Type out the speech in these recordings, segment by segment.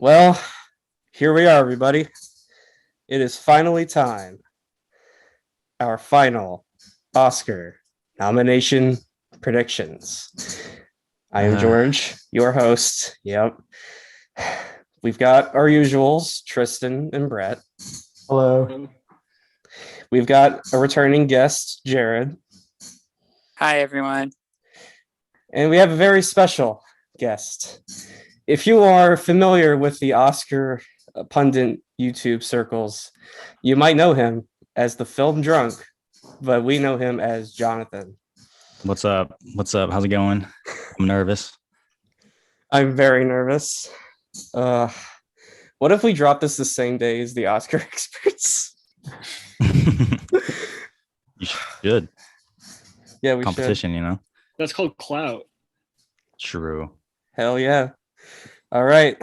Well, here we are, everybody. It is finally time. Our final Oscar nomination predictions. I am George, your host. Yep. We've got our usuals, Tristan and Brett. Hello. We've got a returning guest, Jared. Hi, everyone. And we have a very special guest. If you are familiar with the Oscar pundit YouTube circles, you might know him as the film drunk, but we know him as Jonathan. What's up? How's it going? I'm nervous. I'm very nervous. What if we drop this the same day as the Oscar experts? You should. Yeah, we competition, should. You know? That's called clout. True. Hell yeah. All right.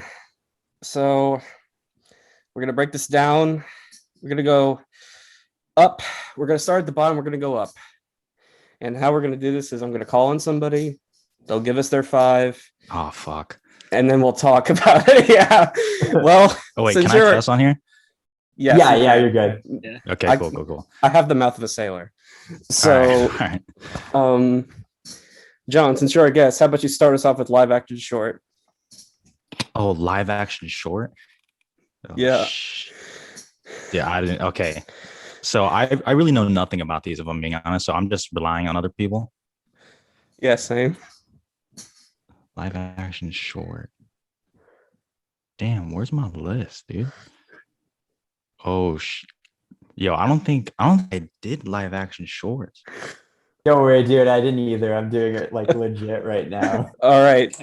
So we're going to break this down. We're going to go up. We're going to start at the bottom. We're going to go up. And how we're going to do this is I'm going to call on somebody. They'll give us their 5. Oh, fuck. And then we'll talk about it. Yeah. Well. Oh, wait. Can I cuss on here? Yes, yeah, you're good. Yeah. Okay, cool. I have the mouth of a sailor. So, all right. John, since you're our guest, how about you start us off with live action short? Oh, live action short? Oh, yeah. Yeah, I didn't. Okay. So I really know nothing about these, if I'm being honest. So I'm just relying on other people. Yeah, same. Live action short. Damn, where's my list, dude? Oh, yo, I don't think I did live action shorts. Don't worry, dude. I didn't either. I'm doing it like legit right now. All right.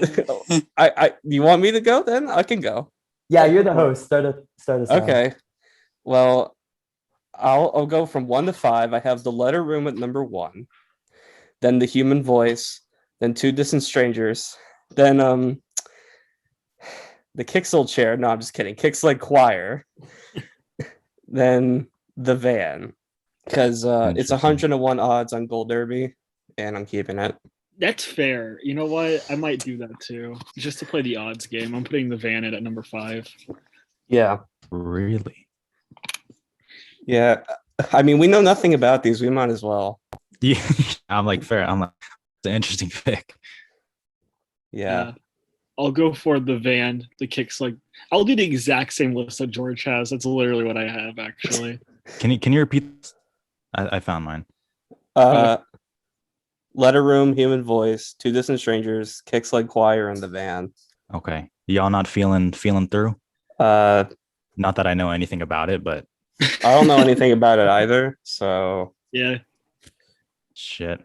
You want me to go then? I can go. Yeah, you're the host. Start us off. Okay. Well, I'll go from 1 to 5. I have The Letter Room at number 1, then The Human Voice, then Two Distant Strangers, then The Kicksel Chair. No, I'm just kidding. Kicks Like Choir. Then The Van, because it's 101 odds on Gold Derby, and I'm keeping it. That's fair. You know what? I might do that too, just to play the odds game. I'm putting The Van in at number 5. Yeah. Really? Yeah. I mean, we know nothing about these. We might as well. Yeah, I'm like, fair. I'm like, it's an interesting pick. Yeah. I'll go for The Van. The Kicks Like. I'll do the exact same list that George has. That's literally what I have, actually. Can you repeat? I found mine. Letter Room, Human Voice, Two Distant Strangers, Kicks Like Choir, and The Van. Okay. Y'all not feeling through? Not that I know anything about it, but I don't know anything about it either. So yeah. Shit.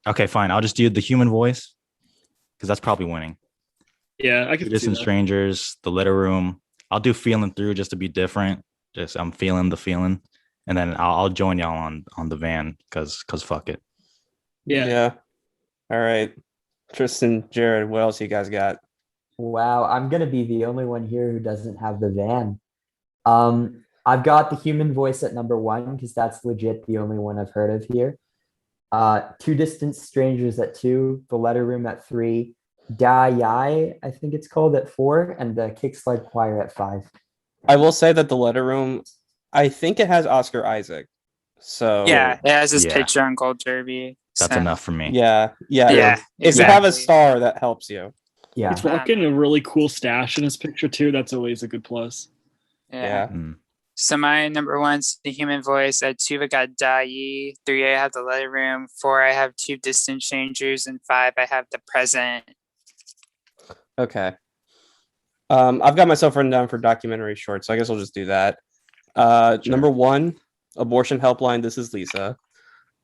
Okay, fine. I'll just do The Human Voice because that's probably winning. Yeah, I could see Distant that. Strangers, The Letter Room. I'll do Feeling Through just to be different. Just I'm feeling the feeling, and then I'll join y'all on The Van because fuck it. Yeah. All right, Tristan, Jared, what else you guys got? Wow, I'm gonna be the only one here who doesn't have The Van. I've got The Human Voice at number 1 because that's legit the only one I've heard of here. Two Distant Strangers at 2, The Letter Room at 3, Da Yai, I think it's called, at 4, and the Kicks Like Choir at 5. I will say that The Letter Room, I think it has Oscar Isaac. So Yeah, it has his Yeah. picture on Gold Derby. That's so- enough for me. Yeah. If you exactly. have a star, that helps you. Yeah. He's rocking a really cool stash in his picture too. That's always a good plus. Yeah. Mm. So my number 1's The Human Voice. At 2, I got Dai. 3, I have The Letter Room. 4, I have Two Distant Strangers. And 5, I have The Present. Okay. I've got myself written down for documentary short, so I guess I'll just do that. Number 1, Abortion Helpline, This Is Lisa.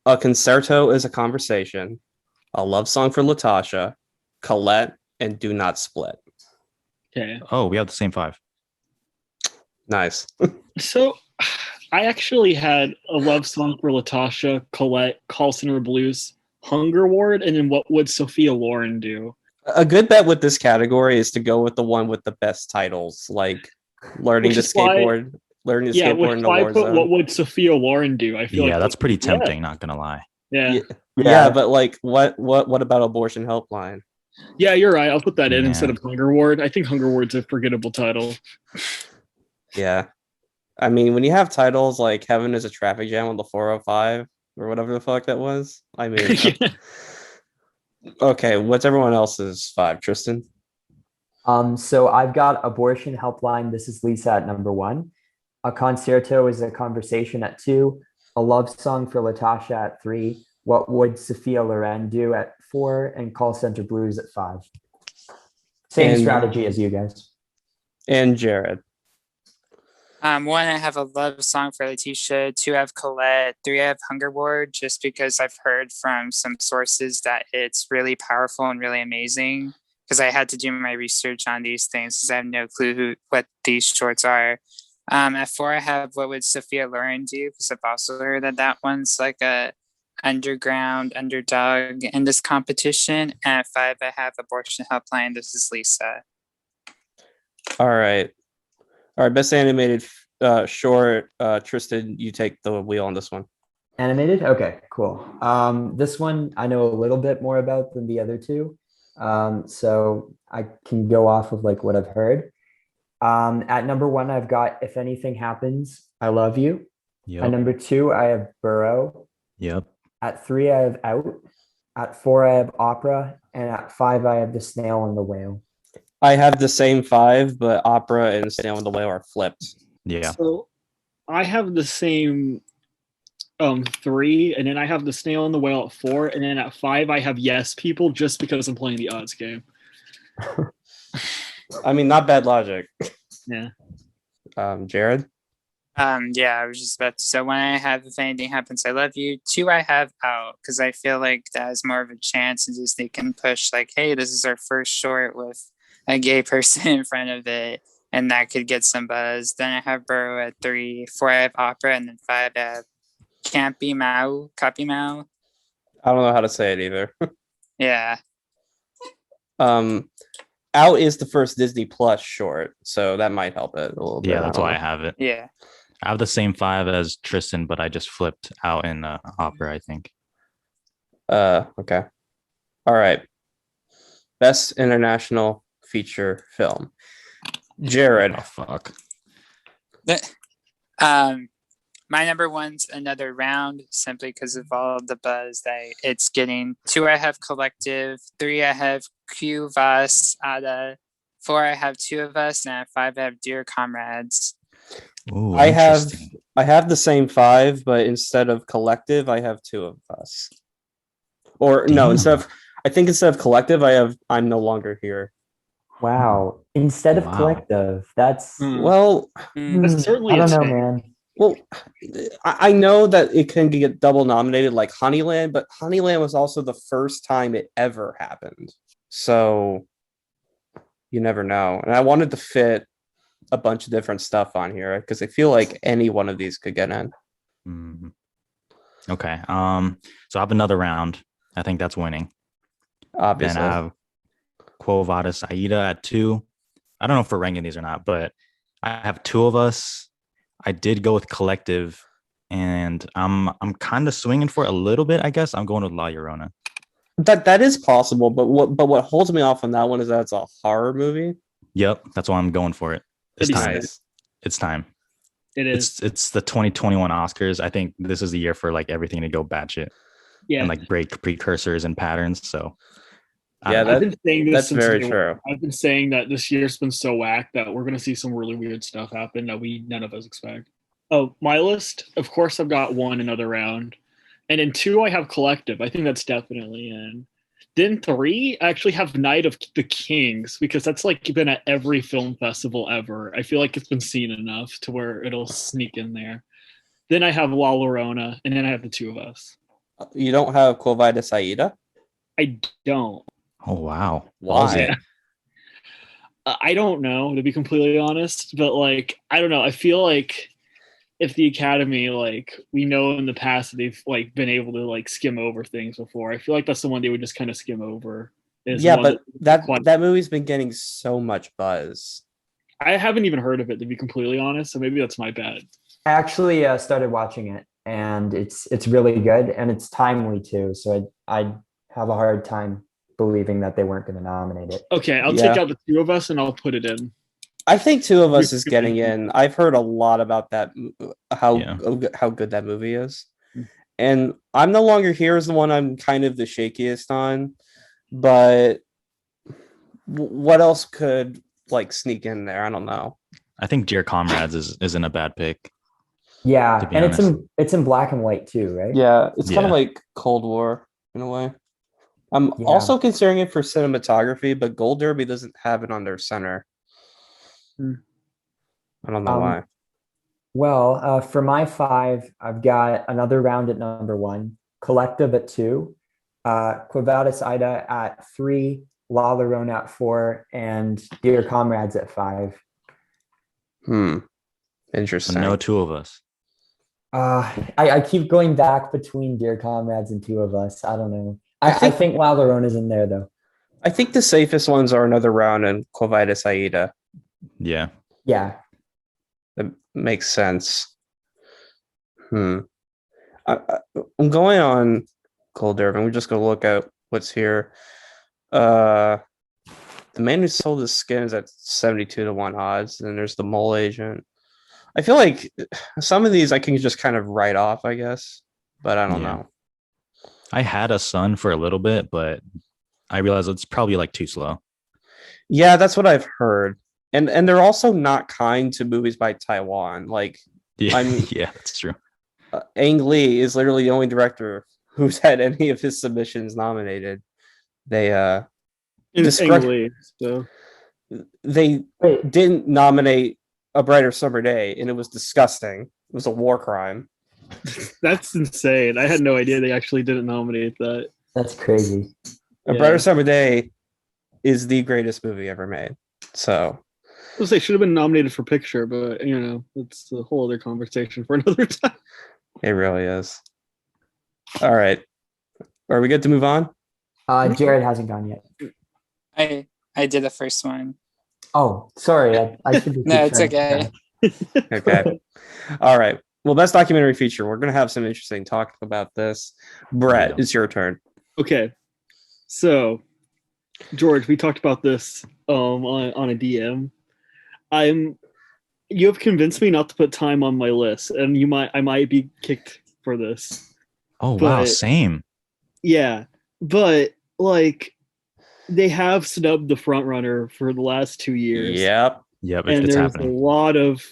A Concerto is a Conversation. A Love Song for Latasha. Colette, and Do Not Split. Okay. Oh, we have the same 5. Nice. So I actually had A Love Song for Latasha, Colette, Call Center Blues, Hunger Ward, and then What Would Sophia Loren Do? A good bet with this category is to go with the one with the best titles, like Learning to Skateboard, Learning to Skateboard in the why War put Zone. What Would Sophia Loren Do? I feel like That's pretty tempting, not gonna lie. Yeah. Yeah, but like what about Abortion Helpline? Yeah, you're right. I'll put that in Yeah. instead of Hunger Ward. I think Hunger Ward's a forgettable title. Yeah. I mean, when you have titles like Heaven is a Traffic Jam on the 405 or whatever the fuck that was, I mean, Yeah. okay, what's everyone else's 5, Tristan? So I've got Abortion Helpline. This is Lisa at number 1. A Concerto is a Conversation at 2. A Love Song for Latasha at 3. What Would Sophia Loren Do at 4. And Call Center Blues at 5. Same And- strategy as you guys. And Jared. 1, I have a love song for Letitia. 2, I have Colette. 3, I have Hunger Ward, just because I've heard from some sources that it's really powerful and really amazing. Because I had to do my research on these things because I have no clue what these shorts are. At 4, I have What Would Sophia Loren Do? Because I've also heard that one's like a underground underdog in this competition. And at 5, I have Abortion Helpline. This is Lisa. All right. Best animated short. Tristan, you take the wheel on this one. Animated? Okay, cool. This one I know a little bit more about than the other two. So I can go off of like what I've heard. At number 1, I've got If Anything Happens, I Love You. At Yep. number 2, I have Burrow. Yep. At 3, I have Out. At 4, I have Opera. And at 5, I have The Snail and the Whale. I have the same 5, but Opera and Snail and the Whale are flipped. Yeah. So I have the same 3, and then I have The Snail and the Whale at 4, and then at 5 I have Yes People, just because I'm playing the odds game. I mean, not bad logic. Yeah. Jared? Yeah, I was just about to. So 1, I have If Anything Happens, I Love You. 2, I have Out, because I feel like that has more of a chance, and just they can push like, hey, this is our first short with a gay person in front of it, and that could get some buzz. Then I have Burrow at 3. 4, I have Opera, and then 5, I have Campy Mao. I don't know how to say it either. Yeah. Out is the first Disney Plus short, so that might help it a little bit. Yeah, that's don't why I know. have it. Yeah. I have the same 5 as Tristan, but I just flipped Out in Opera, I think. Okay. All right. Best international feature film. Jared. Oh, fuck. My number 1's Another Round, simply because of all the buzz that it's getting. 2, I have Collective. 3, I have Q Vas Ada. 4, I have Two of Us, and at 5, I have Dear Comrades. Ooh, I interesting. have the same 5, but instead of Collective, I have Two of Us. Or no, Damn. instead of Collective, I have I'm No Longer Here. Wow. Instead of Wow. Collective, that's Well, That's certainly I don't a know, take. man. well, I know that it can get double nominated like Honeyland, but Honeyland was also the first time it ever happened. So you never know. And I wanted to fit a bunch of different stuff on here because I feel like any one of these could get in. Mhm. Okay. So I have another round. I think that's winning. Obviously. Then I have Quo Vadis Aida at 2. I don't know if we're ranking these or not, but I have Two of Us. I did go with Collective, and I'm kind of swinging for it a little bit, I guess. I'm going with La Llorona. That is possible, but what holds me off on that one is that it's a horror movie. Yep, that's why I'm going for it. It's That'd be time. sick. It's time. It is. It's the 2021 Oscars. I think this is the year for like everything to go batshit Yeah. and like break precursors and patterns. So Yeah, I've been saying this that's since very day true. one. I've been saying that this year's been so whack that we're gonna see some really weird stuff happen that none of us expect. Oh, my list, of course, I've got 1 Another Round, and in 2 I have Collective. I think that's definitely in. Then 3, I actually have Night of the Kings, because that's like been at every film festival ever. I feel like it's been seen enough to where it'll sneak in there. Then I have La Llorona, and then I have The Two of Us. You don't have Quo Vadis Aida? I don't. oh wow. Why? Yeah. I don't know, to be completely honest, but like, I don't know. I feel like if the Academy, like, we know in the past that they've like been able to like skim over things before, I feel like that's the one they would just kind of skim over. Yeah, one but that- that movie's been getting so much buzz. I haven't even heard of it, to be completely honest, so maybe that's my bad. I actually started watching it, and it's really good, and it's timely too. So I have a hard time believing that they weren't going to nominate it. Okay, I'll Yeah. take out the two of us and I'll put it in. I think Two of Us is getting in. I've heard a lot about that, Yeah. how good that movie is. And I'm No Longer Here is the one I'm kind of the shakiest on. But what else could like sneak in there? I don't know. I think Dear Comrades isn't a bad pick. Yeah, To be and honest. it's in black and white too, right? Yeah, it's kind of Yeah. like Cold War in a way. I'm Yeah. also considering it for cinematography, but Gold Derby doesn't have it on their center. Hmm. I don't know why. Well, for my 5, I've got Another Round at number 1, Collective at 2, Quo Vadis Ida at 3, La Llorona at 4, and Dear Comrades at 5. Interesting. No Two of Us. I keep going back between Dear Comrades and Two of Us. I don't know. I think La Llorona's in there though. I think the safest ones are Another Round and Quo Vadis Aida. Yeah. Yeah. That makes sense. I'm going on Cold Derby. We're just gonna look at what's here. The Man Who Sold His Skin is at 72 to 1 odds. And then there's The Mole Agent. I feel like some of these I can just kind of write off, I guess, but I don't Yeah. know. I had a son for a little bit, but I realized it's probably like too slow. Yeah, that's what I've heard. And they're also not kind to movies by Taiwan. Like, Yeah, I'm- yeah, that's true. Ang Lee is literally the only director who's had any of his submissions nominated. They It's Discre- English, so they Wait, didn't nominate A Brighter Summer Day, and it was disgusting. It was a war crime. that's insane. I had no idea they actually didn't nominate that. that's crazy. A Yeah. Brighter Summer Day is the greatest movie ever made. So I was say should have been nominated for picture, but you know, it's a whole other conversation for another time. it really is. All right. Are we good to move on? Jared hasn't gone yet. I did the first one. Oh, sorry. I should be. No, it's okay. Okay. All right. Well, best documentary feature. We're going to have some interesting talk about this. Brett, Yeah. it's your turn. Okay, so George, we talked about this on a DM. You have convinced me not to put time on my list, and I might be kicked for this. Oh, wow. But- Same. Yeah, but like they have snubbed the front runner for the last 2 years. Yep. Yep. And It's there's happening. a lot of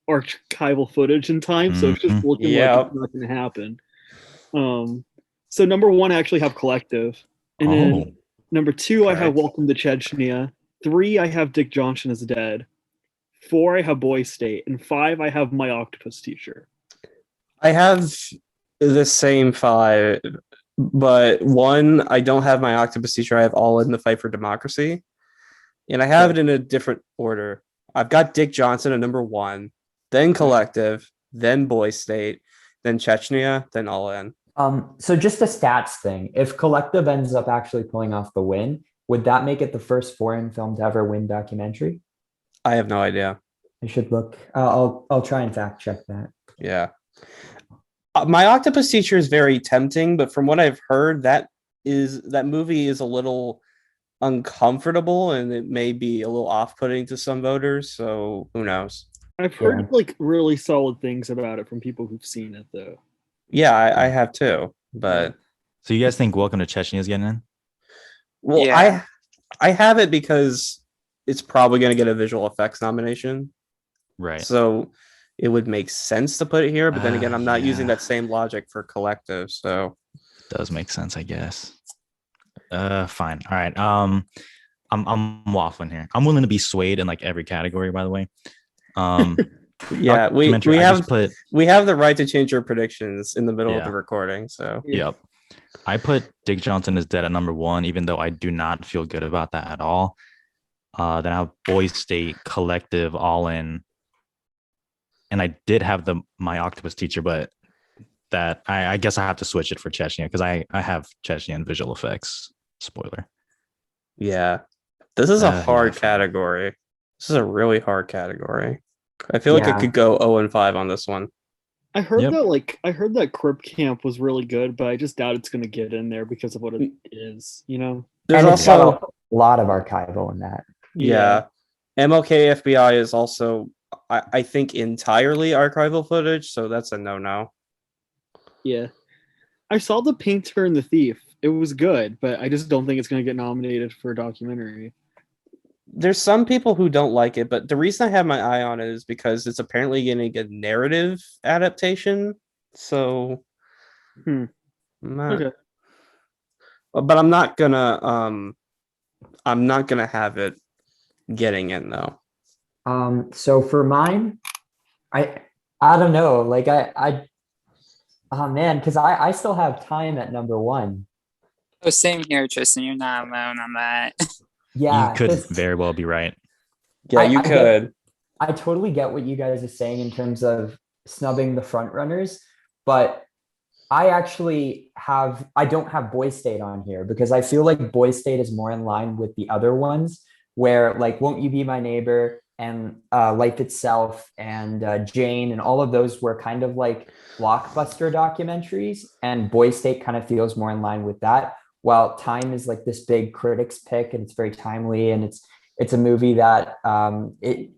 archival footage in time, so it's just looking like Yep. it's not going to happen. So number 1, I actually have Collective, and then number 2, I have Okay. Welcome to Chechnya. 3, I have Dick Johnson is Dead. 4, I have Boy State, and 5, I have My Octopus Teacher. I have the same 5, but 1, I don't have My Octopus Teacher. I have All in the Fight for Democracy. And I have it in a different order. I've got Dick Johnson at number 1, then Collective, then Boy State, then Chechnya, then All In. So just a stats thing. If Collective ends up actually pulling off the win, would that make it the first foreign film to ever win documentary? I have no idea. I should look. I'll try and fact check that. Yeah. My Octopus Teacher is very tempting, but from what I've heard, that movie is a little uncomfortable and it may be a little off-putting to some voters, so who knows. I've heard like really solid things about it from people who've seen it, though. Yeah, I have too, but So you guys think Welcome to Chechnya is getting in? well, Yeah. I have it because it's probably going to get a visual effects nomination, Right. so it would make sense to put it here. But then again, I'm not using Yeah. that same logic for Collective, so Does make sense, I guess. Fine. All right. I'm waffling here. I'm willing to be swayed in like every category, by the way. yeah, we documentary, I have just put we have the right to change our predictions in the middle of Yeah. the recording. So Yep. I put Dick Johnson is Dead at number 1, even though I do not feel good about that at all. Then I have Boy State, Collective, All In. And I did have My Octopus Teacher, but that I guess I have to switch it for Chechnya because I have Chechnya and visual effects. Spoiler. yeah, this is a Yeah, hard fine. category. This is a really hard category. I feel like I Yeah. could go 0 and 5 on this one. I heard Yep. that Crip Camp was really good, but I just doubt it's gonna get in there because of what it is, you know? There's And it's got also a lot of archival in that. yeah. MLK FBI is also I think entirely archival footage, so that's a no-no. Yeah. I saw The Painter and the Thief. It was good, but I just don't think it's gonna get nominated for a documentary. There's some people who don't like it, but the reason I have my eye on it is because it's apparently getting a narrative adaptation. So I'm not- Okay. but I'm not gonna have it getting in though. So for mine, I I don't know. Like I oh man, because I still have Time at number one. Oh, same here, Tristan. You're not alone on that. You Yeah, could 'cause very well be right. Yeah, you I get could. I totally get what you guys are saying in terms of snubbing the front runners, but I don't have Boy State on here because I feel like Boy State is more in line with the other ones where like Won't You Be My Neighbor and Life Itself and Jane and all of those were kind of like blockbuster documentaries, and Boy State kind of feels more in line with that. While Time is like this big critics pick and it's very timely and it's a movie that it I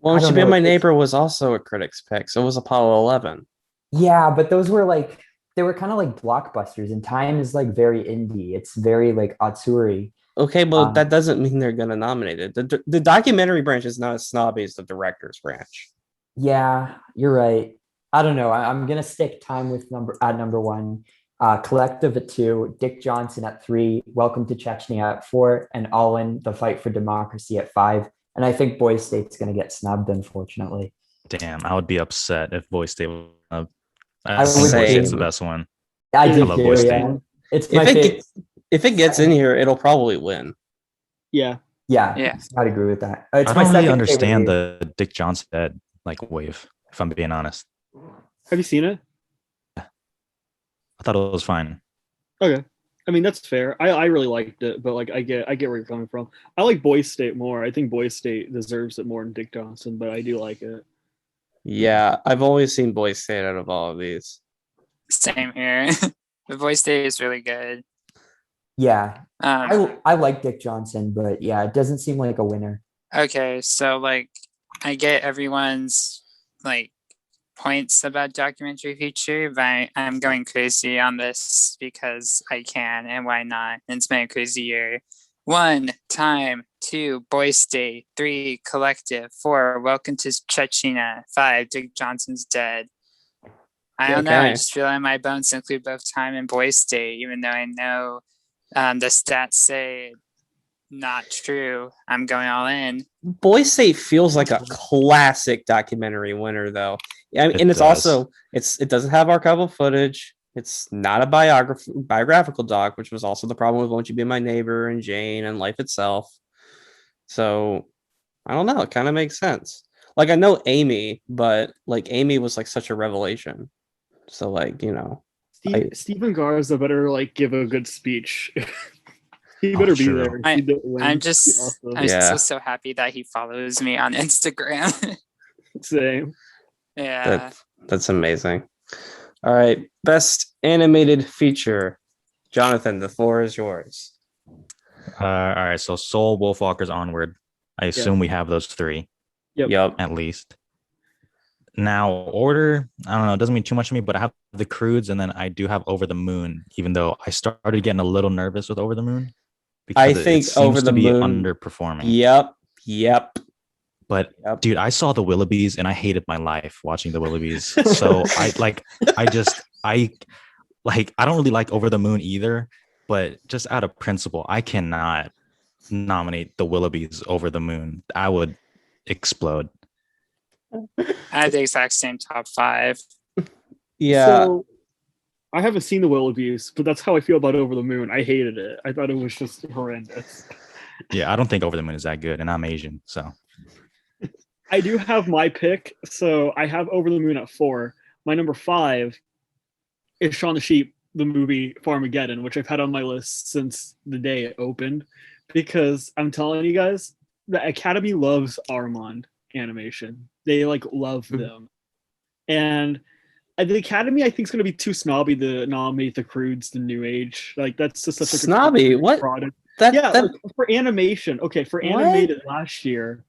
Won't You don't Be know My it's Neighbor was also a critic's pick, so was Apollo 11. yeah, but those were like they were kind of like blockbusters, and Time is like very indie. It's very like auteur. Okay, but that Um, doesn't mean they're gonna nominate it. The documentary branch is not as snobby as the director's branch. yeah, you're right. I don't know. I'm gonna stick Time with number one, Collective at two, Dick Johnson at three, Welcome to Chechnya at four, and All In the Fight for Democracy at five. And I think Boy State's gonna get snubbed, unfortunately. Damn, I would be upset if Boy State was up. I I think would Boy State's the Same. best one. I Is do it- love too, Boy State. yeah. It's If my it favorite. gets if it gets in here, it'll probably win. Yeah. Yeah, Yeah. I'd agree with that. It's I my don't really second understand favorite. the Dick Johnson dead like wave, if I'm being honest. Have you seen it? I thought it was fine. Okay. I mean, that's fair. I really liked it, but like I get where you're coming from. I like Boy State more. I think Boy State deserves it more than Dick Johnson, but I do like it. Yeah, I've always seen Boy State out of all of these. Same here. The voice day is really good. Yeah, Um, I like Dick Johnson, but yeah, it doesn't seem like a winner. okay, so like I get everyone's like points about documentary feature, but I'm going crazy on this because I can and why not? It's been a crazy year. 1, Time. 2, Boy State. 3, Collective. 4, Welcome to Chechnya. 5, Dick Johnson's Dead. I don't know. I Okay. just feel in my bones to include both Time and Boy State, even though I know the stats say not true. I'm going all in. Boy State feels like a classic documentary winner, though. I mean, It and it's does. also it doesn't have archival footage. It's not a biographical doc, which was also the problem with Won't You Be My Neighbor and Jane and Life Itself. So I don't know. It kind of makes sense. Like I know Amy, but like Amy was like such a revelation. So like Stephen Garza better like give a good speech. He Oh, better be true. there. I- He did win. I'm It'd be just awesome. I'm Yeah. so happy that he follows me on Instagram. Same. Yeah. That's amazing. All right, best animated feature, Jonathan. The floor is yours. All right, so Soul, Wolfwalkers, Onward. I assume we have those three Yep. at least. Now, order, I don't know, it doesn't mean too much to me, but I have the Croods, and then I do have Over the Moon, even though I started getting a little nervous with Over the Moon because I it think seems Over to the be Moon. underperforming. Yep. But Yep. dude, I saw the Willoughbys and I hated my life watching the Willoughbys. So I don't really like Over the Moon either, but just out of principle, I cannot nominate the Willoughbys Over the Moon. I would explode. I have the exact same top 5. Yeah. So I haven't seen the Willoughbys, but that's how I feel about Over the Moon. I hated it. I thought it was just horrendous. Yeah, I don't think Over the Moon is that good, and I'm Asian, so I do have my pick, so I have Over the Moon at 4. My number 5 is Shaun the Sheep, the movie Farmageddon, which I've had on my list since the day it opened, because I'm telling you guys, the Academy loves Armand animation. They like love them, and the Academy, I think, is going to be too snobby to nominate the Croods, the New Age. Like that's just such like Snobby? What? product. That Yeah, that like, for animation. Okay, for What? animated last year,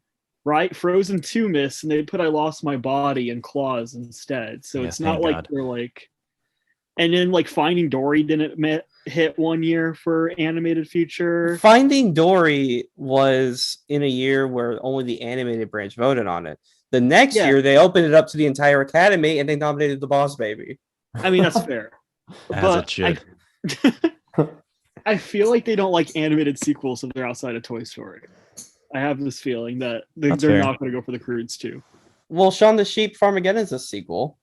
right? Frozen 2 missed, and they put I Lost My Body and Claws instead. So Yeah, it's not thank like God. they're like. And then like Finding Dory didn't hit one year for animated feature. Finding Dory was in a year where only the animated branch voted on it. The next Yeah. year, they opened it up to the entire Academy and they nominated The Boss Baby. I mean, that's fair. As it should. I feel like they don't like animated sequels if they're outside of Toy Story. I have this feeling that they're That's fair. not going to go for the Croods too. Well, Shaun the Sheep Farmageddon is a sequel.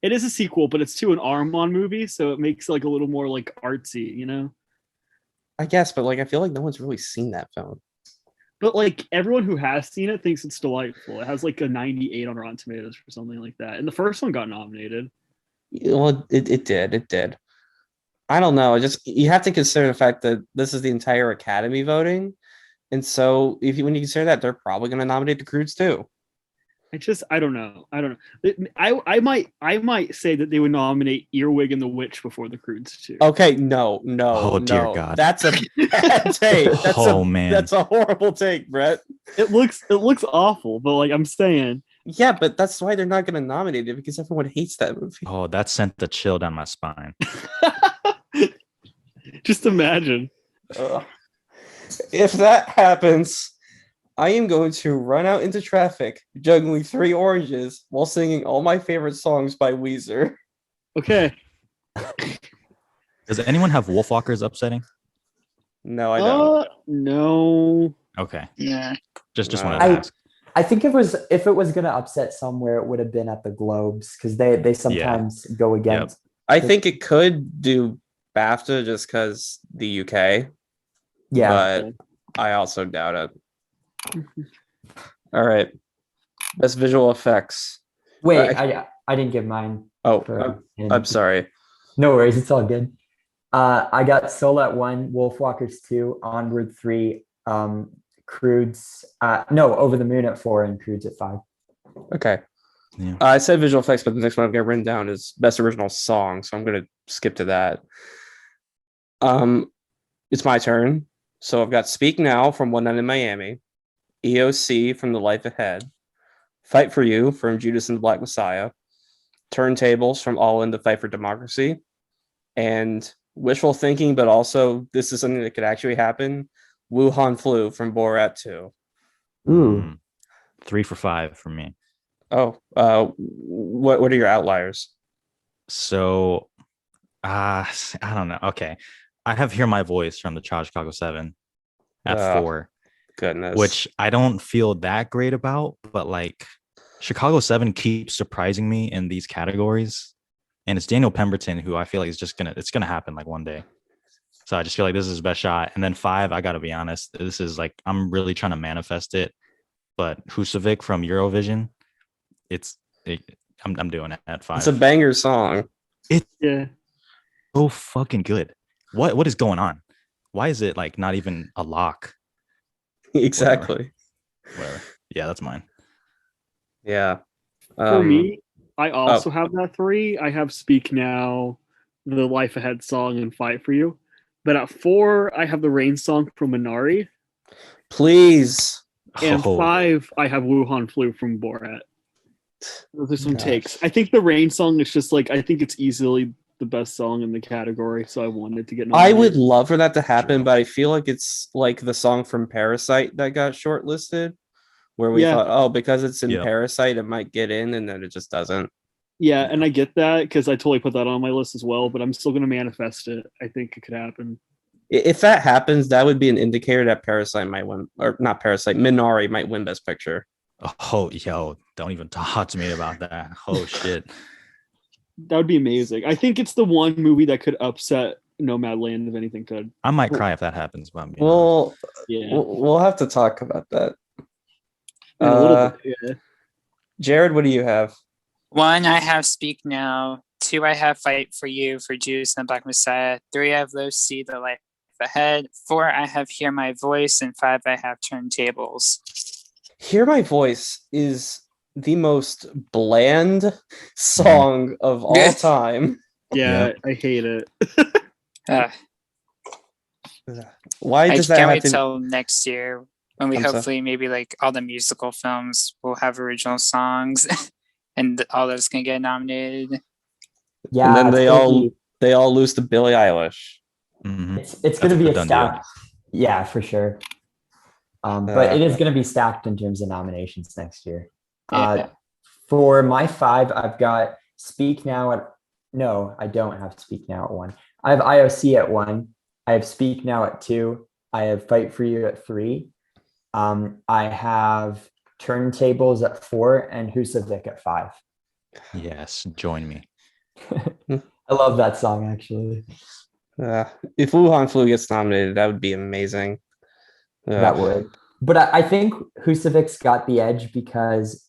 It is a sequel, but it's to an Armon movie, so it makes like a little more like artsy, you know? I guess, but like I feel like no one's really seen that film. But like everyone who has seen it thinks it's delightful. It has like a 98 on Rotten Tomatoes or something like that. And the first one got nominated. Well, it did. I don't know. Just you have to consider the fact that this is the entire Academy voting, and so when you consider that, they're probably going to nominate the Croods too. I don't know. I might say that they would nominate Earwig and the Witch before the Croods too. Okay, no. Oh, dear God. That's a bad take. Man. That's a horrible take, Brett. It looks awful, but like I'm saying, Yeah, but that's why they're not going to nominate it because everyone hates that movie. Oh, that sent the chill down my spine. just imagine. If that happens, I am going to run out into traffic, juggling 3 oranges while singing all my favorite songs by Weezer. Okay. Does anyone have Wolfwalkers upsetting? No, I don't. No. Okay. Yeah. Just No. wanted to ask. I think if it was gonna upset somewhere, it would have been at the Globes because they sometimes go against. I think it could do BAFTA just because the UK, Yeah, but I also doubt it. All right. Best visual effects. wait, I didn't give mine. Oh, for I'm sorry. No worries, it's all good. I got Soul at 1, Wolfwalkers 2, Onward 3, Croods. No, Over the Moon at 4, and Croods at 5. Okay. Yeah. I said visual effects, but the next one I've got written down is best original song, so I'm going to skip to that. It's my turn. So I've got Speak Now from One Night in Miami, EOC from The Life Ahead, Fight for You from Judas and the Black Messiah, Turntables from All In to Fight for Democracy, and wishful thinking, but also this is something that could actually happen, Wuhan Flu from Borat 2. Ooh. 3 for 5 for me. Oh, what are your outliers? So, I don't know. Okay. I have Hear My Voice from the Chicago 7 at 4. Goodness. Which I don't feel that great about, but like Chicago 7 keeps surprising me in these categories. And it's Daniel Pemberton, who I feel like it's gonna happen like one day. So I just feel like this is his best shot. And then 5, I gotta be honest, this is like I'm really trying to manifest it. But Husavik from Eurovision, I'm doing it at 5. It's a banger song. Yeah. So fucking good. What is going on? Why is it like not even a lock? Exactly. Whatever. Yeah, that's mine. Yeah. For me, I also have that 3. I have Speak Now, the Life Ahead song, and Fight for You. But at 4, I have the Rain song from Minari. Please. And Oh. 5, I have Wuhan Flu from Borat. Those are some Gosh. takes. I think the Rain song is just like, I think it's easily the best song in the category, so I wanted to get I would nominated. love for that to happen, True. but I feel like it's like the song from Parasite that got shortlisted, where we Yeah. thought, oh, because it's in Yep. Parasite, it might get in, and then it just doesn't. Yeah, and I get that because I totally put that on my list as well, but I'm still going to manifest it. I think it could happen. If that happens, that would be an indicator that Parasite might win, or not Parasite, Minari might win Best Picture. Oh, yo, don't even talk to me about that. Oh shit. That would be amazing. I think it's the one movie that could upset Nomadland if anything could. I might cry if that happens, but I'm being Well, Yeah. we'll have to talk about that. In a little bit, yeah. Jared, what do you have? 1, I have Speak Now. 2, I have Fight for You for Judas and the Black Messiah. 3, I have Low C, The Life Ahead. 4, I have Hear My Voice. And 5, I have Turntables. Hear My Voice is the most bland song of all time. Yeah, Yep. I hate it. Uh, Why I does that can't have wait to? till next year when we I'm sorry. hopefully maybe like all the musical films will have original songs and all those can get nominated. Yeah, And then it's they all lose to Billie Eilish. Mhm. it's gonna That's be a a done deal. stacked. Yeah, for sure. But it Uh, is gonna be stacked in terms of nominations next year. Yeah. For my 5, I've got Speak Now at no, I don't have Speak Now at 1. I have IOC at 1. I have Speak Now at 2. I have Fight for You at 3. I have Turntables at 4 and Husavik at 5. Yes, join me. I love that song actually. if Wuhan Flu gets nominated, that would be amazing. That would. But I think Husavik's got the edge because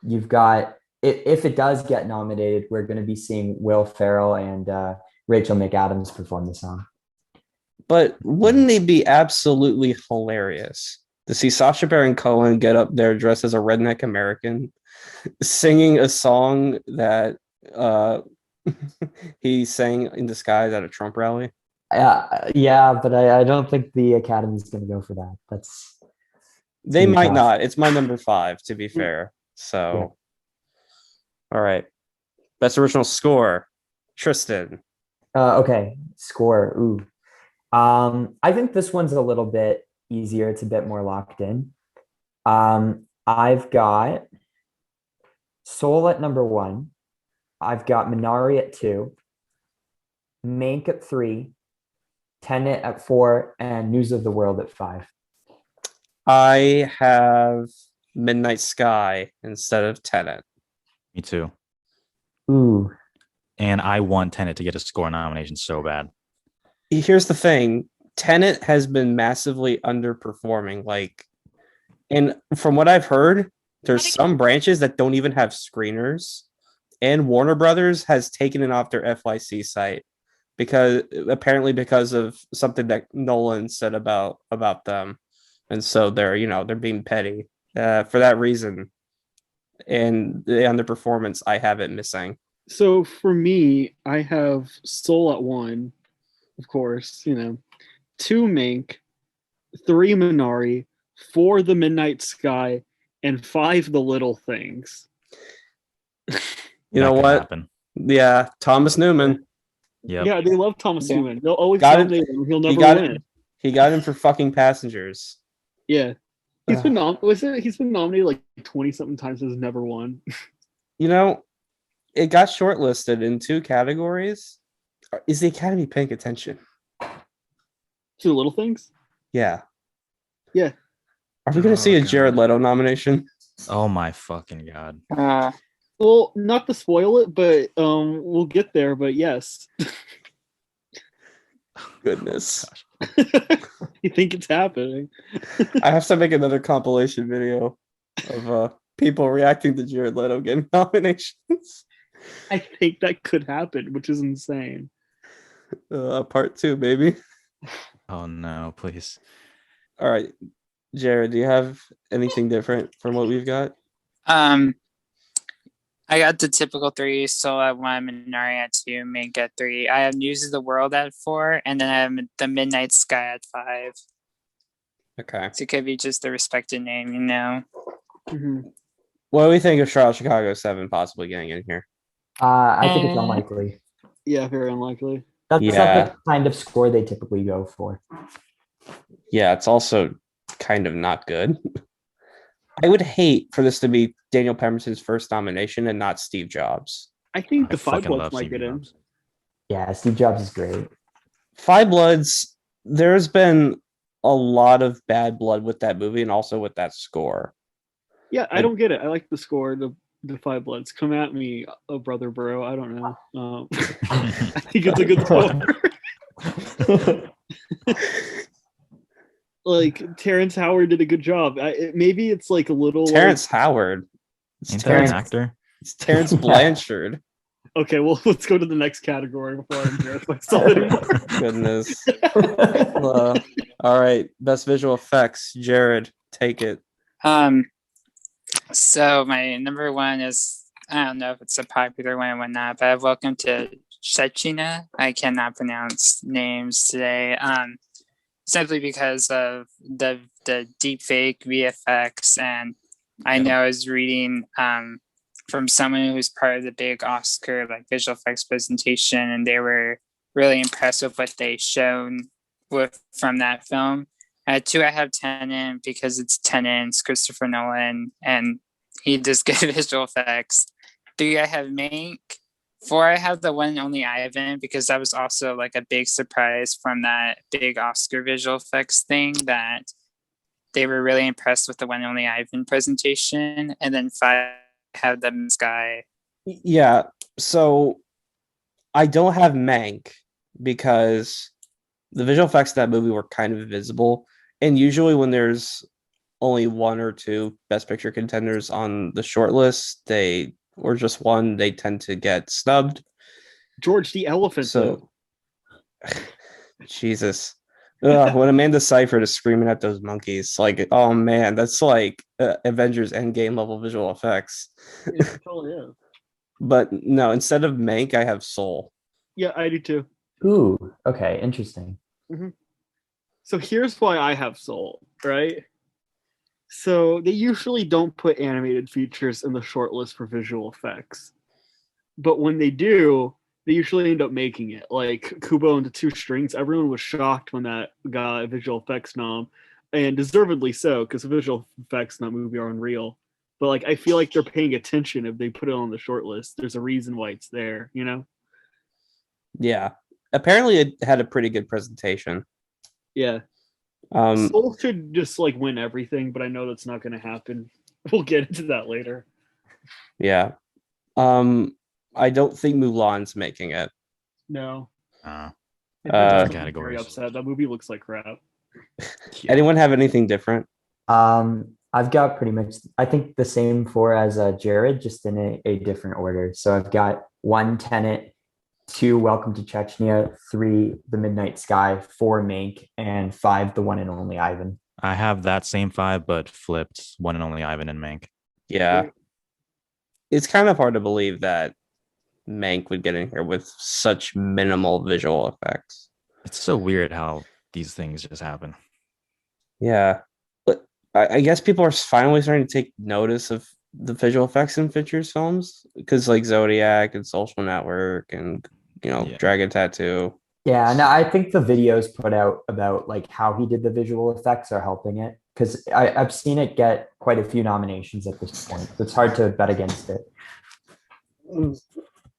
you've got if it does get nominated, we're going to be seeing Will Ferrell and Rachel McAdams perform the song. But wouldn't it be absolutely hilarious to see Sacha Baron Cohen get up there dressed as a redneck American, singing a song that he sang in disguise at a Trump rally? Yeah, but I don't think the Academy's going to go for that. That's They might tough. not. It's my number 5, to be fair. So, all right. Best original score, Tristan. Okay, score. Ooh. I think this one's a little bit easier. It's a bit more locked in. I've got Soul at number 1. I've got Minari at 2, Mank at 3, Tenet at 4, and News of the World at 5. I have Midnight Sky instead of Tenet. Me too. Ooh. And I want Tenet to get a score nomination so bad. Here's the thing. Tenet has been massively underperforming. And from what I've heard, there's some branches that don't even have screeners. And Warner Brothers has taken it off their FYC site because of something that Nolan said about them. And so they're being petty for that reason. And the underperformance, I have it missing. So for me, I have Soul at 1, of course, 2 Mank, 3 Minari, 4 The Midnight Sky, and 5 The Little Things. You know what? Happen. Yeah, Thomas Newman. Yep. Yeah, they love Thomas Newman. They'll always Got nominate him. He'll never got win. He got him for fucking Passengers. Yeah. He's been nominated like 20 something times, has never won. It got shortlisted in 2 categories. Is the Academy paying attention? To The Little Things? Yeah. Yeah. Are we going to see a Jared Leto nomination? Oh my fucking god. Well, not to spoil it, but we'll get there. But yes. Goodness. You think it's happening? I have to make another compilation video of people reacting to Jared Leto getting nominations. I think that could happen, which is insane. Part 2, baby. Oh no, please. All right. Jared, do you have anything different from what we've got? I got the typical 3, Soul at 1, Minari at 2, Mank at 3. I have News of the World at 4, and then I have The Midnight Sky at 5. Okay. So it could be just the respected name, Mm-hmm. What do we think of Charlotte Chicago 7 possibly getting in here? I think it's unlikely. Yeah, very unlikely. That's not the kind of score they typically go for. Yeah, it's also kind of not good. I would hate for this to be Daniel Pemberton's first nomination and not Steve Jobs. I think the fucking Five Bloods love might Steve get in. Jobs. Yeah, Steve Jobs is great. Five Bloods, there's been a lot of bad blood with that movie and also with that score. Yeah, I don't get it. I like the score, the Five Bloods. Come at me, brother, bro. I don't know. I think it's a good score. Like Terrence Howard did a good job. Maybe it's like a little Terrence Howard. Ain't that an actor? It's Terrence Blanchard. Okay, well, let's go to the next category before I embarrass myself anymore. Goodness. All right, best visual effects. Jared, take it. So my number one is, I don't know if it's a popular one or whatnot, but welcome to Shechina. I cannot pronounce names today. Simply because of the deep fake VFX, and I know I was reading from someone who's part of the big Oscar like visual effects presentation, and they were really impressed with what they shown with from that film. At 2, I have Tenet because it's Tenet, it's Christopher Nolan, and he does good visual effects. 3, I have Mank. 4, I have the one and only Ivan because that was also like a big surprise from that big Oscar visual effects thing, that they were really impressed with the one and only Ivan presentation. And then 5, I have the Sky. Yeah, so I don't have Mank because the visual effects of that movie were kind of invisible. And usually when there's only 1 or 2 Best Picture contenders on the short list, or just one, they tend to get snubbed. George the Elephant, So, Jesus. When Amanda Seyfried is screaming at those monkeys, like, oh man, that's like Avengers Endgame level visual effects. It totally is. But no, instead of Mank, I have Soul. Yeah, I do too. Ooh, okay, interesting. So here's why I have Soul, right? So they usually don't put animated features in the shortlist for visual effects. But when they do, they usually end up making it. Like Kubo and the Two Strings, everyone was shocked when that got a visual effects nom, and deservedly so, because the visual effects in that movie are unreal. But like, I feel like they're paying attention if they put it on the shortlist. There's a reason why it's there, you know? Yeah. Apparently it had a pretty good presentation. Yeah. Soul should just like win everything, but I know that's not going to happen. We'll get into that later. Yeah. I don't think Mulan's making it. No. Categories. Very upset. That movie looks like crap. Anyone have anything different? I've got pretty much, I think the same 4 as Jared, just in a different order. So I've got 1 Tenet, 2 Welcome to Chechnya, 3 The Midnight Sky, 4 Mank, and 5 The One and Only Ivan. I have that same 5, but flipped One and Only Ivan and Mank. Yeah. It's kind of hard to believe that Mank would get in here with such minimal visual effects. It's so weird how these things just happen. Yeah. But I guess people are finally starting to take notice of the visual effects in Fincher's films, because like Zodiac and Social Network and, Dragon Tattoo. Yeah, no, I think the videos put out about like how he did the visual effects are helping it, because I've seen it get quite a few nominations at this point. It's hard to bet against it.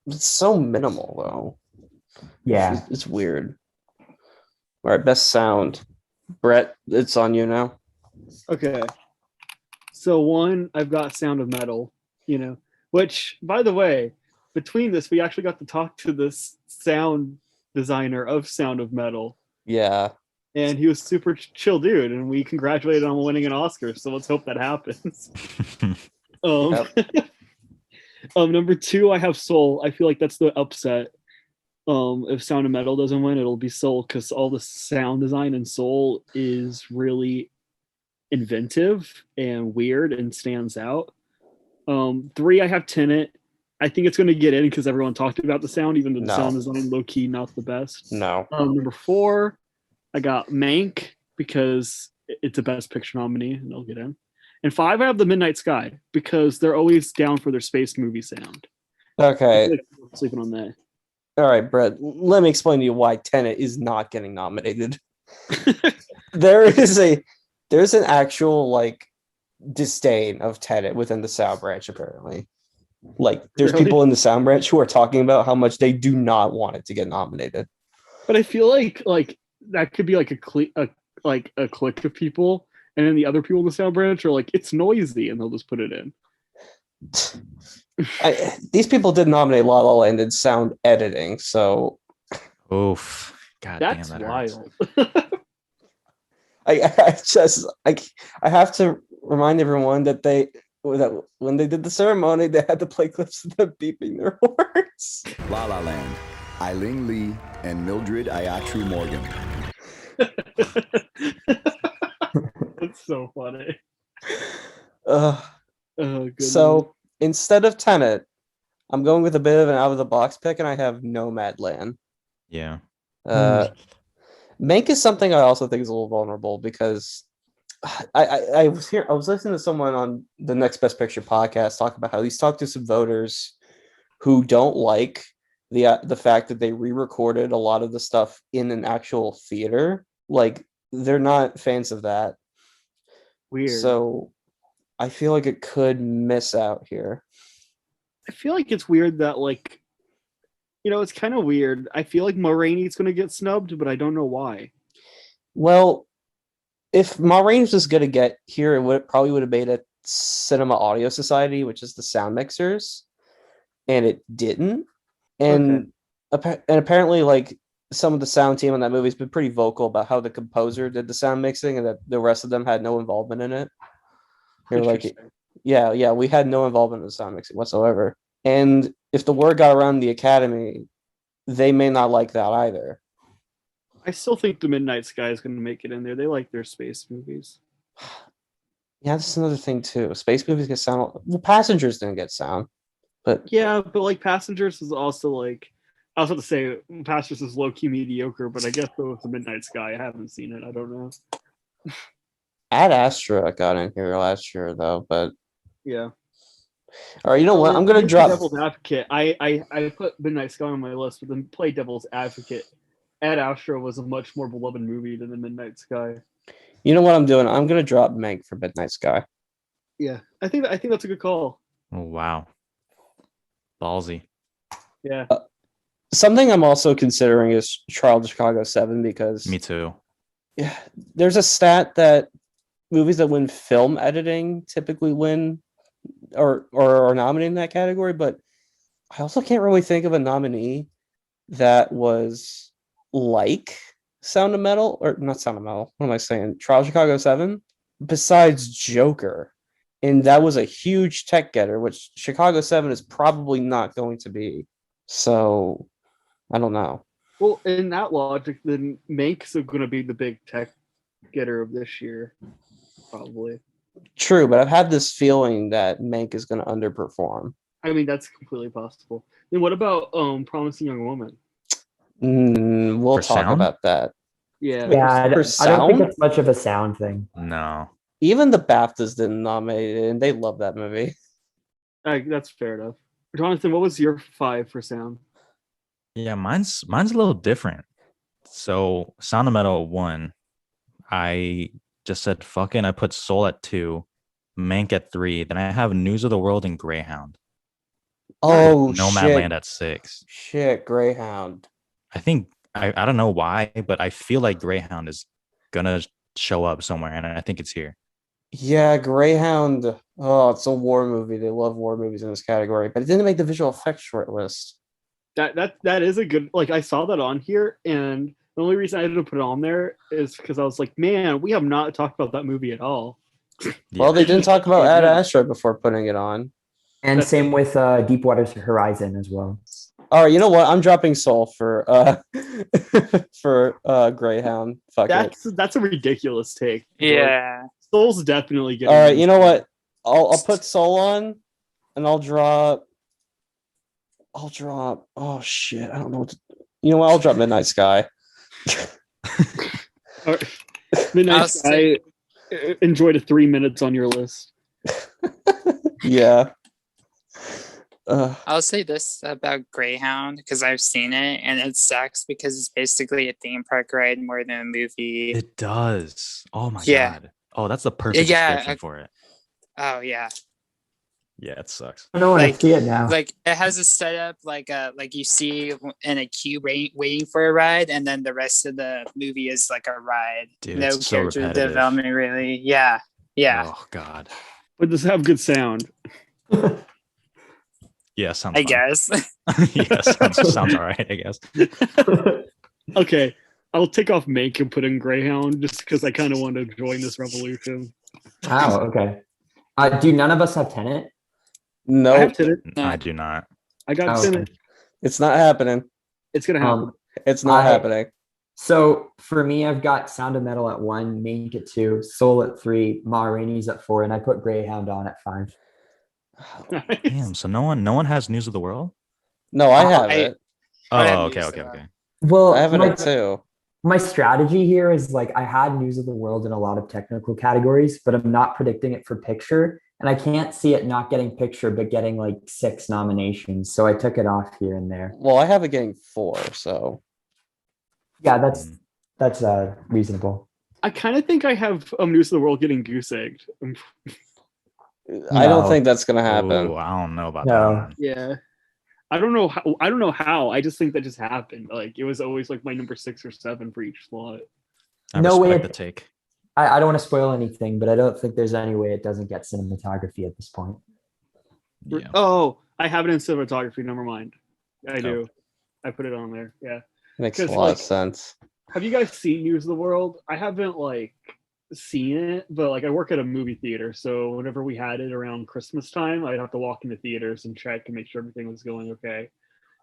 It's so minimal though. Yeah. It's weird. All right, best sound. Brett, it's on you now. Okay. So 1, I've got Sound of Metal, which, by the way, between this, we actually got to talk to this sound designer of Sound of Metal. Yeah. And he was super chill dude, and we congratulated him on winning an Oscar, so let's hope that happens. Number 2, I have Soul. I feel like that's the upset. If Sound of Metal doesn't win, it'll be Soul, because all the sound design in Soul is really inventive and weird and stands out. 3, I have Tenet. I think it's going to get in because everyone talked about the sound, even though the sound design low-key not the best. No. Number 4, I got Mank because it's a Best Picture nominee, and they'll get in. And 5, I have The Midnight Sky because they're always down for their space movie sound. Okay. I'm sleeping on that. All right, Brett, let me explain to you why Tenet is not getting nominated. There's an actual like disdain of Tenet within the sound branch, apparently. Like, there's people in the sound branch who are talking about how much they do not want it to get nominated. But I feel like that could be like a clique of people, and then the other people in the sound branch are like, it's noisy, and they'll just put it in. These people did nominate La La Land in sound editing, so oof, God that's damn, that wild. I have to remind everyone that when they did the ceremony, they had to play clips of them beeping their horns. La La Land, Eileen Lee and Mildred Ayatri Morgan. That's so funny. Oh So instead of Tenet, I'm going with a bit of an out of the box pick, and I have Nomadland. Yeah. Mank is something I also think is a little vulnerable because I was listening to someone on the Next Best Picture podcast talk about how he's talked to some voters who don't like the fact that they re-recorded a lot of the stuff in an actual theater. Like they're not fans of that. Weird. So I feel like it could miss out here. I feel like it's weird that like, it's kind of weird. I feel like Ma Rainey's going to get snubbed, but I don't know why. Well, if Ma Rainey's was going to get here, it probably would have made it Cinema Audio Society, which is the sound mixers, and it didn't. And apparently, like some of the sound team on that movie has been pretty vocal about how the composer did the sound mixing and that the rest of them had no involvement in it. They were like, yeah, we had no involvement in the sound mixing whatsoever. And if the word got around the Academy, they may not like that either. I still think The Midnight Sky is going to make it in there. They like their space movies. Yeah, that's another thing too. Space movies get sound. Well, Passengers didn't get sound, but yeah, but like Passengers is also like, I was about to say Passengers is low key mediocre, but I guess with The Midnight Sky, I haven't seen it. I don't know. Ad Astra got in here last year though, but yeah. All right, you know what? I'm gonna drop Devil's Advocate. I put Midnight Sky on my list, but then play Devil's Advocate. Ad Astra was a much more beloved movie than The Midnight Sky. You know what I'm doing? I'm gonna drop Mank for Midnight Sky. Yeah, I think that's a good call. Oh wow, ballsy. Yeah. Something I'm also considering is Trial of Chicago 7 because Me too. Yeah, there's a stat that movies that win film editing typically win or are nominated in that category, but I also can't really think of a nominee that was like Sound of Metal, or not Sound of Metal. What am I saying? Trial of Chicago 7, besides Joker. And that was a huge tech getter, which Chicago 7 is probably not going to be. So I don't know. Well, in that logic, then Mank's going to be the big tech getter of this year, probably. True, but I've had this feeling that Mank is going to underperform. I mean, that's completely possible. Then what about Promising Young Woman? We'll talk about that. Yeah. Yeah, I don't think it's much of a sound thing. No. Even the BAFTAs didn't nominate it, and they love that movie. That's fair enough. Jonathan, what was your 5 for sound? Yeah, mine's a little different. So Sound of Metal 1, I just said fucking. I put Soul at 2, Mank at 3. Then I have News of the World and Greyhound. Oh, Nomadland at 6. Shit, Greyhound. I think I don't know why, but I feel like Greyhound is gonna show up somewhere, and I think it's here. Yeah, Greyhound. Oh, it's a war movie. They love war movies in this category, but it didn't make the visual effects short list. That is a good, like, I saw that on here, and the only reason I didn't put it on there is because I was like, man, we have not talked about that movie at all. Well, they didn't talk about Ad Astra before putting it on. And same with Deepwater Horizon as well. All right, you know what? I'm dropping Soul for Greyhound. Fuck it. That's a ridiculous take. Yeah. Soul's definitely getting. All right, you know what? I'll put Soul on, and I'll drop. Oh shit! I don't know what to. You know what? I'll drop Midnight Sky. All right. Midnight Sky enjoyed 3 minutes on your list. Yeah. I'll say this about Greyhound because I've seen it and it sucks because it's basically a theme park ride more than a movie. It does. Oh my god. Oh, that's the perfect description for it. Oh yeah. Yeah, it sucks. I don't want to see it now. Like it has a setup like you see in a queue waiting for a ride, and then the rest of the movie is like a ride. Dude, no it's so character repetitive. development really. Yeah. Oh god. But does it have good sound? Yeah, sounds I fun. guess. Yeah, sounds all right, I guess. Okay, I'll take off Mank and put in Greyhound just because I kind of want to join this revolution. Wow, okay. Do none of us have Tenet? No, I have Tenet. I do not. I got Tenet. It's not happening. It's gonna happen. It's not happening. So for me, I've got Sound of Metal at 1, Mank at 2, Soul at 3, Ma Rainey's at 4, and I put Greyhound on at 5. Damn. So no one has news of the world. No, I have I- it. I have Oh, okay, news okay, of that. okay. Well, I have it too. my strategy here is like I had news of the world in a lot of technical categories, but I'm not predicting it for picture. And I can't see it not getting picture, but getting like 6 nominations. So I took it off here and there. Well, I have it getting 4, so Yeah, that's reasonable. I kind of think I have News of the World getting goose egged. I don't No. think that's gonna happen. Oh, I don't know about No. that one. Yeah. I don't know how. I don't know how. I just think that just happened. Like it was always like my number 6 or 7 for each slot. I No way. respect the take. I don't want to spoil anything, but I don't think there's any way it doesn't get cinematography at this point. Yeah. Oh, I have it in cinematography. Never mind. I do. I put it on there. Yeah. Makes a 'Cause, lot like, of sense. Have you guys seen News of the World? I haven't like seen it, but like I work at a movie theater, so whenever we had it around Christmas time, I'd have to walk into theaters and check and make sure everything was going okay.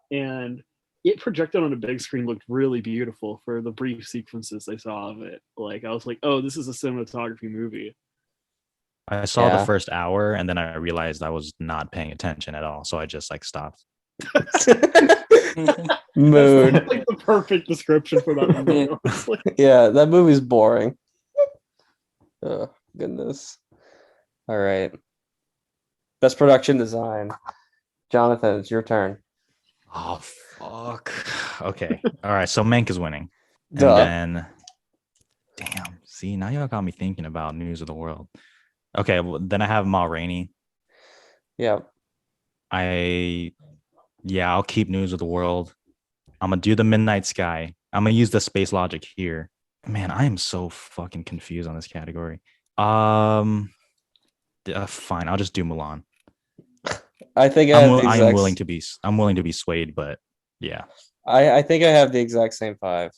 And it projected on a big screen looked really beautiful for the brief sequences I saw of it. Like I was like, oh, this is a cinematography movie. I saw the Yeah. first hour and then I realized I was not paying attention at all. So I just like stopped. Mood. That's like the perfect description for that movie. Honestly. Yeah, that movie's boring. Oh, goodness. All right. Best production design. Jonathan, it's your turn. Oh fuck. Okay. All right. So Mank is winning. And Duh. then damn. See, now y'all got me thinking about News of the World. Okay, well, then I have Ma Rainey. Yeah. I'll keep News of the World. I'm gonna do the Midnight Sky. I'm gonna use the space logic here. Man, I am so fucking confused on this category. Fine, I'll just do Mulan. I think I have the exact I'm willing to be swayed, but yeah. I think I have the exact same 5.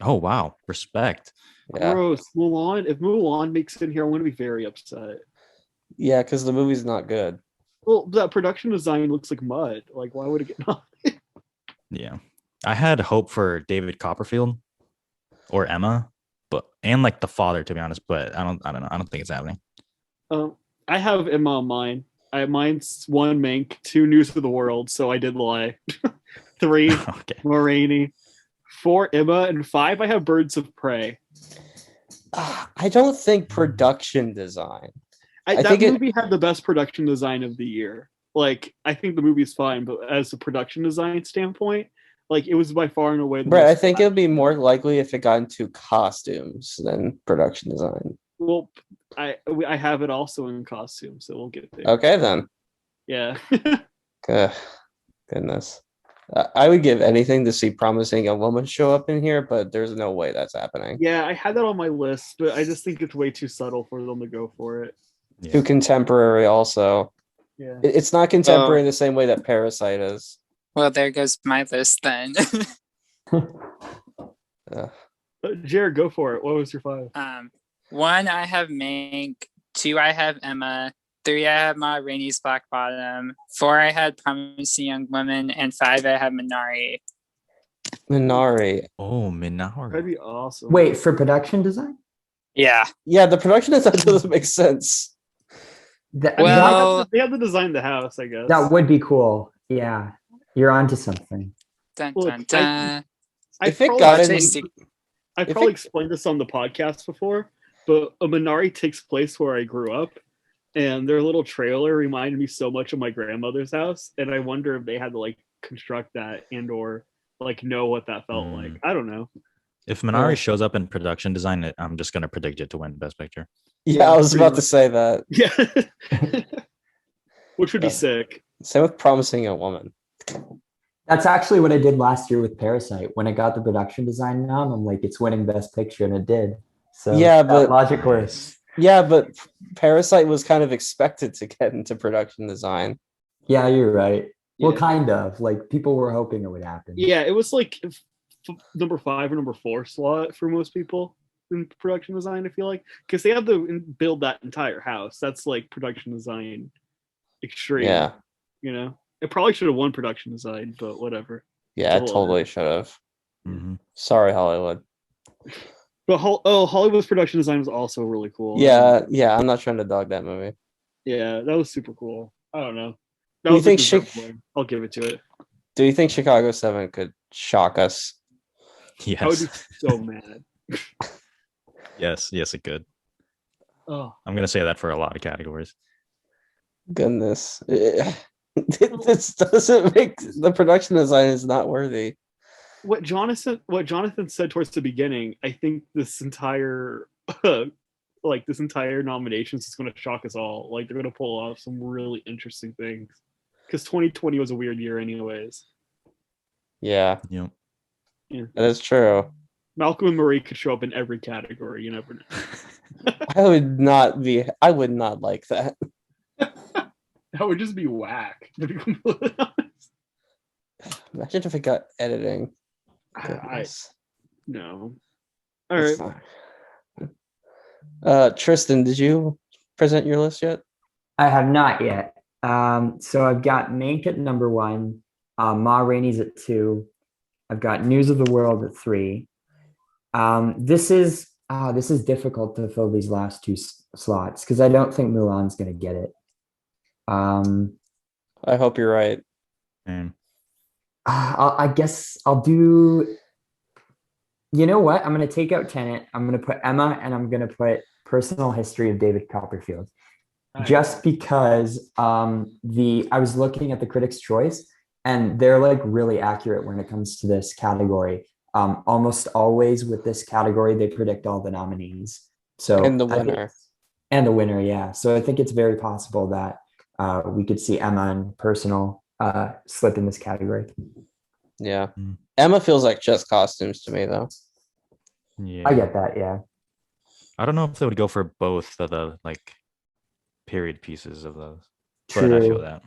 Oh wow, respect. Yeah. Gross. Mulan. If Mulan makes it here, I'm gonna be very upset. Yeah, because the movie's not good. Well, that production design looks like mud. Like, why would it get not? Yeah. I had hope for David Copperfield or Emma, and like the father, to be honest, but I don't know. I don't think it's happening. I have Emma on mine. Mine's 1 Mank, 2 News of the World, so I did lie. 3 Okay. Moraine, 4 Emma, and 5 I have Birds of Prey. I don't think production design. I That think movie had the best production design of the year. Like, I think the movie's fine, but as a production design standpoint, like it was by far and away the Brett, I most think it would be more likely if it got into costumes than production design. well. I have it also in costume, so we'll get there. Okay, then. Yeah. Goodness. I would give anything to see Promising a Woman show up in here, but there's no way that's happening. Yeah, I had that on my list, but I just think it's way too subtle for them to go for it. Yeah. Too contemporary, also. Yeah. It's not contemporary in the same way that Parasite is. Well, there goes my list then. Jared, go for it. What was your 5? 1, I have Mank. 2, I have Emma. 3, I have Ma Rainey's Black Bottom. 4, I had Promising Young Woman. And 5, I have Minari. Minari. Oh, That'd Minari. be awesome. Wait, for production design? Yeah. Yeah, the production design doesn't make sense. Well- they have to design the house, I guess. that would be cool. Yeah, you're onto something. Dun, Look, dun, dun. If it got in, I've if probably it- explained this on the podcast before, but a Minari takes place where I grew up, and their little trailer reminded me so much of my grandmother's house, and I wonder if they had to like construct that and or like know what that felt like. I don't know. If Minari shows up in production design, I'm just gonna predict it to win Best Picture. yeah, I was about to say that. Yeah. Which would be sick. Same with Promising a Woman. That's actually what I did last year with Parasite. When I got the production design nom, I'm like, it's winning Best Picture, and it did. So Yeah, that but- logic works. Yeah, but Parasite was kind of expected to get into production design. Yeah, you're right. Well, Yeah. kind of. Like people were hoping it would happen. Yeah, it was like number 5 or number 4 slot for most people in production design, I feel like, because they have to build that entire house. That's like production design extreme. Yeah. You know, it probably should have won production design, but whatever. Yeah, it It's a whole totally should have. Mhm. Sorry, Hollywood. But Hollywood's production design was also really cool. Yeah, I'm not trying to dog that movie. Yeah, that was super cool. I don't know. That Do you was a think deserved win. I'll give it to it. Do you think Chicago 7 could shock us? I would be Yes. so mad. Yes, it could. Oh, I'm gonna say that for a lot of categories. Goodness. This doesn't make the production design is not worthy. what Jonathan said towards the beginning, I think this entire this entire nominations is going to shock us all. Like they're going to pull off some really interesting things because 2020 was a weird year, anyways. Yeah, Yep. Yeah. that is true. Malcolm and Marie could show up in every category. You never know. I would not like that. That would just be whack. To be completely honest. Imagine if it got editing. I Goodness. no. All It's right. not. Tristan, did you present your list yet? I have not yet. So I've got Mank at number 1, Ma Rainey's at 2. I've got News of the World at 3. This is difficult to fill these last two slots because I don't think Mulan's going to get it. I hope you're right. I guess I'll do. You know what? I'm going to take out Tenet. I'm going to put Emma, and I'm going to put Personal History of David Copperfield, just because I was looking at the Critics' Choice, and they're like really accurate when it comes to this category. Almost always with this category, they predict all the nominees. So And the winner. And the winner, yeah. So I think it's very possible that we could see Emma and Personal slip in this category. Yeah. Emma feels like just costumes to me, though. Yeah. I get that, yeah. I don't know if they would go for both of the like period pieces of those. True. But I feel that.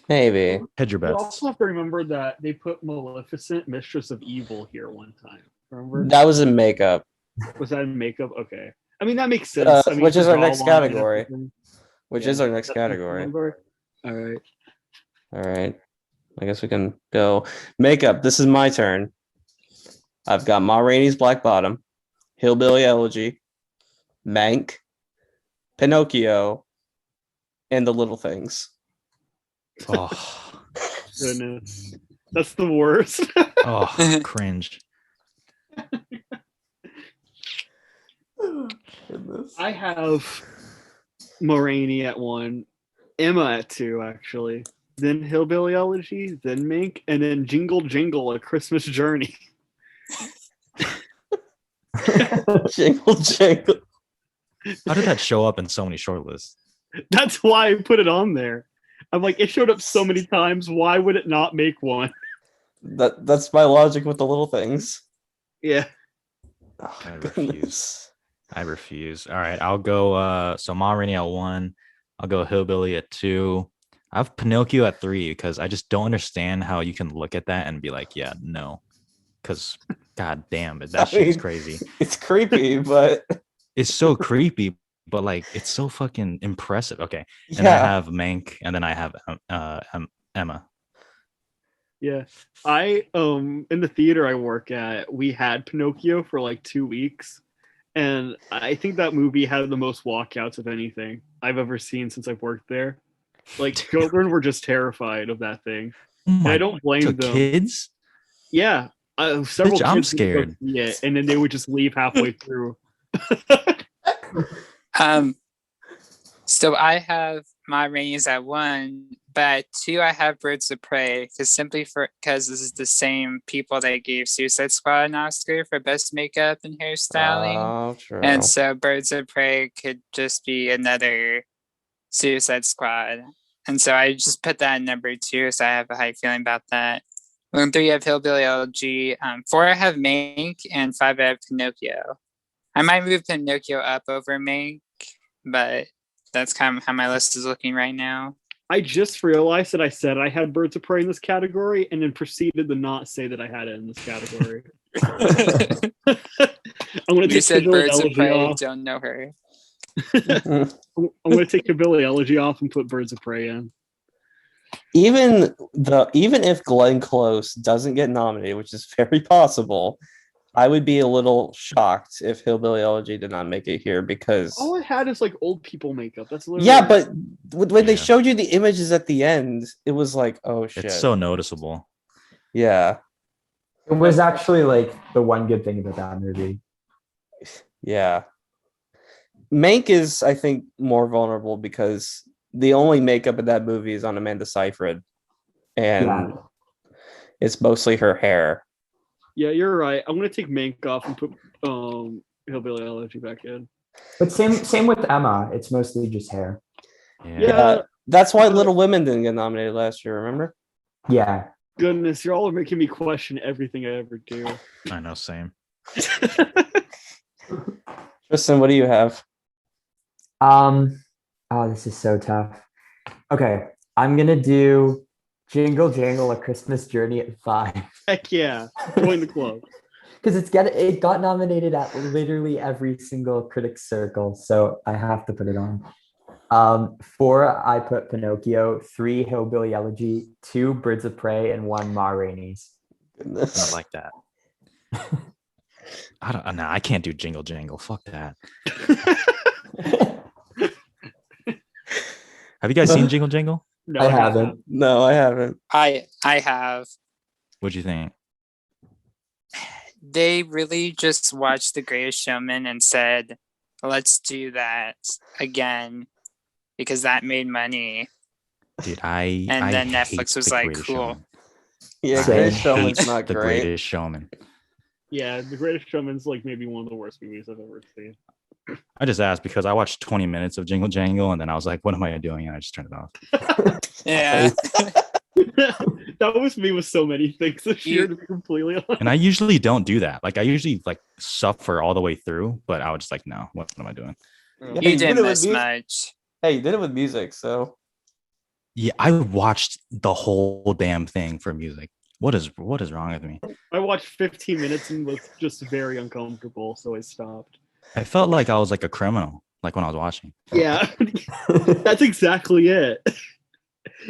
Maybe. Hedge your You bets. also have to remember that they put Maleficent, Mistress of Evil, here one time. Remember? That was in makeup. Was that in makeup? Okay. I mean, that makes sense. I mean, which is her our next jawline and category. everything. Which Yeah, is our next that's the category. All right. All right. I guess we can go. Makeup. This is my turn. I've got Ma Rainey's Black Bottom, Hillbilly Elegy, Mank, Pinocchio, and The Little Things. Oh, Goodness. That's the worst. oh, cringe. I have Moraine at 1, Emma at 2, actually. Then Hillbilly Elegy, then Mink, and then Jingle Jingle, A Christmas Journey. Jingle Jingle. How did that show up in so many shortlists? That's why I put it on there. I'm like, it showed up so many times. Why would it not make one? That's my logic with The Little Things. Yeah. Oh, I goodness. refuse. All right, I'll go. So Ma Rainey at 1. I'll go Hillbilly at 2. I have Pinocchio at 3 because I just don't understand how you can look at that and be like, yeah, no. Because, god damn it, that shit is crazy. It's creepy, but It's so creepy, but like, it's so fucking impressive. Okay, and I have Mank, and then I have Emma. Yeah. I in the theater I work at, we had Pinocchio for like 2 weeks. And I think that movie had the most walkouts of anything I've ever seen since I've worked there. Like children were just terrified of that thing. And I don't blame them. Kids? Yeah. Several Bitch, I'm kids would go scared. see it, and then they would just leave halfway through. So I have My Rainey's at 1, but at 2 I have Birds of Prey, because this is the same people that gave Suicide Squad an Oscar for best makeup and hairstyling. Oh, true. And so Birds of Prey could just be another Suicide Squad. And so I just put that in number 2, so I have a high feeling about that. 3 I have Hillbilly LG. 4 I have Mank, and 5 I have Pinocchio. I might move Pinocchio up over Mank, but that's kind of how my list is looking right now. I just realized that I said I had Birds of Prey in this category, and then proceeded to not say that I had it in this category. I'm going to You take said Hillbilly Birds of Elegy Prey, off. don't know her. I'm going to take Hillbilly Elegy off and put Birds of Prey in. Even if Glenn Close doesn't get nominated, which is very possible, I would be a little shocked if Hillbilly Elegy did not make it here because All it had is like old people makeup. That's literally yeah, but when they Yeah. showed you the images at the end, it was like, oh shit. It's so noticeable. Yeah, It was actually like the one good thing about that movie. yeah. Mank is, I think, more vulnerable because the only makeup in that movie is on Amanda Seyfried, and Yeah. it's mostly her hair. yeah, you're right. I'm gonna take Mank off and put Hillbilly Elegy back in. But same with Emma. It's mostly just hair. Yeah. That's why but- Little Women didn't get nominated last year. Remember? Yeah. Goodness, you're all making me question everything I ever do. I know, same. Tristan, what do you have? Oh, this is so tough. Okay, I'm gonna do Jingle Jangle: A Christmas Journey at 5 Heck yeah, join the club. because it got nominated at literally every single critics circle, so I have to put it on. 4, I put Pinocchio. 3, Hillbilly Elegy. 2, Birds of Prey, and 1, Ma Rainey's. Goodness. Not like that. I don't know. I can't do Jingle Jangle. Fuck that. Have you guys seen Jingle Jangle? No, I haven't. No, I haven't. I have. What'd you think? They really just watched The Greatest Showman and said, let's do that again because that made money. Dude, And then Netflix was The like, Greatest cool. Showman. Yeah, Same. Greatest I Showman's hate not The great. Greatest Showman. Yeah, The Greatest Showman's like maybe one of the worst movies I've ever seen. I just asked because I watched 20 minutes of Jingle Jangle and then I was like, what am I doing? And I just turned it off. Yeah. That was me with so many things this year, to be completely honest. And I usually don't do that. Like I usually like suffer all the way through, but I was just like, no, what am I doing? Yeah, You did didn't it with miss mu- much. Hey, you did it with music, so Yeah, I watched the whole damn thing for music. What is wrong with me? I watched 15 minutes and was just very uncomfortable, so I stopped. I felt like I was like a criminal, like when I was watching. Yeah, that's exactly it.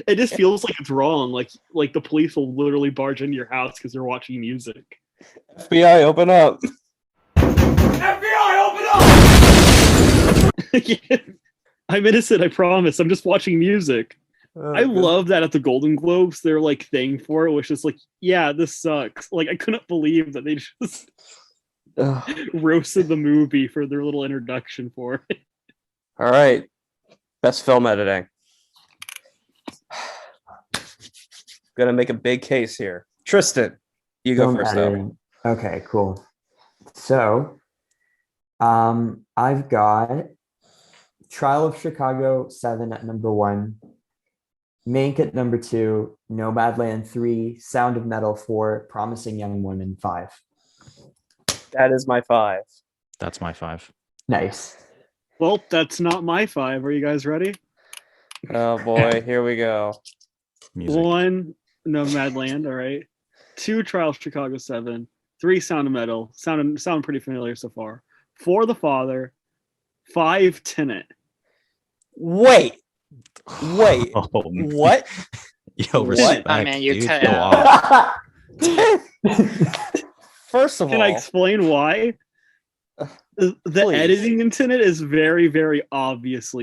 It just feels like it's wrong. Like the police will literally barge into your house because they're watching music. FBI, open up. Yeah. I'm innocent, I promise. I'm just watching music. Oh, I good. love that at the Golden Globes, their like thing for it was just like, yeah, this sucks. Like I couldn't believe that they just Ugh. roasted the movie for their little introduction for it. All right, best film editing. Gonna make a big case here. Tristan, you go Film first. Though. editing. Okay, cool. So, I've got Trial of Chicago 7 at number 1, Mank at number 2, Nomadland 3, Sound of Metal 4, Promising Young Woman 5. That is my 5. That's my 5. Nice. Well, that's not my 5. Are you guys ready? Oh boy, here we go. Music. 1, Nomadland, all right. 2, Trial of Chicago 7. 3, Sound of Metal. Sound pretty familiar so far. 4, The Father. 5, Tenet. Wait, Oh, what? Yo, What? respect, Oh, man, you dude. cut Go out. off. First of Can I all, explain why? The please. editing in Tenet is very, very obvious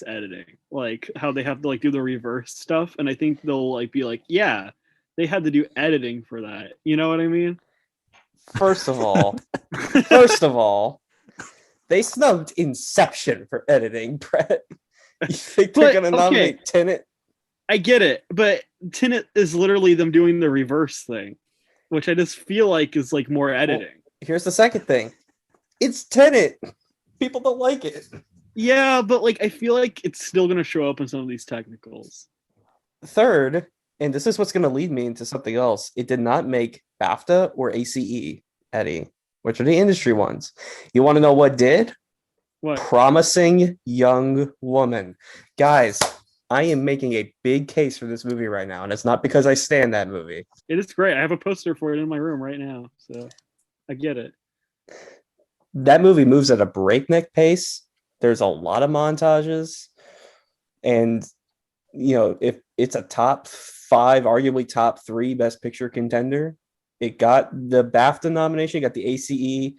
editing. Like how they have to like do the reverse stuff, and I think they'll like be like, yeah, they had to do editing for that. You know what I mean? first of all, they snubbed Inception for editing, Brett. You think they're But, gonna okay. nominate Tenet? I get it, but Tenet is literally them doing the reverse thing, which I just feel like is like more editing. Here's the second thing. It's Tenet. People don't like it. Yeah, but like I feel like it's still gonna show up in some of these technicals. Third, and this is what's going to lead me into something else. It did not make BAFTA or ACE, Eddie, which are the industry ones. You want to know what did? What? Promising Young Woman. Guys, I am making a big case for this movie right now, and it's not because I stand that movie. It is great. I have a poster for it in my room right now, so I get it. That movie moves at a breakneck pace. There's a lot of montages, and you know, if it's a top 5, arguably top 3 best picture contender, It got the BAFTA nomination, got the ACE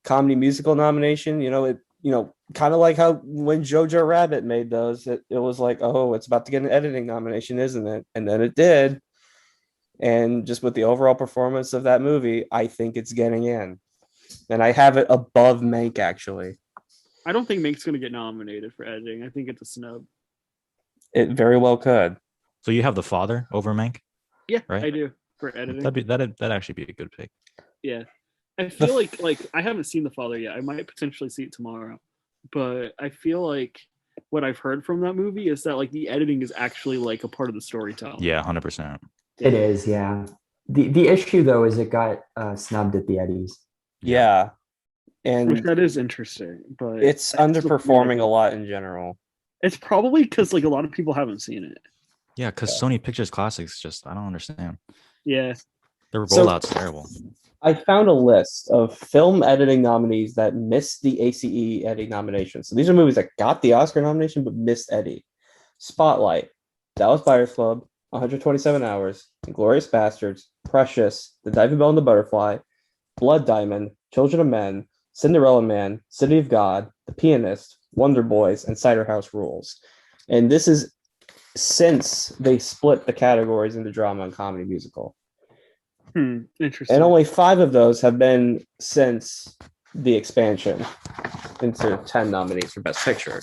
comedy musical nomination. Kind of like how when Jojo Rabbit made those, it was like, oh, it's about to get an editing nomination, isn't it? And then it did. And just with the overall performance of that movie, I think it's getting in. And I have it above Mank, actually. I don't think Mank's going to get nominated for editing. I think it's a snub. It very well could. So you have The Father over Mank? Yeah, right? I do for editing. That'd actually be a good pick. Yeah, I feel like I haven't seen The Father yet. I might potentially see it tomorrow, but I feel like what I've heard from that movie is that like the editing is actually like a part of the storytelling. Yeah, 100%. It is, yeah. The issue though is it got snubbed at the Eddies. Yeah. Which And that is interesting, but it's underperforming a lot in general. It's probably because like a lot of people haven't seen it. Yeah, because Sony Pictures Classics just, I don't understand. Yeah. Their rollout's terrible. I found a list of film editing nominees that missed the ACE Eddie nomination. So these are movies that got the Oscar nomination but missed Eddie. Spotlight, Dallas Buyers Club, 127 Hours, Glorious Bastards, Precious, The Diving Bell and the Butterfly, Blood Diamond, Children of Men, Cinderella Man, City of God, The Pianist, Wonder Boys, and Cider House Rules. And this is since they split the categories into drama and comedy musical. Interesting. And only 5 of those have been since the expansion into 10 nominees for Best Picture.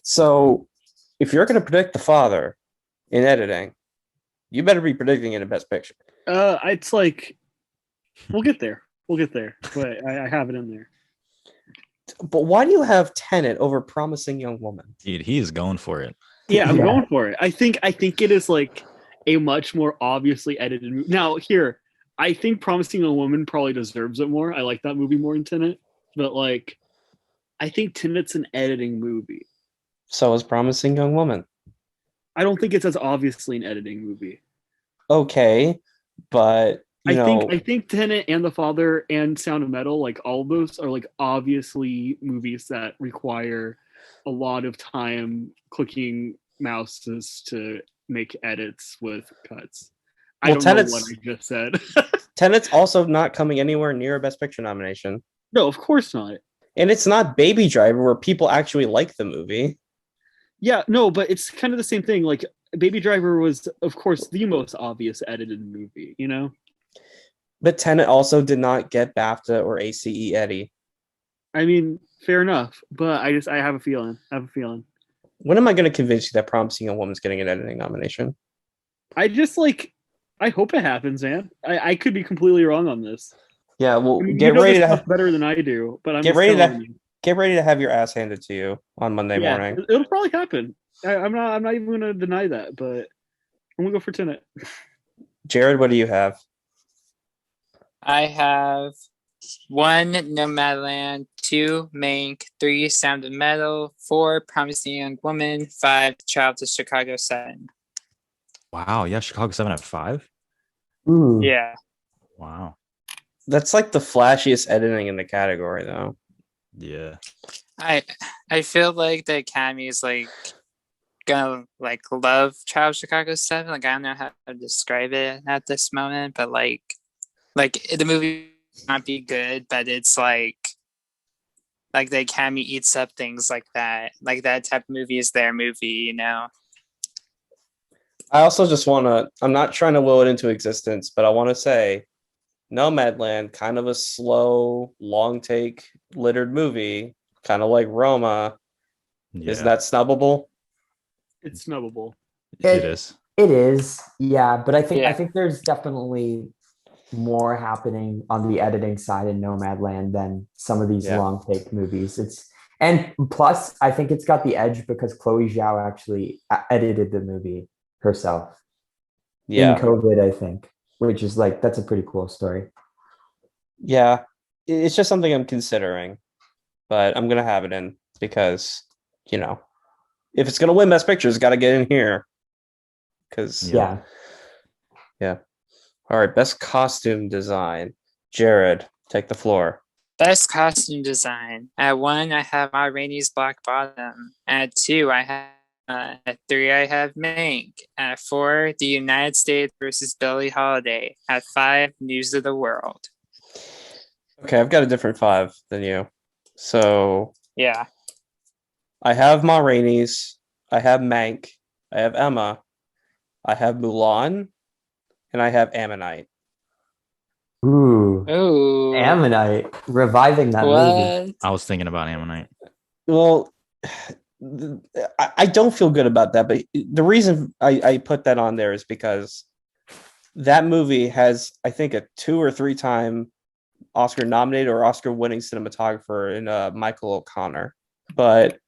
So if you're going to predict The Father in editing, you better be predicting it in Best Picture. It's like, we'll get there. But I have it in there. But why do you have Tenet over Promising Young Woman? Dude, he is going for it. Yeah, I'm going for it. I think it is like a much more obviously edited movie. Now, here, I think Promising Young Woman probably deserves it more. I like that movie more than Tenet. But like, I think Tenet's an editing movie. So is Promising Young Woman. I don't think it's as obviously an editing movie. Okay, but I think Tenet and The Father and Sound of Metal, like all of those are like obviously movies that require a lot of time clicking mouses to make edits with cuts. I don't know what I just said. Tenet's also not coming anywhere near a Best Picture nomination. No, of course not. And it's not Baby Driver where people actually like the movie. Yeah, no, but it's kind of the same thing. Like Baby Driver was, of course, the most obvious edited movie, you know? But Tenet also did not get BAFTA or ACE Eddie. I mean, fair enough, but I have a feeling. When am I going to convince you that Promising Young Woman's getting an editing nomination? I hope it happens, man. I could be completely wrong on this. Yeah, well, I mean, get ready to have better than I do, but get ready to have your ass handed to you on Monday morning. It'll probably happen. I'm not even going to deny that, but I'm going to go for Tenet. Jared, what do you have? I have 1 Nomadland, 2 Mank, 3 Sound of Metal, 4 Promising Young Woman, 5 Child to Chicago 7. Wow, yeah, Chicago 7 at 5? Ooh. Yeah. Wow. That's like the flashiest editing in the category, though. Yeah. I feel like the Academy is like gonna like love Child Chicago 7. Like I don't know how to describe it at this moment, but like the movie might not be good, but it's like the Academy eats up things like that. Like that type of movie is their movie, you know. I also just want to, I'm not trying to will it into existence, but I want to say Nomadland, kind of a slow, long take, littered movie, kind of like Roma. Yeah. Is that snubbable? It's snubbable. It is. It is, yeah, but I think there's definitely more happening on the editing side in Nomadland than some of these long take movies. And plus, I think it's got the edge because Chloe Zhao actually edited the movie herself in COVID, I think, which is like, that's a pretty cool story. Yeah, it's just something I'm considering, but I'm gonna have it in because if it's gonna win Best Picture, it's got to get in here. Because yeah. All right, Best Costume Design. Jared, take the floor. Best Costume Design. At 1, I have Ma Rainey's Black Bottom. At 2, I have At 3, I have Mank. At 4, The United States versus Billie Holiday. At 5, News of the World. Okay, I've got a different 5 than you. So Yeah. I have Ma Rainey's, I have Mank, I have Emma, I have Mulan, and I have Ammonite. Ooh, Ooh. Ammonite, reviving that movie. What? I was thinking about Ammonite. Well, I don't feel good about that, but the reason I put that on there is because that movie has, I think, a 2 or 3 time Oscar nominated or Oscar winning cinematographer in Michael O'Connor. But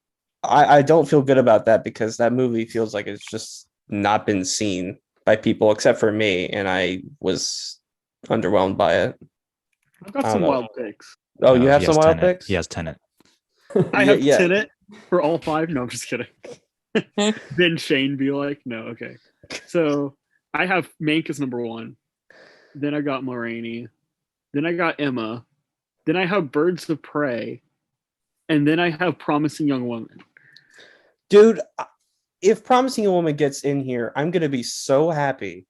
I don't feel good about that because that movie feels like it's just not been seen by people except for me, and I was underwhelmed by it. I've got I don't some know. wild picks. Oh, you have He some has wild Tenet. picks? He has Tenet. I have Yeah. Tenet for all 5. No, I'm just kidding. Then Shane be like, no, okay. So I have Mank as number 1. Then I got Ma Rainey. Then I got Emma. Then I have Birds of Prey. And then I have Promising Young Woman. Dude, if Promising Young Woman gets in here, I'm going to be so happy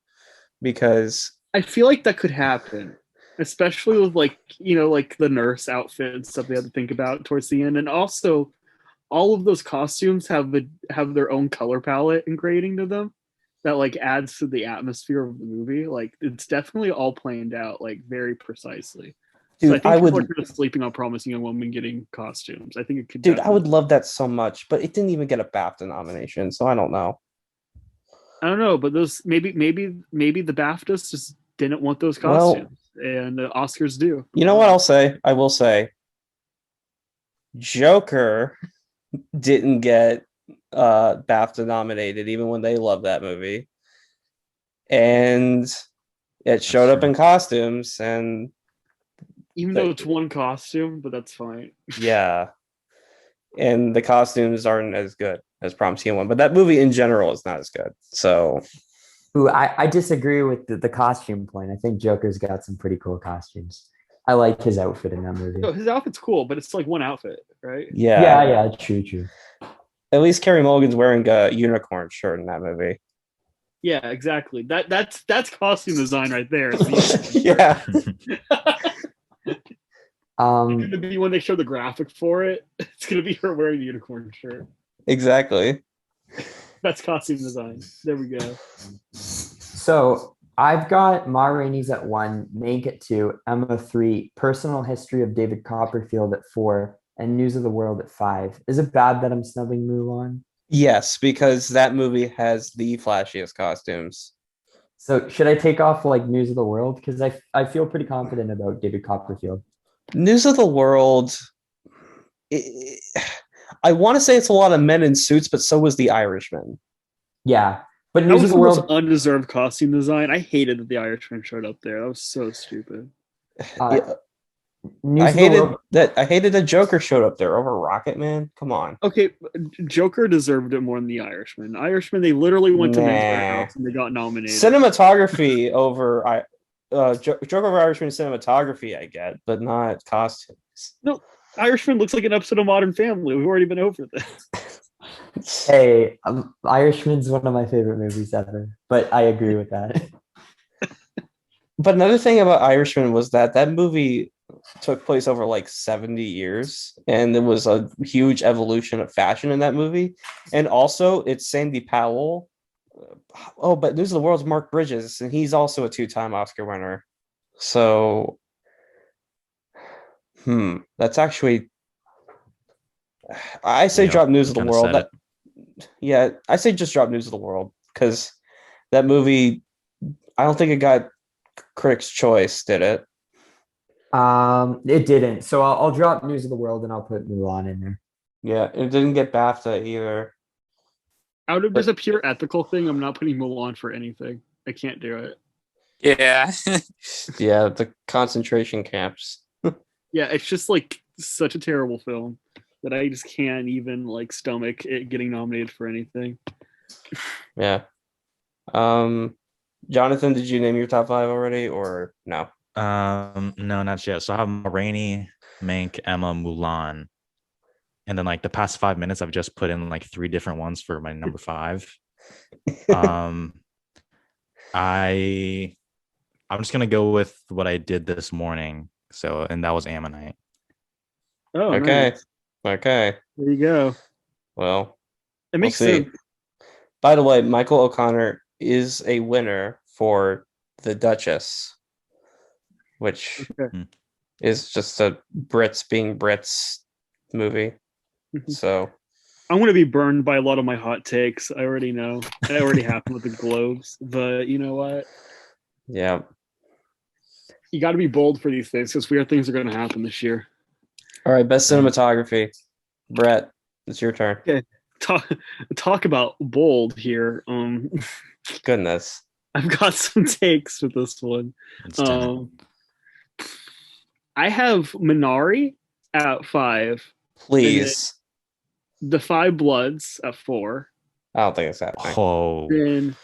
because I feel like that could happen, especially with like the nurse outfit and stuff they had to think about towards the end, and also all of those costumes have their own color palette and grading to them that like adds to the atmosphere of the movie. Like it's definitely all planned out like very precisely. dude, So I think I people would are kind of sleeping on Promising Young Woman getting costumes. I think it could. dude, I would definitely- love that so much, but it didn't even get a BAFTA nomination, so I don't know. I don't know, but those maybe the BAFTAs just didn't want those Well- costumes, and the Oscars do. You know what I'll say? I will say Joker didn't get BAFTA nominated even when they love that movie. And it showed up true. in costumes and Even though it's one costume, but that's fine. yeah. And the costumes aren't as good as Promising One, but that movie in general is not as good. So Ooh, I disagree with the costume point. I think Joker's got some pretty cool costumes. I like his outfit in that movie. No, his outfit's cool, but it's like one outfit, right? Yeah, true. At least Carey Mulligan's wearing a unicorn shirt in that movie. Yeah, exactly. That's costume design right there. Yeah. It's gonna be when they show the graphic for it. It's gonna be her wearing the unicorn shirt. Exactly. That's costume design. There we go. So I've got Ma Rainey's at 1, Mank at 2, Emma 3, Personal History of David Copperfield at 4, and News of the World at 5. Is it bad that I'm snubbing Mulan? Yes, because that movie has the flashiest costumes. So should I take off like News of the World? Because I feel pretty confident about David Copperfield. News of the World. I want to say it's a lot of men in suits, but so was The Irishman. Yeah, but That News was of the the most World. undeserved costume design. I hated that the Irishman showed up there. That was so stupid. News I of the hated World. that. I hated that Joker showed up there over Rocket Man. Come on. Okay, Joker deserved it more than the Irishman. Irishman, they literally went to Men's Nah. Warehouse and they got nominated. Cinematography over Joker of Irishman cinematography, I get, but not costumes. No, Irishman looks like an episode of Modern Family. We've already been over this. Hey, Irishman's one of my favorite movies ever, but I agree with that. But another thing about Irishman was that movie took place over like 70 years, and there was a huge evolution of fashion in that movie. And also, it's Sandy Powell. Oh, but News of the World's Mark Bridges, and he's also a 2-time Oscar winner. So, that's actually. I say Yeah, drop News of the kinda World. said Yeah, I say just drop News of the World because that movie, I don't think it got Critics' Choice, did it? It didn't. So I'll drop News of the World and I'll put Mulan in there. Yeah, it didn't get BAFTA either. Out of just a pure ethical thing, I'm not putting Mulan for anything. I can't do it. Yeah. Yeah, the concentration camps. Yeah, it's just like such a terrible film that I just can't even like stomach it getting nominated for anything. Yeah. Jonathan, did you name your top 5 already or no? No, not yet. So I have Ma Rainey, Mank, Emma, Mulan. And then like the past 5 minutes, I've just put in like 3 different ones for my number 5. I'm just gonna go with what I did this morning. So, and that was Ammonite. Oh, Okay. nice. Okay. There you go. Well, It makes see. sense. By the way, Michael O'Connor is a winner for the Duchess, which Okay. is just a Brits being Brits movie. So I'm going to be burned by a lot of my hot takes. I already know. It already happened with the Globes. But you know what? yeah. You got to be bold for these things because weird things are going to happen this year. All right, best cinematography. Brett, it's your turn. Okay. Talk about bold here. Goodness. I've got some takes with this one. It's Tenet. I have Minari at 5. Please. The Five Bloods at 4. I don't think it's happening. Oh. Then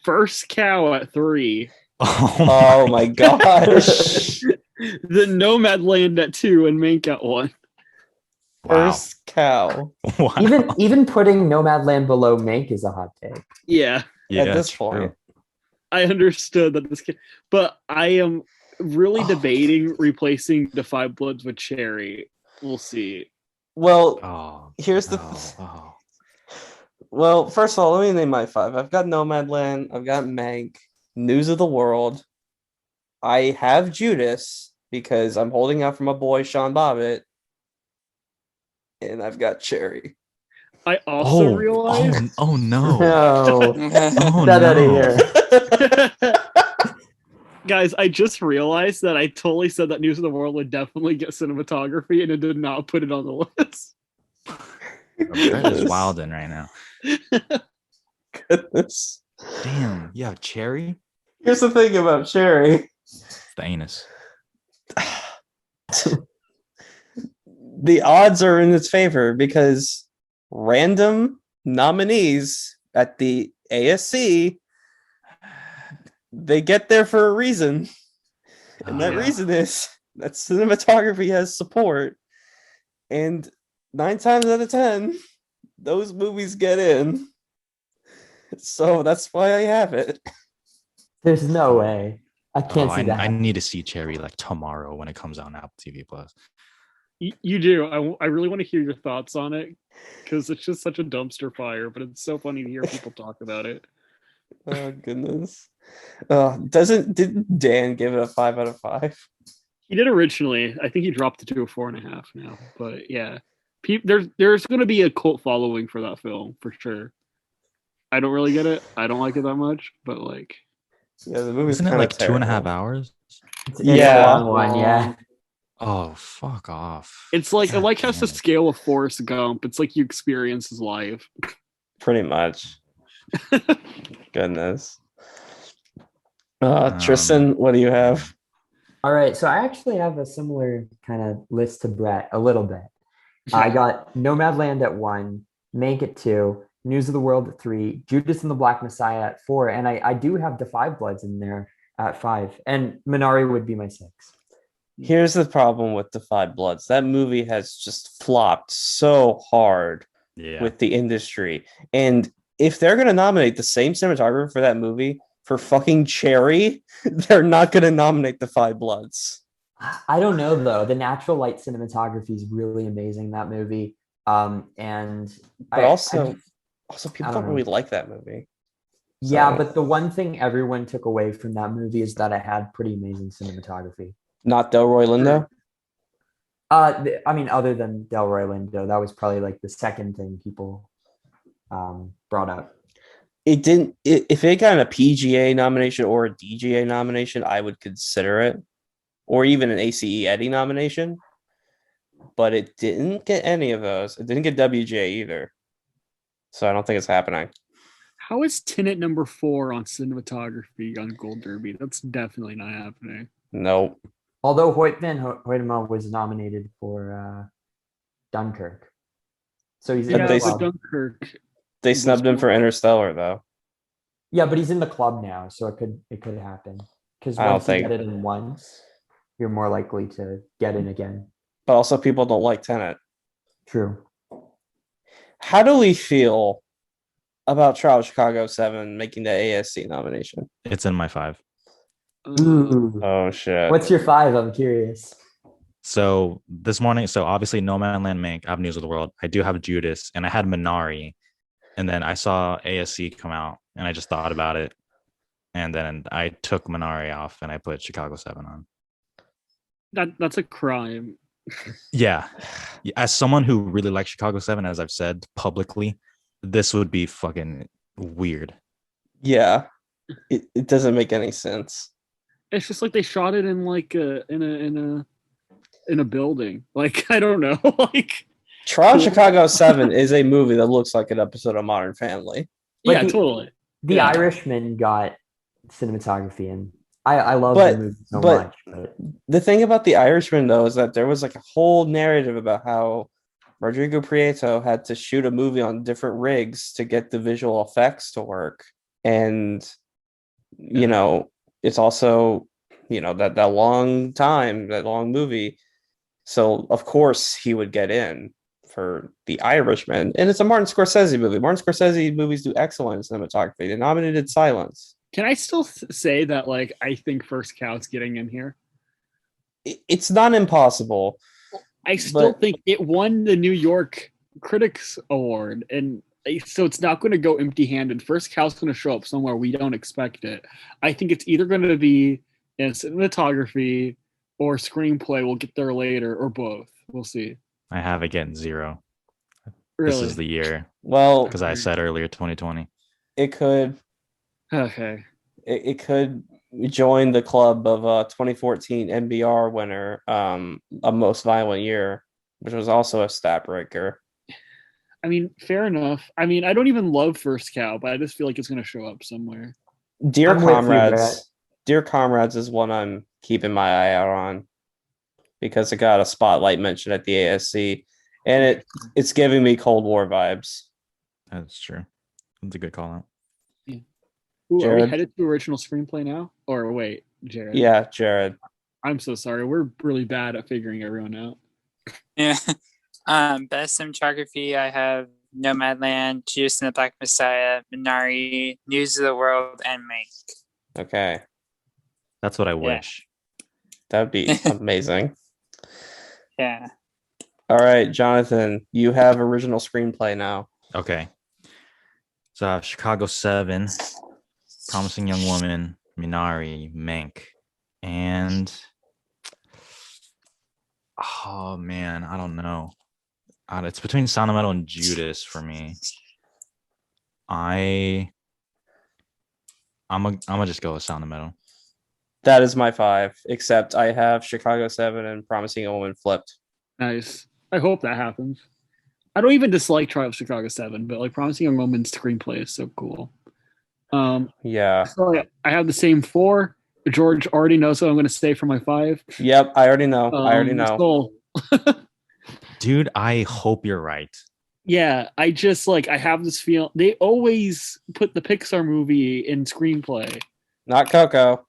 First Cow at 3. Oh my gosh. The Nomadland at 2 and Mank at 1. First Cow. Wow. Even putting Nomadland below Mank is a hot take. Yeah. Yeah, At this true. point. I understood that this kid, but I am really debating replacing the Five Bloods with Cherry. We'll see. Well, Oh, here's the well, first of all, let me name my 5. I've got Nomadland, I've got Mank, News of the World. I have Judas because I'm holding out for my boy Sean Bobbitt. And I've got Cherry. I also realized. Oh no. No. Oh Get out no. of here. Guys, I just realized that I totally said that News of the World would definitely get cinematography, and it did not put it on the list. Brett is wilding right now. Goodness. Damn. Yeah, Cherry. Here's the thing about Cherry. It's the anus. The odds are in its favor because random nominees at the ASC, they get there for a reason. And that reason is that cinematography has support. And 9 times out of 10, those movies get in. So that's why I have it. There's no way. I can't see that. I need to see Cherry like tomorrow when it comes out on Apple TV Plus. You do. I really want to hear your thoughts on it because it's just such a dumpster fire, but it's so funny to hear people talk about it. Oh goodness. Didn't Dan give it a 5 out of 5? He did originally. I think he dropped it to a 4.5 now. But yeah, there's going to be a cult following for that film for sure. I don't really get it. I don't like it that much, but like, yeah, the movie's isn't it like terrible. 2.5 hours? It's a long one, yeah. Oh, fuck off. It's like God has the scale of Forrest Gump. It's like you experience his life. Pretty much. Goodness. Tristan, what do you have? All right, so I actually have a similar kind of list to Brett a little bit. I got Nomadland at 1, Mank at 2, News of the World at 3, Judas and the Black Messiah at 4, and I do have The Five Bloods in there at 5, and Minari would be my 6. Here's the problem with The Five Bloods. That movie has just flopped so hard with the industry. And if they're going to nominate the same cinematographer for that movie for fucking Cherry, they're not going to nominate The Five Bloods. I don't know, though. The natural light cinematography is really amazing in that movie. And also people don't really like that movie. Yeah, but the one thing everyone took away from that movie is that it had pretty amazing cinematography. Not Delroy Lindo? I mean, other than Delroy Lindo, that was probably like the second thing people brought up. If it got a PGA nomination or a DGA nomination, I would consider it. Or even an ACE Eddie nomination. But it didn't get any of those. It didn't get WGA either. So I don't think it's happening. How is Tenet number 4 on cinematography on Gold Derby? That's definitely not happening. Nope. Although Hoyt van Hoytema was nominated for Dunkirk. So he's in the club. Dunkirk. They snubbed him for Interstellar, though. Yeah, but he's in the club now, so it could happen. Because once you get it in once, you're more likely to get in again. But also people don't like Tenet. True. How do we feel about Trial of Chicago 7 making the ASC nomination? It's in my 5. Ooh. Oh shit. What's your 5? I'm curious. So this morning, so obviously No Man Land Mank, I have News of the World. I do have Judas, and I had Minari. And then I saw ASC come out, and I just thought about it. And then I took Minari off, and I put Chicago 7 on. That's a crime. Yeah. As someone who really likes Chicago 7, as I've said publicly, this would be fucking weird. Yeah. It doesn't make any sense. It's just like they shot it in like in a building. Like I don't know. Like Trial of Chicago 7 is a movie that looks like an episode of Modern Family. But yeah, totally. The Yeah. Irishman got cinematography, and I love But- the movie so but- much. But The thing about The Irishman, though, is that there was like a whole narrative about how Rodrigo Prieto had to shoot a movie on different rigs to get the visual effects to work. And, you know, it's also, you know, that long time, that long movie. So, of course, he would get in for The Irishman. And it's a Martin Scorsese movie. Martin Scorsese movies do excellent in cinematography. They nominated Silence. Can I still say that like I think First Cow's getting in here? It's not impossible. I still But- think it won the New York Critics Award, and so it's not going to go empty-handed. First Cow's going to show up somewhere we don't expect it. I think it's either going to be in cinematography or screenplay. We'll get there later, or both. We'll see. I have it getting 0. Really? This is the year, Well, because I said earlier 2020. it could Okay. it could join the club of 2014 NBR winner, A Most Violent Year, which was also a stat breaker. I mean, fair enough. I mean, I don't even love First Cow, but I just feel like it's going to show up somewhere. Dear I'm with you, Comrades, Brett. Dear Comrades is one I'm keeping my eye out on because it got a spotlight mention at the ASC, and it's giving me Cold War vibes. That's true. That's a good call out. Ooh, are we Jared? headed to original screenplay now? Or wait, Jared? Yeah, Jared. I'm so sorry. We're really bad at figuring everyone out. Yeah. Best cinematography, I have Nomadland, Judas and the Black Messiah, Minari, News of the World, and Mank. Okay, That's what I wish. that would be amazing. Yeah. All right, Jonathan, you have original screenplay now. Okay. So I have Chicago 7, Promising Young Woman, Minari, Mank, and oh man, I don't know. It's between Sound of Metal and Judas for me. I'm gonna just go with Sound of Metal. That is my 5, except I have Chicago 7 and Promising Young Woman flipped. Nice. I hope that happens. I don't even dislike Trial of Chicago 7, but like Promising Young Woman's screenplay is so cool. Yeah. So I have the same 4. George already knows what I'm going to say for my 5. Yep, I already know. I already know. Soul. Dude, I hope you're right. Yeah, I just like I have this feel. They always put the Pixar movie in screenplay. Not Coco.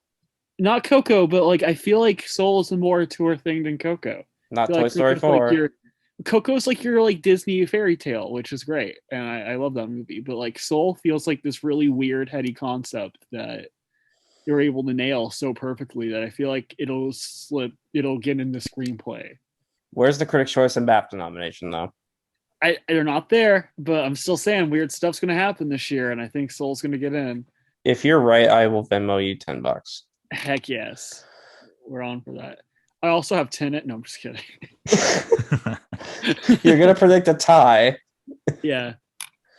Not Coco, but like I feel like Soul is a more tour thing than Coco. Not I feel Toy like Story Coco's 4. Like Coco's like your like Disney fairy tale, which is great, and I love that movie. But like Soul feels like this really weird, heady concept that you're able to nail so perfectly that I feel like it'll get into screenplay. Where's the Critics' Choice and BAFTA nomination, though? They're not there, but I'm still saying weird stuff's gonna happen this year, and I think Soul's gonna get in. If you're right, I will Venmo you $10. Heck yes, we're on for that. I also have Tenet. No, I'm just kidding. You're gonna predict a tie. Yeah,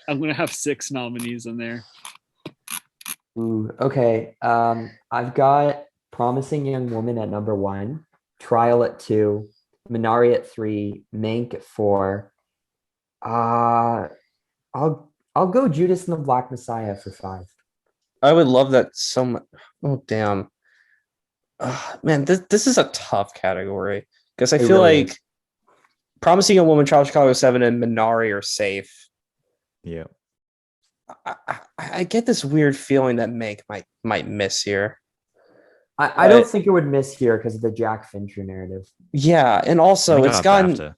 I'm gonna have 6 nominees in there. Ooh, okay. I've got Promising Young Woman at number 1, Trial at 2, Minari at 3, Mank at 4. I'll go Judas and the Black Messiah for 5. I would love that so much. Oh damn, man, this is a tough category because I It feel really like Promising Young Woman, Trial of Chicago 7, and Minari are safe. Yeah. I get this weird feeling that Mank might miss here. I don't think it would miss here because of the Jack Fincher narrative. Yeah, and I also think it's I got gotten BAFTA.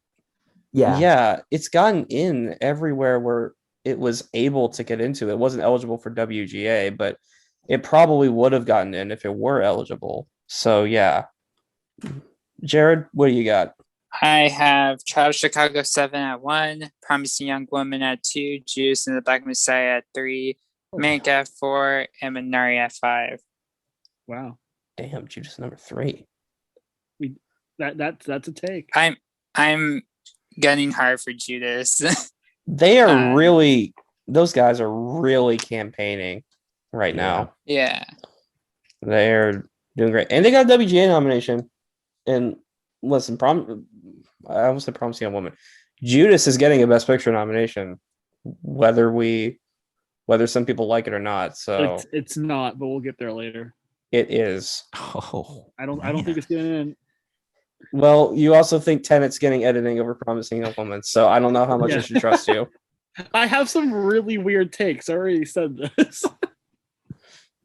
Yeah, it's gotten in everywhere where it was able to get into. It wasn't eligible for WGA, but it probably would have gotten in if it were eligible. So yeah. Jared, what do you got? I have Child of Chicago 7 at 1, Promising Young Woman at 2, Juice and the Black Messiah at 3, Mank at 4, and Minari at 5. Wow. Damn, Judas number 3. That's a take. I'm gunning hard for Judas. They are really, those guys are really campaigning right now. Yeah. They're doing great. And they got a WGA nomination. And listen, I almost said Promising Young Woman. Judas is getting a Best Picture nomination, whether some people like it or not. So it's not, but we'll get there later. it is. Oh, I don't think it's getting in. Well, you also think Tenet's getting editing over Promising Young Woman, so I don't know how much I should trust you. I have some really weird takes. I already said this.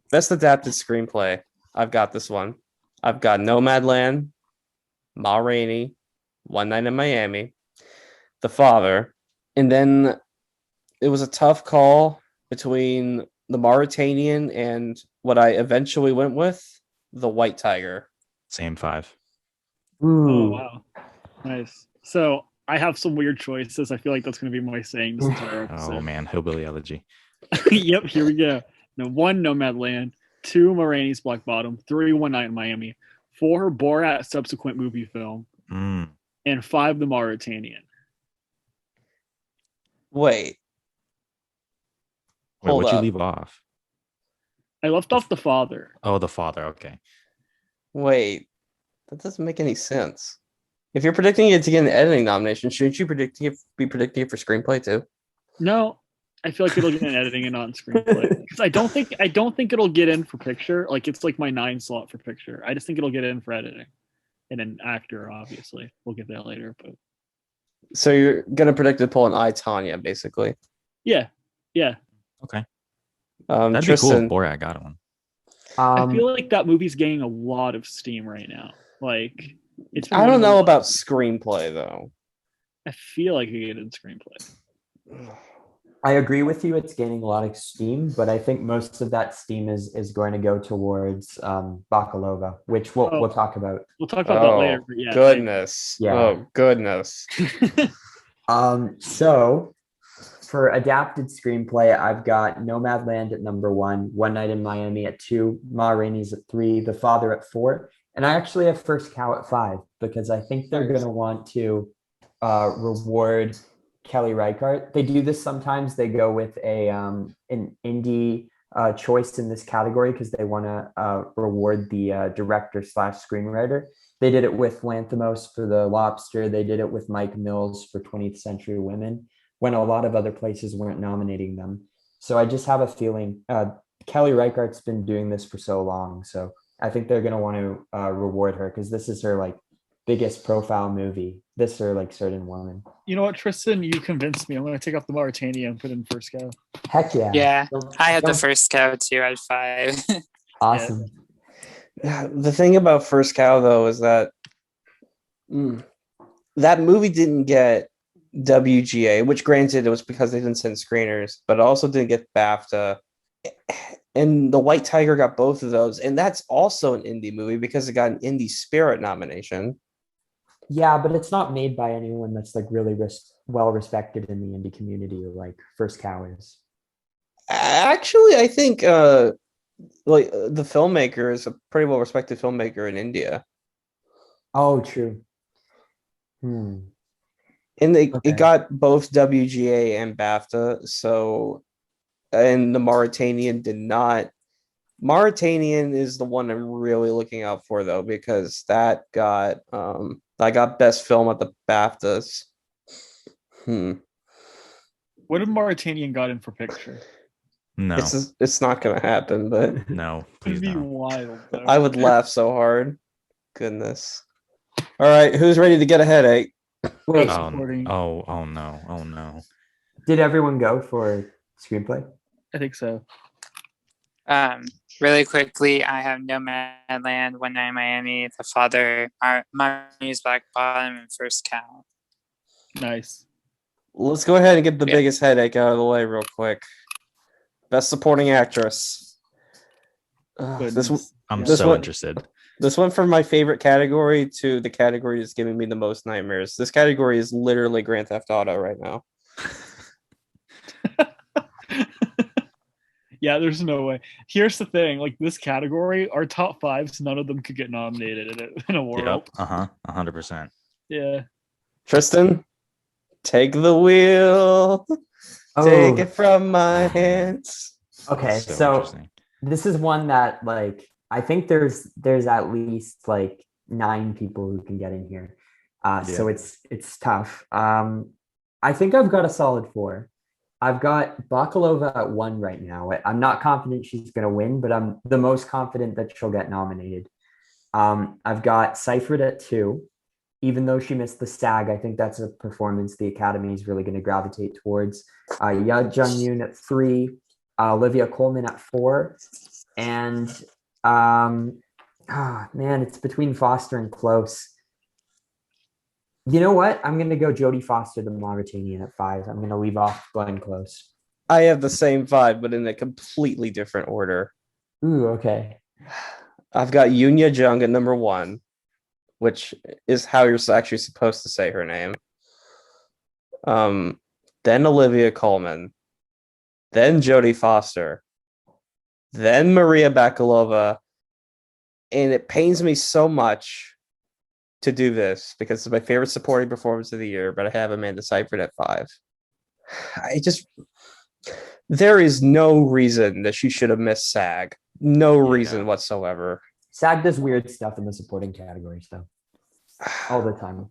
Best adapted screenplay. I've got this one. I've got Nomadland, Ma Rainey, One Night in Miami, The Father, and then it was a tough call between The Mauritanian and what I eventually went with, The White Tiger. Same 5. Ooh. Oh wow, nice. So I have some weird choices. I feel like that's going to be my saying this entire episode. Oh man, hillbilly elegy. Yep, here we go. No, 1, Nomadland. 2, Ma Rainey's Black Bottom. 3, One Night in Miami. 4, Borat subsequent movie film. And 5, The Mauritanian. Wait, What'd up. you leave off? I left off The Father. Oh, The Father. Okay. Wait, that doesn't make any sense. If you're predicting it to get an editing nomination, shouldn't you be predicting it for screenplay too? No, I feel like it'll get in editing and not in screenplay. Because I don't think it'll get in for picture. Like it's like my 9 slot for picture. I just think it'll get in for editing. And an actor, obviously. We'll get that later, but So you're gonna predict to pull an I, Tonya, basically. yeah. Okay. That'd Tristan, be cool if Borat got one. I feel like that movie's gaining a lot of steam right now. Like it's. I don't know about screenplay though. I feel like you get in screenplay. I agree with you. It's gaining a lot of steam, but I think most of that steam is going to go towards Bakalova, which we'll talk about. We'll talk about that later. But yeah, goodness. Yeah. Oh, goodness. So for adapted screenplay, I've got Nomadland at number 1, One Night in Miami at 2, Ma Rainey's at 3, The Father at 4, and I actually have First Cow at 5 because I think they're going to want to reward Kelly Reichardt. They do this sometimes. They go with an indie choice in this category because they want to reward the director/screenwriter. They did it with Lanthimos for The Lobster. They did it with Mike Mills for 20th Century Women, when a lot of other places weren't nominating them. So I just have a feeling Kelly Reichardt's been doing this for so long. So I think they're going to want to reward her because this is her like biggest profile movie. This or like Certain Woman. You know what, Tristan? You convinced me. I'm going to take off the Mauritania and put in First Cow. Heck yeah. Yeah, I had the First Cow too at 5. Awesome. Yeah, the thing about First Cow though is that that movie didn't get WGA, which granted it was because they didn't send screeners, but it also didn't get BAFTA. And The White Tiger got both of those, and that's also an indie movie because it got an Indie Spirit nomination. Yeah, but it's not made by anyone that's like really well respected in the indie community, like First Cow is. Actually, I think like the filmmaker is a pretty well respected filmmaker in India. Oh, true. And it got both WGA and BAFTA. So, and the Mauritanian did not. Mauritanian is the one I'm really looking out for though, because that got best film at the BAFTAs. What if Mauritanian got in for picture? No, it's not gonna happen. But no, It'd please be no. wild. Though. I would laugh so hard. Goodness. All right, who's ready to get a headache? Wait, Oh no. did everyone go for screenplay? I think so. Really quickly, I have Nomadland, One Night in Miami, The Father, Marnie's Black Bottom, and First Cow. Nice. Let's go ahead and get the Yeah. biggest headache out of the way real quick. Best supporting actress. Goodness. I'm This so one- interested. This went from my favorite category to the category that's giving me the most nightmares. This category is literally Grand Theft Auto right now. Yeah, there's no way. Here's the thing: like this category, our top fives, none of them could get nominated in a world. Yep. 100%. Yeah. Tristan, take the wheel. Take it from my hands. Okay, That's so interesting. this is one that like I think there's at least like 9 people who can get in here. So it's tough. I think I've got a solid 4. I've got Bakalova at 1 right now. I'm not confident she's going to win, but I'm the most confident that she'll get nominated. I've got Seifert at 2. Even though she missed the SAG, I think that's a performance the Academy is really going to gravitate towards. Ya Jung-yoon at 3, Olivia Colman at 4, and man, it's between Foster and Close. You know what? I'm going to go Jodie Foster, the Mauritanian, at 5. I'm going to leave off Glenn Close. I have the same vibe, but in a completely different order. Ooh, okay. I've got Yunya Jung at number 1, which is how you're actually supposed to say her name. Then Olivia Colman, then Jodie Foster, then Maria Bakalova, and it pains me so much to do this because it's my favorite supporting performance of the year, but I have Amanda Seyfried at 5. There is no reason that she should have missed SAG. No reason whatsoever. SAG does weird stuff in the supporting categories, though. All the time.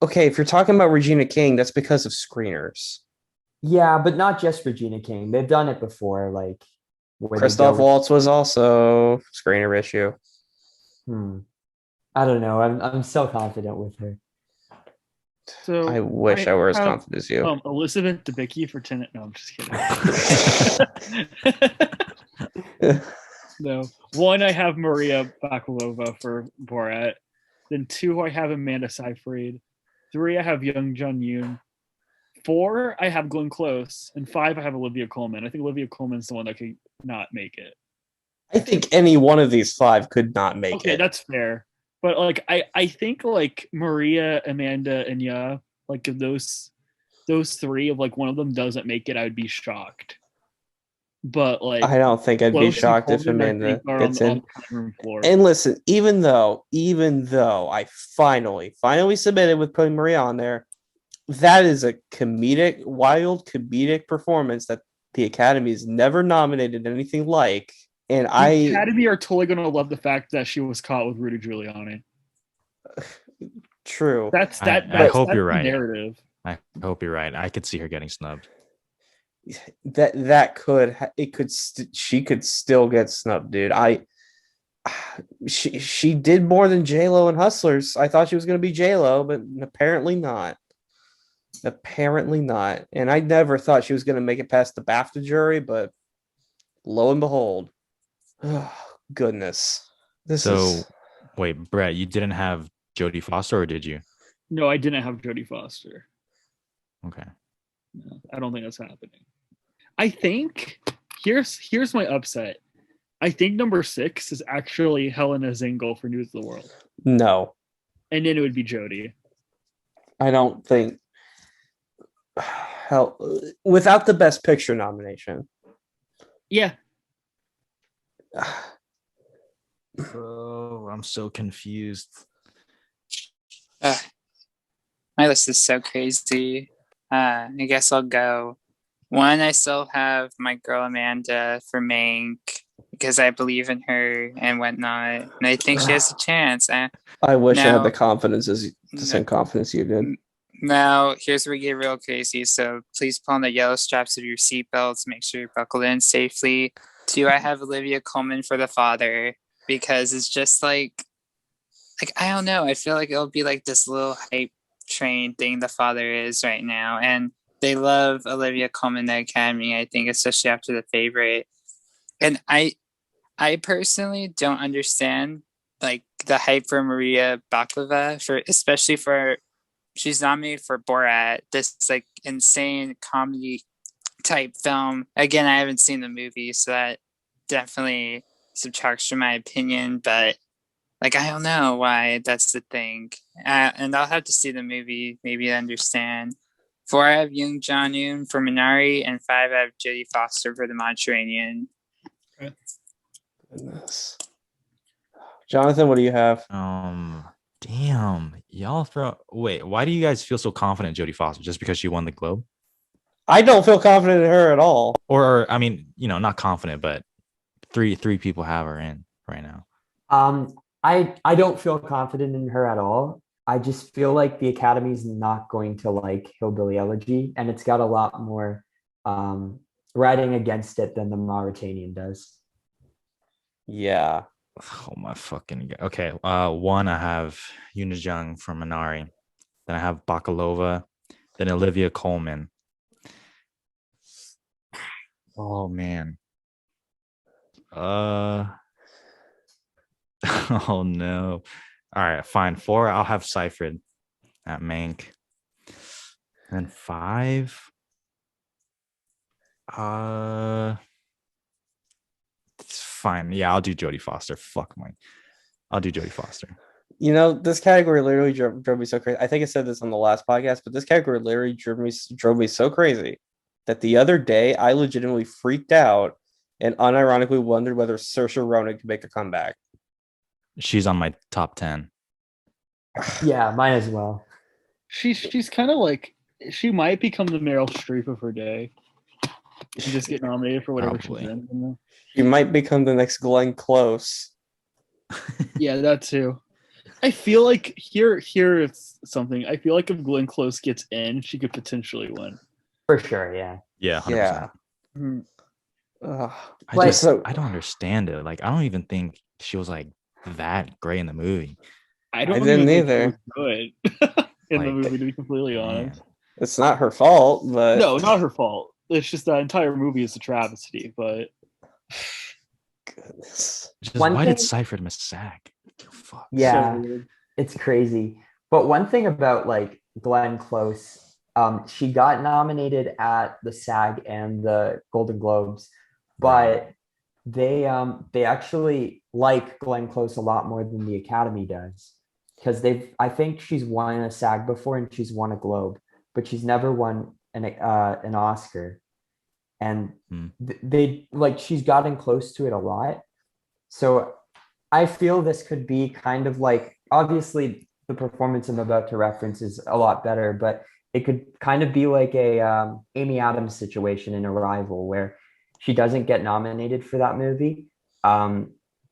Okay, if you're talking about Regina King, that's because of screeners. Yeah, but not just Regina King. They've done it before, like where Christoph Waltz was also screener issue. I don't know. I'm so confident with her. So I wish I were as have, confident as you. Elizabeth Debicki for Tenet. No, I'm just kidding. No. 1, I have Maria Bakalova for Borat. Then 2, I have Amanda Seyfried. 3, I have Young Jun-yoon. 4, I have Glenn Close. And 5, I have Olivia Colman. I think Olivia Colman's the one that could not make it. I think any one of these 5 could not make it. Okay, that's fair. But like I think like Maria, Amanda, and Ya, like if those 3, if like one of them doesn't make it, I would be shocked. But like I don't think I'd be Close and shocked if Colman, I Amanda think, are gets on in. the cutting room floor. And listen, even though I finally submitted with putting Maria on there, that is a wild comedic performance that the Academy has never nominated anything like. And the Academy are totally going to love the fact that she was caught with Rudy Giuliani. True. That's I hope you're right. Narrative. I hope you're right. I could see her getting snubbed. She could still get snubbed, dude. She did more than J-Lo and Hustlers. I thought she was going to be J-Lo, but apparently not. And I never thought she was going to make it past the BAFTA jury, but lo and behold. Oh, goodness. Wait, Brett, you didn't have Jodie Foster, or did you? No, I didn't have Jodie Foster. Okay. No, I don't think that's happening. I think here's my upset. I think number 6 is actually Helena Zengel for News of the World. No. And then it would be Jodie. I don't think. Without the Best Picture nomination. Yeah. Oh, I'm so confused. My list is so crazy. I guess I'll go. 1, I still have my girl Amanda for Mank because I believe in her and whatnot, and I think she has a chance. I wish I had the confidence same confidence you did. Now, here's where we get real crazy. So please pull on the yellow straps of your seatbelts. Make sure you're buckled in safely. 2, I have Olivia Colman for The Father because it's just like I don't know. I feel like it'll be like this little hype train thing The Father is right now, and they love Olivia Colman, the Academy. I think, especially after The Favorite, and I personally don't understand like the hype for Maria Baklava, especially for she's nominated for Borat, this like insane comedy type film. Again, I haven't seen the movie, so that definitely subtracts from my opinion. But like, I don't know why that's the thing, and I'll have to see the movie maybe to understand. 4, I have Young Jong-un for Minari, and 5, I have Jodie Foster for The Mediterranean. Goodness. Jonathan, what do you have? Damn, y'all wait, why do you guys feel so confident in Jodie Foster? Just because she won the Globe? I don't feel confident in her at all. Or I mean, not confident, but three people have her in right now. I don't feel confident in her at all. I just feel like the Academy's not going to like Hillbilly Elegy, and it's got a lot more writing against it than the Mauritanian does. Yeah. Oh my fucking god. Okay. 1, I have Eunice Jung from Minari. Then I have Bakalova. Then Olivia Colman. Oh man. Oh no. All right, fine. 4, I'll have Seyfried at Mank. And 5. It's fine. Yeah, I'll do Jodie Foster. Fuck Mike. I'll do Jodie Foster. This category literally drove me so crazy. I think I said this on the last podcast, but this category literally drove me so crazy that the other day I legitimately freaked out and unironically wondered whether Saoirse Ronan could make a comeback. She's on my top 10. Yeah, mine as well. She's kind of like, she might become the Meryl Streep of her day. She just get nominated for whatever Probably. she's in. She might become the next Glenn Close. Yeah, that too. I feel like here it's something. I feel like if Glenn Close gets in, she could potentially win. For sure, yeah. Yeah, 100%. Yeah. Mhm. I don't understand it. Like, I don't even think she was like that great in the movie. I don't didn't even think she either. was good in the Like, movie, to be completely honest. Man. It's not her fault, but No, not her fault. It's just that entire movie is a travesty. But goodness. Just, One why did thing- Seyfried miss SAG? Fuck. Yeah, so weird. it's crazy. But one thing about like Glenn Close, she got nominated at the SAG and the Golden Globes, but they actually like Glenn Close a lot more than the Academy does, because I think she's won a SAG before and she's won a Globe, but she's never won an Oscar, and they like, she's gotten close to it a lot. So I feel this could be kind of like, obviously the performance I'm about to reference is a lot better, but it could kind of be like a Amy Adams situation in Arrival, where she doesn't get nominated for that movie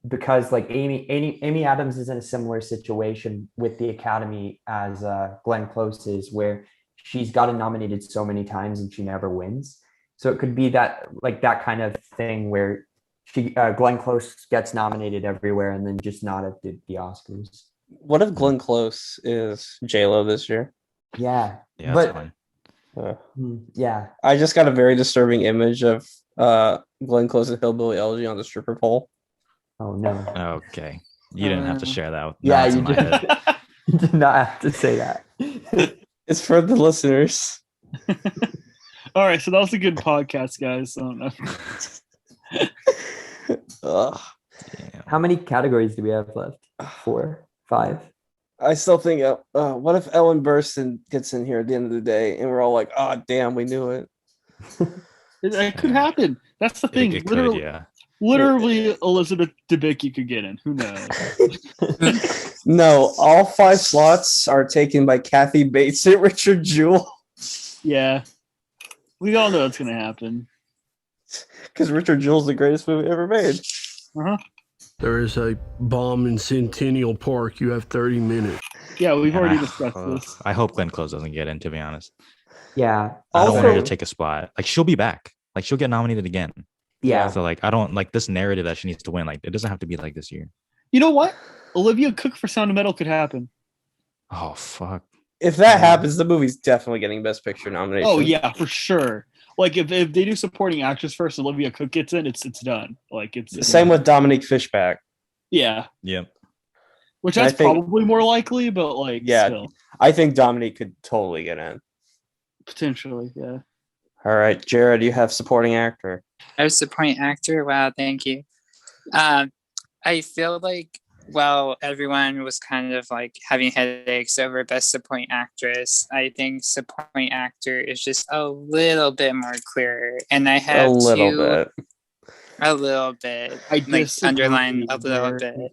because like Amy Adams is in a similar situation with the Academy as Glenn Close is, where she's gotten nominated so many times and she never wins. So it could be that, like, that kind of thing where Glenn Close gets nominated everywhere and then just not at the Oscars. What if Glenn Close is J-Lo this year? Yeah, Yeah, but that's fine. Yeah, I just got a very disturbing image of Glenn Close and Hillbilly Elegy on the stripper pole. oh no. Okay. You didn't have to share that. Yeah, it's you in my head. you did not have to say that. It's for the listeners. All right, so that was a good podcast, guys. I don't know. Ugh. Damn. How many categories do we have left? 4, 5? I still think, what if Ellen Burstyn gets in here at the end of the day and we're all like, oh, damn, we knew it. It could happen. That's the thing. It literally, could, yeah. literally, Elizabeth Debicki could get in. Who knows? No, all 5 slots are taken by Kathy Bates and Richard Jewell. Yeah, we all know it's gonna happen. Because Richard Jewell's the greatest movie ever made. There is a bomb in Centennial Park. You have 30 minutes. Yeah, we've And already discussed this. I hope Glenn Close doesn't get in, to be honest. Yeah. I don't want her Also- to take a spot. Like, she'll be back. Like, she'll get nominated again. Yeah. So, like, I don't like this narrative that she needs to win. Like, it doesn't have to be like this year. You know what? Olivia Cook for Sound of Metal could happen. Oh, fuck. If that happens, the movie's definitely getting Best Picture nomination. Oh yeah, for sure. Like if they do supporting actress first, Olivia Cook gets in, it's done. Like it's Same with Dominique Fishback. yeah, Yep. which I that's think- probably more likely, but like Yeah. still. I think Dominique could totally get in. Potentially, yeah. All right, Jared, you have supporting actor. I was supporting actor. Wow, thank you. I feel like everyone was kind of like having headaches over best supporting actress. I think supporting actor is just a little bit more clear, and I have A little two, bit. a little bit, I like disagree, underline a little Jared.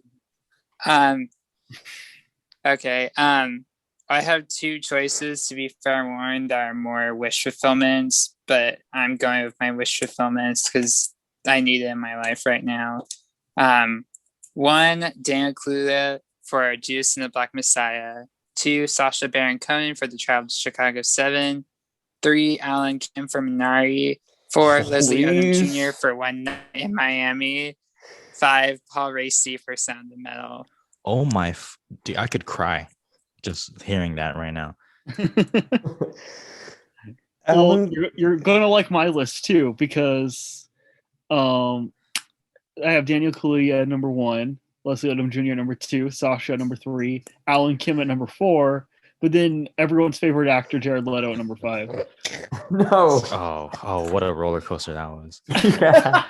bit. Okay. I have two choices, to be fair warned, that are more wish fulfillments, but I'm going with my wish fulfillments because I need it in my life right now. One, Daniel Kaluuya for Judas and the Black Messiah. Two, Sacha Baron Cohen for The Travel to Chicago 7. Three, Alan Kim for Minari. Four, Leslie Odom Please. Jr. for One Night in Miami. Five, Paul Raci for Sound of Metal. Oh my, dude, I could cry just hearing that right now. Well, Alan, you're gonna like my list too because I have Daniel Kaluuya at number 1, Leslie Odom Jr. at number 2, Sasha at number 3, Alan Kim at number 4, but then everyone's favorite actor Jared Leto at number 5. No. Oh, what a roller coaster that was. Yeah.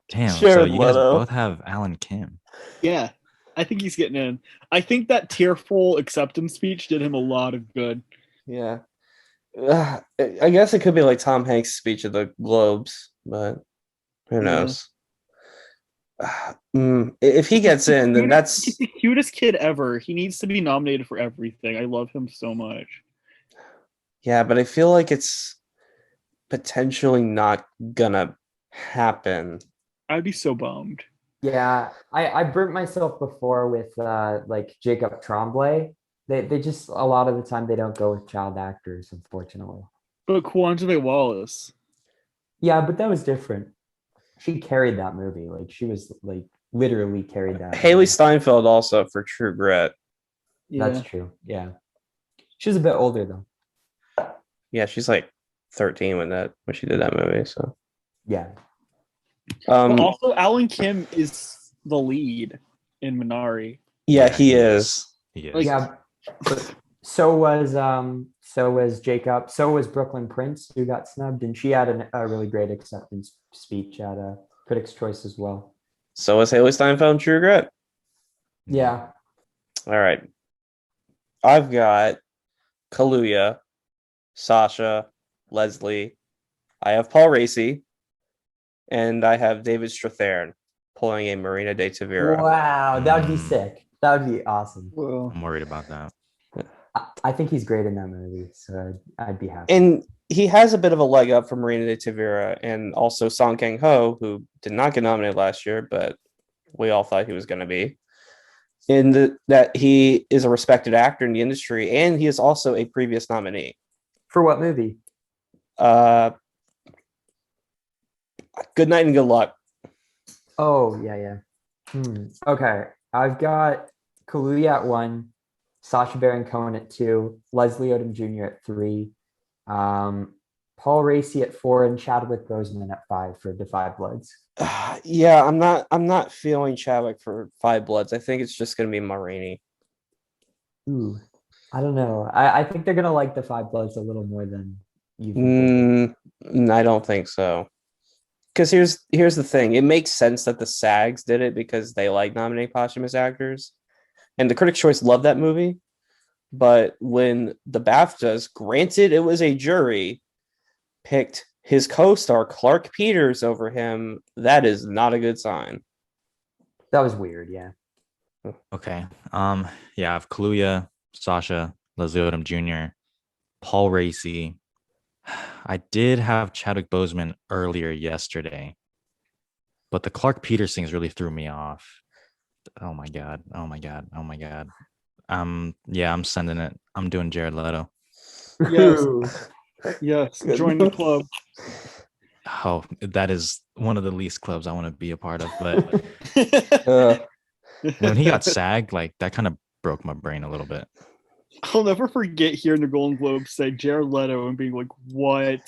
Damn, so Jared you guys Leto. both have Alan Kim. Yeah, I think he's getting in. I think that tearful acceptance speech did him a lot of good. Yeah. I guess it could be like Tom Hanks' speech at the Globes, but who Yeah. knows? If he gets in, then He's that's the cutest kid ever. He needs to be nominated for everything. I love him so much. yeah, but I feel like it's potentially not gonna happen. I'd be so bummed. Yeah, I burnt myself before with like Jacob Tremblay. They just a lot of the time they don't go with child actors, unfortunately. But Quantum Wallace. Yeah, but that was different. She carried that movie. Like she was like literally carried that. Haley movie. Steinfeld also for True Grit. Yeah. That's true. Yeah. She was a bit older though. Yeah, she's like 13 when she did that movie. So Yeah. But also, Alan Kim is the lead in Minari. yeah, he is. He is. Like- Yeah. But so was Jacob. So was Brooklyn Prince, who got snubbed, and she had a really great acceptance speech at a Critics' Choice as well. So is Haley Steinfeld in True Grit. Yeah. All right. I've got Kaluuya, Sasha, Leslie. I have Paul Raci, and I have David Strathairn pulling a Marina de Tavira. Wow, that would be sick. That would be awesome. Well, I'm worried about that. I think he's great in that movie, so I'd be happy. And he has a bit of a leg up from Marina de Tavira and also Song Kang-ho, who did not get nominated last year, but we all thought he was going to be. That he is a respected actor in the industry, and he is also a previous nominee. For what movie? Good Night and Good Luck. Oh, yeah. Okay, I've got Kaluuya at 1, Sacha Baron Cohen at 2, Leslie Odom Jr. at 3, Paul Raci at 4, and Chadwick Boseman at 5 for The Five Bloods. Yeah, I'm not feeling Chadwick for Five Bloods. I think it's just going to be Marini. Ooh, I don't know. I think they're gonna like The Five Bloods a little more than you think. I don't think so. Because here's the thing. It makes sense that the SAGs did it because they like nominating posthumous actors. And the Critics' Choice loved that movie. But when the BAFTAs, granted it was a jury, picked his co-star Clark Peters over him, that is not a good sign. That was weird, yeah. Okay. Yeah, I have Kaluuya, Sasha, Leslie Odom Jr., Paul Raci. I did have Chadwick Boseman earlier yesterday, but the Clark Peters things really threw me off. Oh my god. Yeah, I'm sending it. I'm doing Jared Leto. Yes. Ooh. yes, join the club. Oh, that is one of the least clubs I want to be a part of. But when he got SAG, like that kind of broke my brain a little bit. I'll never forget hearing the Golden Globes say Jared Leto and being like, "What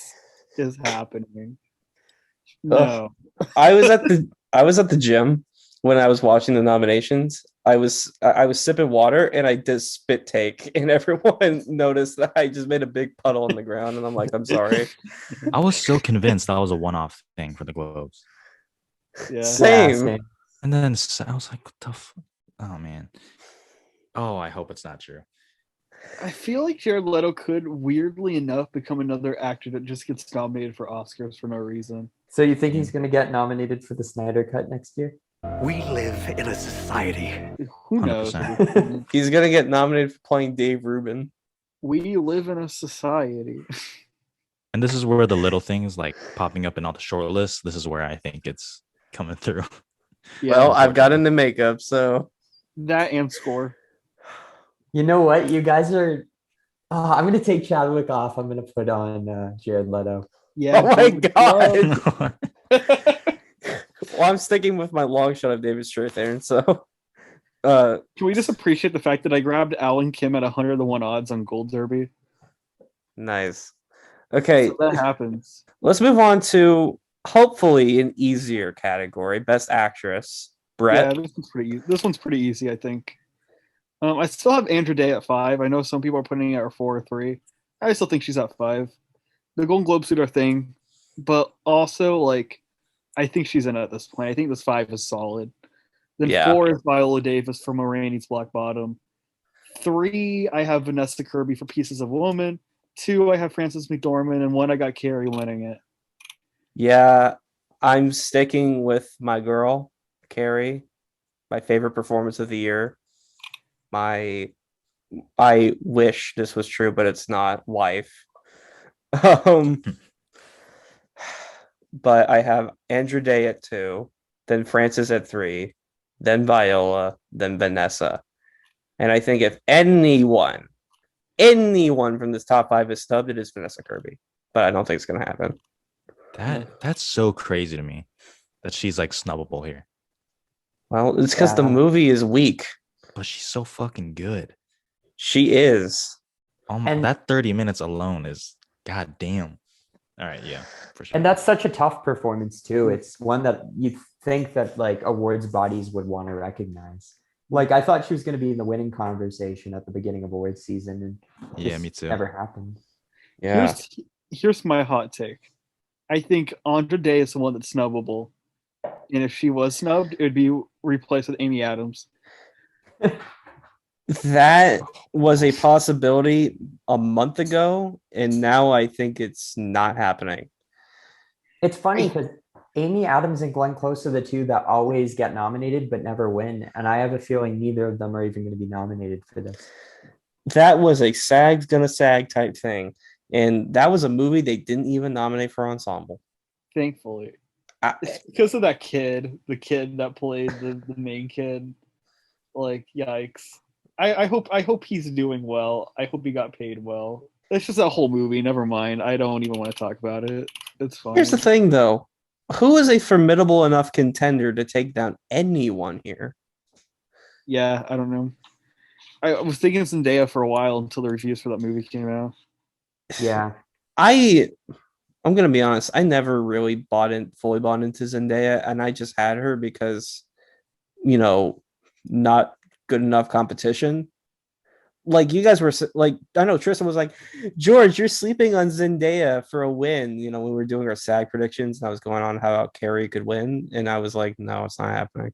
is happening?" No, I was at the gym when I was watching the nominations, I was sipping water and I did spit take, and everyone noticed that I just made a big puddle on the ground, and I'm like, I'm sorry. I was so convinced that was a one-off thing for the Globes. Yeah. Same. And then I was like, what the oh man. Oh, I hope it's not true. I feel like Jared Leto could, weirdly enough, become another actor that just gets nominated for Oscars for no reason. So you think he's going to get nominated for the Snyder Cut next year? We live in a society. Who knows? 100%. He's gonna get nominated for playing Dave Rubin. We live in a society. And this is where the little things like popping up in all the short lists, this is where I think it's coming through. Yeah, Well, I've got into makeup, so that and score. You know what? You guys are. I'm going to take Chadwick off. I'm going to put on Jared Leto. Yeah. oh my dude, god. Well, I'm sticking with my long shot of David Strathairn, so Can we just appreciate the fact that I grabbed Alan Kim at 100-1 odds on Gold Derby? nice. Okay, So that happens. let's move on to hopefully an easier category, Best Actress. Brett. Yeah, this one's pretty easy, I think. I still have Andra Day at 5. I know some people are putting it at 4 or 3. I still think she's at 5. The Golden Globes do their thing, but also like I think she's in at this point. I think this 5 is solid. Then Yeah. 4 is Viola Davis for Ma Rainey's Black Bottom. 3, I have Vanessa Kirby for Pieces of Woman. 2, I have Frances McDormand, and 1, I got Carrie winning it. Yeah, I'm sticking with my girl, Carrie. My favorite performance of the year. I wish this was true, but it's not. Wife. But I have Andrew Day at 2, then Francis at 3, then Viola, then Vanessa. And I think if anyone from this top 5 is snubbed, it is Vanessa Kirby. But I don't think it's gonna happen. That's so crazy to me that she's like snubbable here. Well, it's because the Yeah. movie is weak. But she's so fucking good. She is. And- that 30 minutes alone is goddamn. All right, yeah, for sure. And that's such a tough performance too. It's one that you'd think that like awards bodies would want to recognize. Like I thought she was going to be in the winning conversation at the beginning of awards season, and Yeah, just me too. Never happened. Yeah. Here's my hot take. I think Andra Day is the one that's snubbable. And if she was snubbed, it would be replaced with Amy Adams. That was a possibility a month ago, and now I think it's not happening. It's funny because Amy Adams and Glenn Close are the two that always get nominated but never win, and I have a feeling neither of them are even going to be nominated for this. That was a SAG's gonna SAG type thing, and that was a movie they didn't even nominate for ensemble. Thankfully. It's because of that kid, the kid that played the main kid. Like, yikes. I hope he's doing well. I hope he got paid well. It's just that whole movie. Never mind. I don't even want to talk about it. It's fine. Here's the thing, though. Who is a formidable enough contender to take down anyone here? Yeah, I don't know. I was thinking Zendaya for a while until the reviews for that movie came out. Yeah. I'm gonna be honest. I never really fully bought into Zendaya, and I just had her because, not good enough competition. Like you guys were like, I know Tristan was like, George, you're sleeping on Zendaya for a win. When we were doing our SAG predictions, and I was going on how Carrie could win, and I was like, no, it's not happening.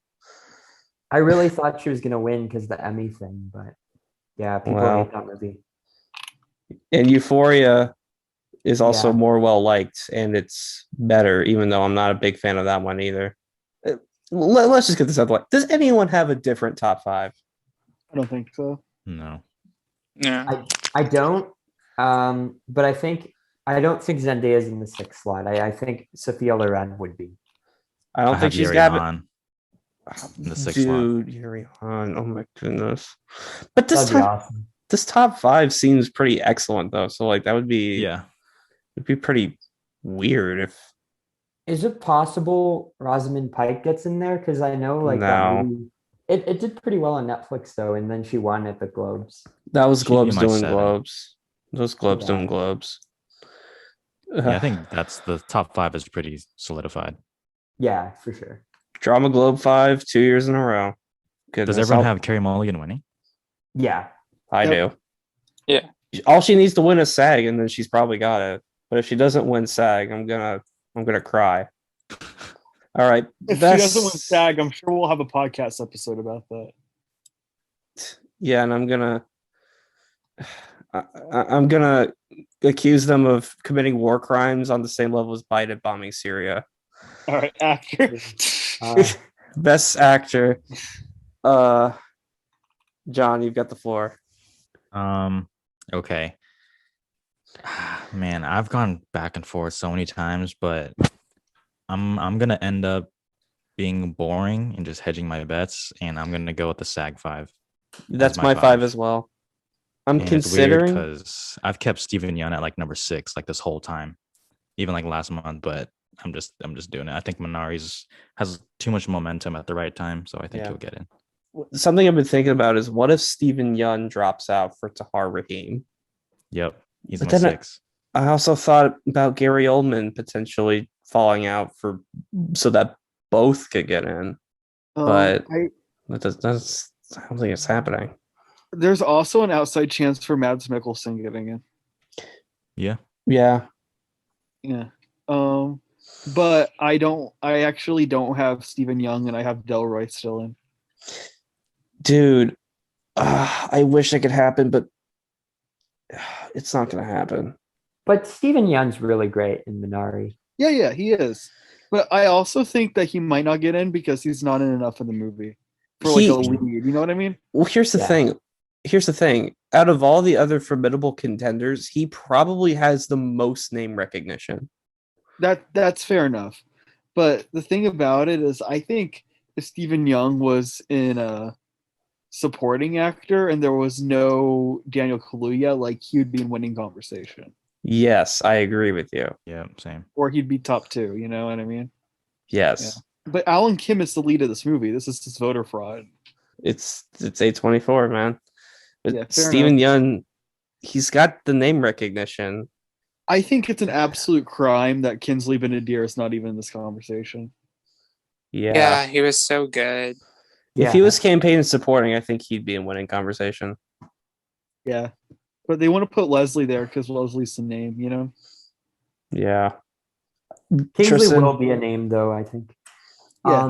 I really thought she was going to win because the Emmy thing, but yeah, people hate that movie. And Euphoria is also Yeah. more well liked, and it's better, even though I'm not a big fan of that one either. Let's just get this out of the way. Does anyone have a different top 5? I don't think so. No. Yeah. I don't, but I don't think Zendaya's in the 6th slot. I think Sophia Loren would be. I don't I think have she's Yuri got it. Han in the 6th slot. Dude, Yuri Han. Oh my goodness. But That'd be awesome. this top 5 seems pretty excellent though. So like that would be Yeah. it'd be pretty weird if Is it possible Rosamund Pike gets in there? Because I know like that No. movie, it did pretty well on Netflix though, and then she won at the Globes. that was She'd be Globes my doing 7. Globes. Those Globes Yeah. doing Globes. Yeah, I think that's the top 5 is pretty solidified. Yeah, for sure. Drama Globe 5, 2 years in a row. Goodness, Does everyone have Carey Mulligan winning? Yeah. I Yep. do. Yeah. All she needs to win is SAG, and then she's probably got it. But if she doesn't win SAG, I'm gonna cry. All right. If she doesn't win SAG, I'm sure we'll have a podcast episode about that. Yeah, and I'm gonna accuse them of committing war crimes on the same level as Biden bombing Syria. All right, actor. Best actor. John, you've got the floor. Okay. Man, I've gone back and forth so many times, but I'm gonna end up being boring and just hedging my bets, and I'm gonna go with the SAG 5. That's my five as well. I'm And considering because I've kept Stephen Yeun at like number 6 like this whole time, even like last month, but I'm just doing it. I think Minari's has too much momentum at the right time, so I think he'll get in. something I've been thinking about is what if Stephen Yeun drops out for Tahar Rahim? Yep, he's But my then 6. I also thought about Gary Oldman potentially falling out so that both could get in, but that's I don't think it's happening. There's also an outside chance for Mads Mikkelsen getting in. Yeah. Yeah. But I actually don't have Stephen Yeun, and I have Delroy still in. Dude, I wish it could happen, but it's not going to happen. But Stephen Yeun's really great in Minari. Yeah, he is. But I also think that he might not get in because he's not in enough of the movie for like a lead. You know what I mean? Well, here's the thing. Out of all the other formidable contenders, he probably has the most name recognition. That's fair enough. But the thing about it is, I think if Stephen Yeun was in a supporting actor and there was no Daniel Kaluuya, like he would be in winning conversation. Yes, I agree with you. Yeah, same. Or he'd be top 2. You know what I mean? Yes. Yeah. But Alan Kim is the lead of this movie. This is just voter fraud. It's A24, man. But Yeah, Stephen Yeun, he's got the name recognition. I think it's an absolute crime that Kinsley Ben-Adir is not even in this conversation. Yeah, he was so good. If he was campaign supporting, I think he'd be in winning conversation. Yeah. But they want to put Leslie there because Leslie's the name, you know? Yeah. Kingsley will be a name, though, I think. Yeah.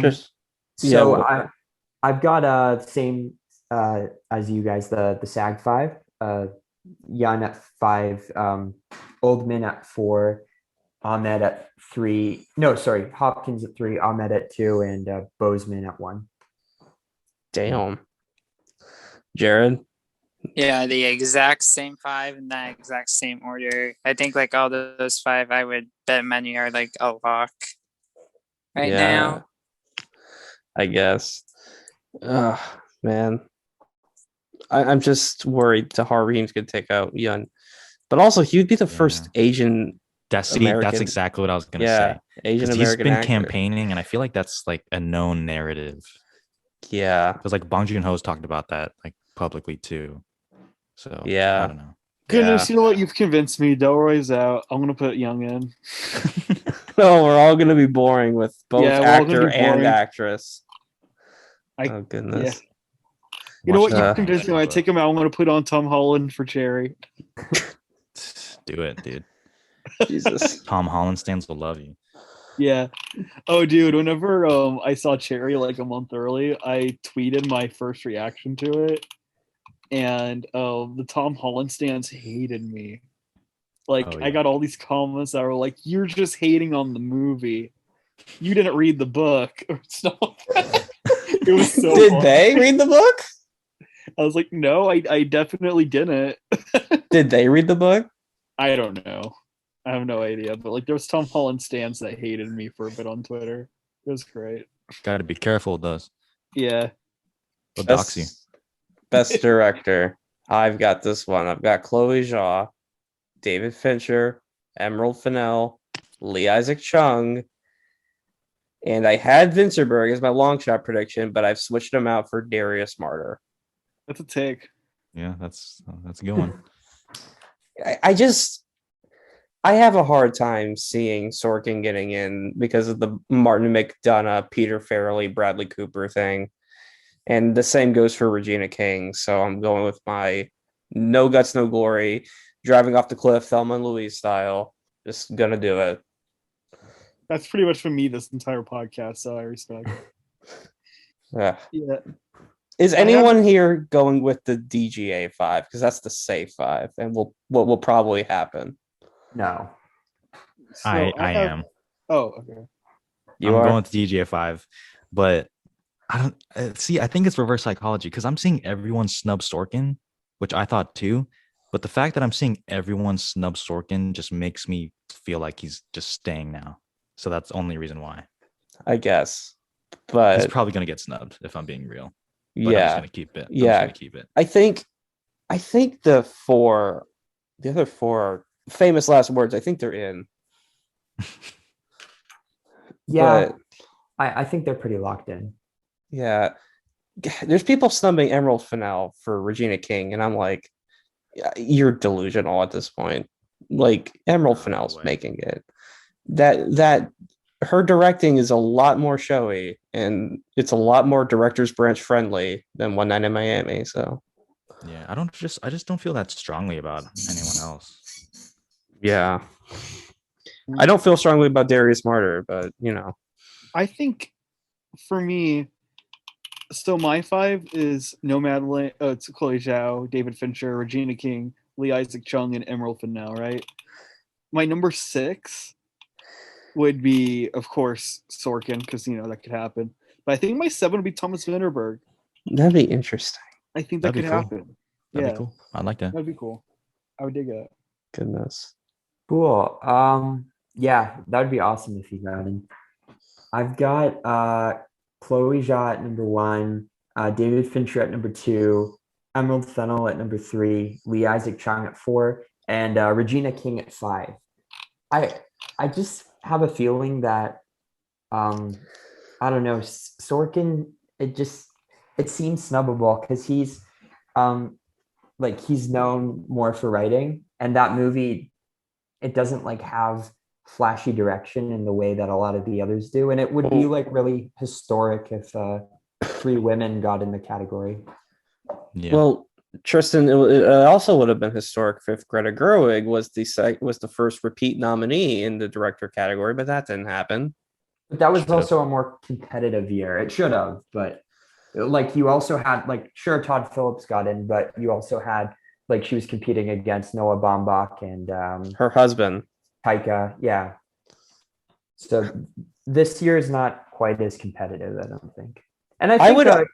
I've got same as you guys, the SAG 5. Yeun at 5, Oldman at 4, Ahmed at 3. No, sorry, Hopkins at 3, Ahmed at 2, and Bozeman at 1. Damn. Jared? Yeah, the exact same 5 in that exact same order. I think like all those 5, I would bet many are like a lock right now. I guess. Man. I'm just worried Tahar Rahim's could take out Yeun. But also, he would be the first Asian American. That's exactly what I was going to say. Asian American He's been actor. campaigning, and I feel like that's like a known narrative. Yeah. Because like Bong Joon-ho's talked about that like publicly too. So yeah, I don't know. Goodness, you know what? You've convinced me. Delroy's out. I'm gonna put Young in. No, we're all gonna be boring with both actor and actress. Oh goodness. Yeah. You know what? You've convinced me. When I take him out, I'm gonna put on Tom Holland for Cherry. Do it, dude. Jesus. Tom Holland stands will love you. Yeah. Oh, dude. Whenever I saw Cherry like a month early, I tweeted my first reaction to it. And the Tom Holland stands hated me. Like, I got all these comments that were like, "You're just hating on the movie. You didn't read the book." Or stuff like that. It was so Did they read the book? I was like, no, I definitely didn't. Did they read the book? I don't know. I have no idea. But like, there was Tom Holland stands that hated me for a bit on Twitter. It was great. Got to be careful with those. Yeah. They'll dox you. Best director. I've got this one. I've got Chloe Zhao, David Fincher, Emerald Fennell, Lee Isaac Chung, and I had Vincerberg as my long shot prediction, but I've switched him out for Darius Martyr. That's a take. Yeah, that's a good one. I have a hard time seeing Sorkin getting in because of the Martin McDonough, Peter Farrelly, Bradley Cooper thing. And the same goes for Regina King. So I'm going with my no guts, no glory, driving off the cliff, Thelma and Louise style. Just gonna do it. That's pretty much for me this entire podcast, so I respect. Yeah. Yeah. Is I have- anyone here going with the DGA 5? Because that's the safe 5, and what will probably happen. No. So I have- am. Oh, okay. You I'm are? going with DGA 5, but I don't see. I think it's reverse psychology because I'm seeing everyone snub Sorkin, which I thought too. But the fact that I'm seeing everyone snub Sorkin just makes me feel like he's just staying now. So that's the only reason why. I guess. He's But probably gonna get snubbed if I'm being real. But I'm just yeah. gonna keep it. I'm just Yeah. gonna keep it. I think the other four are famous last words. I think they're in. Yeah, But I think they're pretty locked in. yeah, there's people snubbing Emerald Fennell for Regina King, and I'm like, yeah, you're delusional at this point. Like Emerald No Fennell's way. making it. That her directing is a lot more showy, and it's a lot more director's branch friendly than One Night in Miami. So Yeah, I just don't feel that strongly about anyone else. yeah, I don't feel strongly about Darius Martyr, but you know, I think for me, so my 5 is Nomadland. It's Chloe Zhao, David Fincher, Regina King, Lee Isaac Chung, and Emerald Fennell. Right. My number 6 would be, of course, Sorkin, because that could happen. But I think my 7 would be Thomas Vinterberg. that'd be interesting. I think that That'd could be cool. happen. That'd be cool. I like that. That'd be cool. I would dig it. Goodness. Cool. Yeah, that would be awesome if you got in. I've got Chloe Zhao at number 1, David Fincher at number 2, Emerald Fennell at number 3, Lee Isaac Chung at 4, and Regina King at 5. I just have a feeling that I don't know, Sorkin, it seems snubbable because he's he's known more for writing, and that movie, it doesn't have flashy direction in the way that a lot of the others do, and it would be really historic if 3 women got in the category. Yeah. Well, Tristan, it also would have been historic if Greta Gerwig was the first repeat nominee in the director category, but that didn't happen. But that was Should've. also a more competitive year. It should have, but you also had sure, Todd Phillips got in, but you also had she was competing against Noah Baumbach and Her husband. Taika. Yeah. So this year is not quite as competitive, I don't think. And I think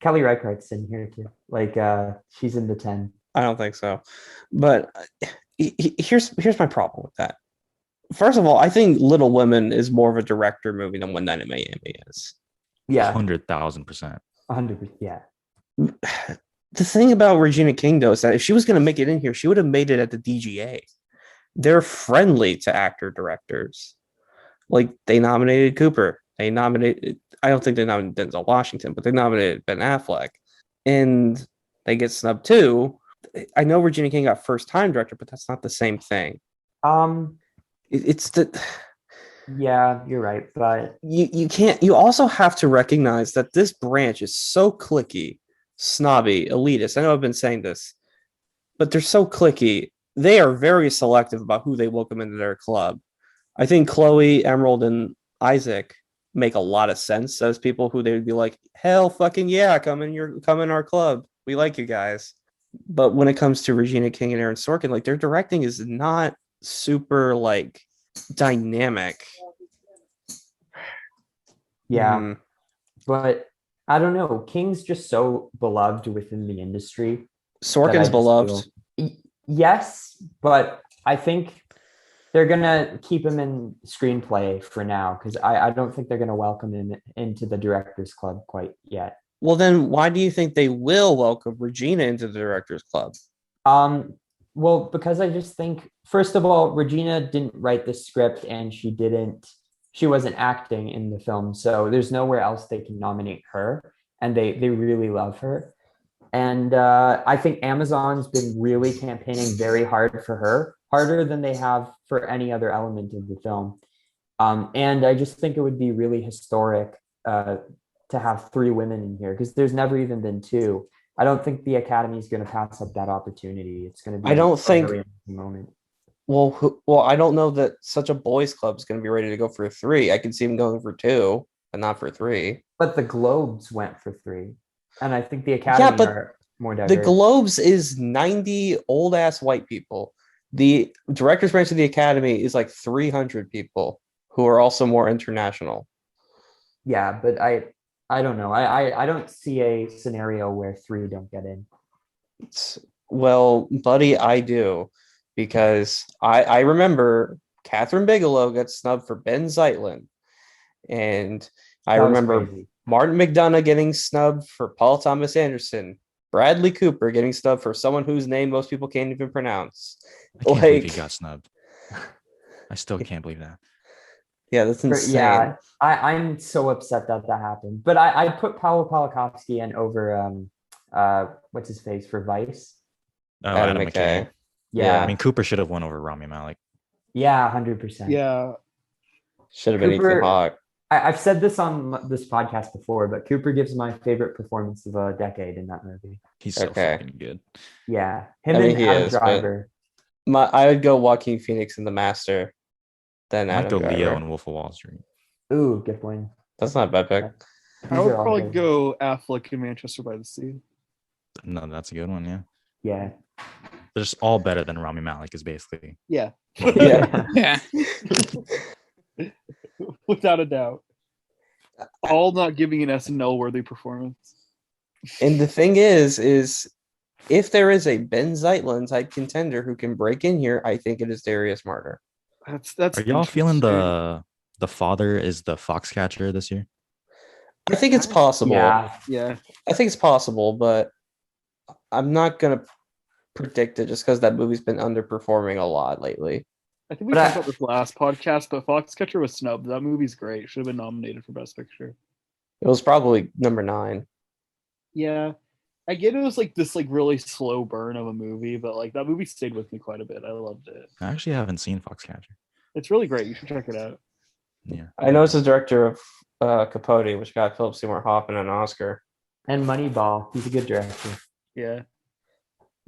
Kelly Reichardt's in here too. She's in the 10. I don't think so. But here's my problem with that. First of all, I think Little Women is more of a director movie than One Night in Miami is. Yeah. 100,000%. 100%. Yeah. The thing about Regina King, though, is that if she was going to make it in here, she would have made it at the DGA. They're friendly to actor directors. They nominated Cooper. I don't think they nominated Denzel Washington, but they nominated Ben Affleck. And they get snubbed too. I know Regina King got first time director, but that's not the same thing. It's the... Yeah, you're right. But you also have to recognize that this branch is so cliquey, snobby, elitist. I know I've been saying this, but they're so cliquey. They are very selective about who they welcome into their club. I think Chloe, Emerald, and Isaac make a lot of sense as people who they would be like, hell fucking yeah, come in our club. We like you guys. But when it comes to Regina King and Aaron Sorkin, their directing is not super dynamic. Yeah. But I don't know. King's just so beloved within the industry. Sorkin's beloved. Yes, but I think they're gonna keep him in screenplay for now because I don't think they're gonna welcome him into the directors club quite yet. Well, then why do you think they will welcome Regina into the directors club? Well, because I just think, first of all, Regina didn't write the script and she wasn't acting in the film, so there's nowhere else they can nominate her, and they really love her. And I think Amazon's been really campaigning very hard for her, harder than they have for any other element of the film. And I just think it would be really historic to have 3 women in here because there's never even been 2. I don't think the Academy is going to pass up that opportunity. It's going to be I don't a think- really amazing moment. Well, I don't know that such a boys' club is going to be ready to go for 3. I can see them going for 2, but not for 3. But the Globes went for 3, and I think the Academy but are more diverse. The Globes is 90 old ass white people. The director's branch of the Academy is like 300 people who are also more international. Yeah, but I don't know. I don't see a scenario where 3 don't get in. Well, buddy, I do, because I remember Catherine Bigelow got snubbed for Ben Zeitlin, and I That was remember crazy. Martin McDonough getting snubbed for Paul Thomas Anderson, Bradley Cooper getting snubbed for someone whose name most people can't even pronounce. I can't believe he got snubbed. I still can't believe that. Yeah, that's insane. Yeah, I'm so upset that happened. But I put Paolo Polakowski in over what's his face for Vice. Oh, Adam Adam McKay. McKay. Yeah, I mean, Cooper should have won over Rami Malek. yeah, 100%. Yeah. Should have been Ethan Cooper- Hawke. I've said this on this podcast before, but Cooper gives my favorite performance of the decade in that movie. He's so Okay. fucking good. Yeah, him I mean, and he Adam is, but- Driver. I would go Joaquin Phoenix in The Master, then I might Adam go Leo Driver. and Wolf of Wall Street. Ooh, good one. That's not a bad pick. I These would are all probably good. go Affleck in Manchester by the Sea. No, that's a good one. Yeah, Yeah. they're just all better than Rami Malek is basically. Yeah. Yeah. Yeah. Without a doubt. All not giving an SNL worthy performance. And the thing is if there is a Ben Zeitlin type contender who can break in here, I think it is Darius Martyr. That's Are y'all feeling interesting. the father is the Foxcatcher this year? I think it's possible. Yeah. Yeah. I think it's possible, but I'm not gonna predict it just because that movie's been underperforming a lot lately. I think we But talked I- about this last podcast, but Foxcatcher was snubbed. That movie's great. Should have been nominated for Best Picture. It was probably number 9. Yeah. I get it was like this like really slow burn of a movie, but like that movie stayed with me quite a bit. I loved it. I actually haven't seen Foxcatcher. It's really great. You should check it out. Yeah, I know it's the director of Capote, which got Philip Seymour Hoffman an Oscar. And Moneyball. He's a good director. Yeah.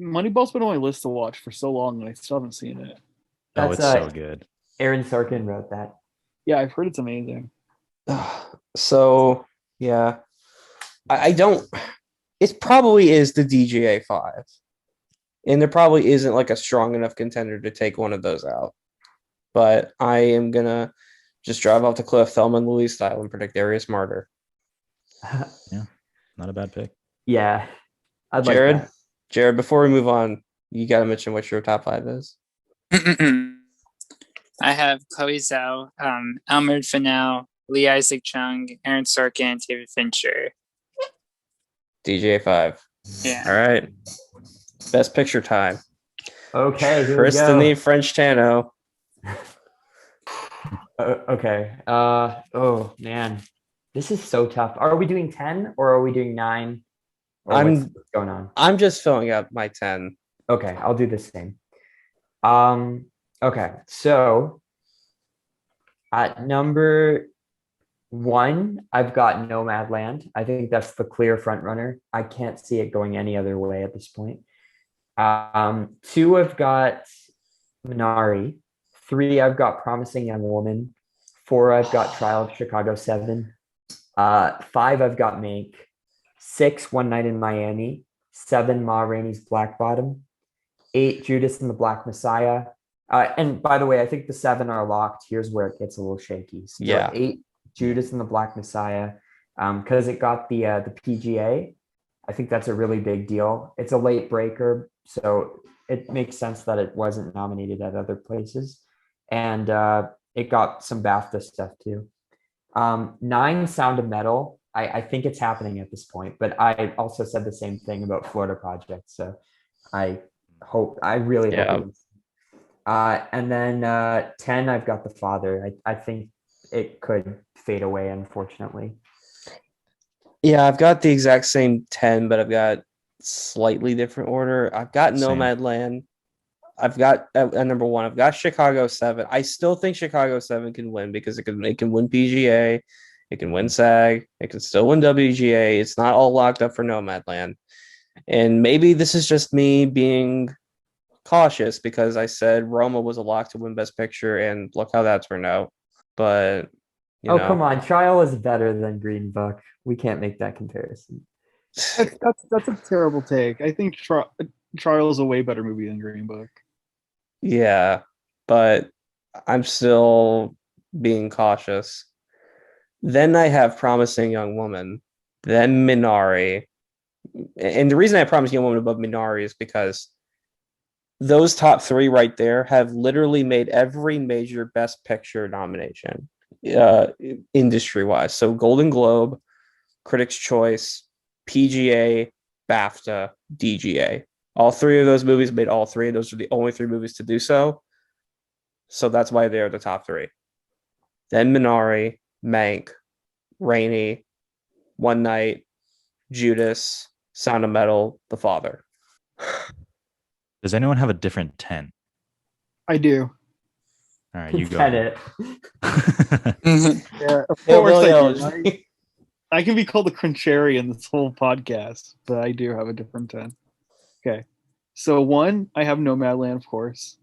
Moneyball's been on my list to watch for so long and I still haven't seen it. Oh, That's, it's so good. Aaron Sorkin wrote that. Yeah, I've heard it's amazing. So yeah, I don't. It probably is the DGA 5, and there probably isn't like a strong enough contender to take one of those out. But I am gonna just drive off the cliff, Thelma and Louise style, and predict Darius Martyr. Not a bad pick. Yeah. I'd Jared, like that. Jared, before we move on, you got to mention what your top 5 is. I have Chloe Zhao, Elmer Fennell, Lee Isaac Chung, Aaron Sorkin, David Fincher. DGA 5. Yeah. All right. Best picture time. Okay, here Tristan we go. French Tano. Okay. Oh man, this is so tough. Are we doing 10 or are we doing 9? Or I'm- what's going on? I'm just filling out my 10. Okay, I'll do the same. Okay, so at number 1, I've got Nomadland. I think that's the clear front runner. I can't see it going any other way at this point. 2, I've got Minari. 3, I've got Promising Young Woman. 4, I've got Trial of Chicago 7. 5, I've got Mank. 6, One Night in Miami. 7, Ma Rainey's Black Bottom. 8, Judas and the Black Messiah. And by the way, I think the 7 are locked. Here's where it gets a little shaky. So Yeah. 8, Judas and the Black Messiah, because it got the PGA. I think that's a really big deal. It's a late breaker, so it makes sense that it wasn't nominated at other places. And it got some BAFTA stuff too. 9, Sound of Metal. I think it's happening at this point, but I also said the same thing about Florida Project. So I really Yeah. hope it is. And then 10, I've got The Father. I think it could fade away, unfortunately. Yeah, I've got the exact same 10, but I've got slightly different order. I've got Same. Nomadland. I've got at number 1. I've got Chicago 7. I still think Chicago 7 can win because it can win PGA. It can win SAG. It can still win WGA. It's not all locked up for Nomadland. And maybe this is just me being cautious because I said Roma was a lock to win Best Picture, and look how that turned out. But come on, Trial is better than Green Book. We can't make that comparison. That's a terrible take. I think Trial is a way better movie than Green Book. Yeah, but I'm still being cautious. Then I have Promising Young Woman, then Minari. And the reason I have Promising Young Woman above Minari is because those top three right there have literally made every major Best Picture nomination, industry wise. So Golden Globe, Critics' Choice, PGA, BAFTA, DGA. All three of those movies made all three. Those are the only three movies to do so. So that's why they're the top three. Then Minari, Mank, Rainey, One Night, Judas, Sound of Metal, The Father. Does anyone have a different 10? I do. All right, you go. Tenet. Yeah, of Yeah, course Billie I do. Eilish. I can be called the Cruncharian this whole podcast, but I do have a different 10. Okay. So 1, I have Nomadland, of course.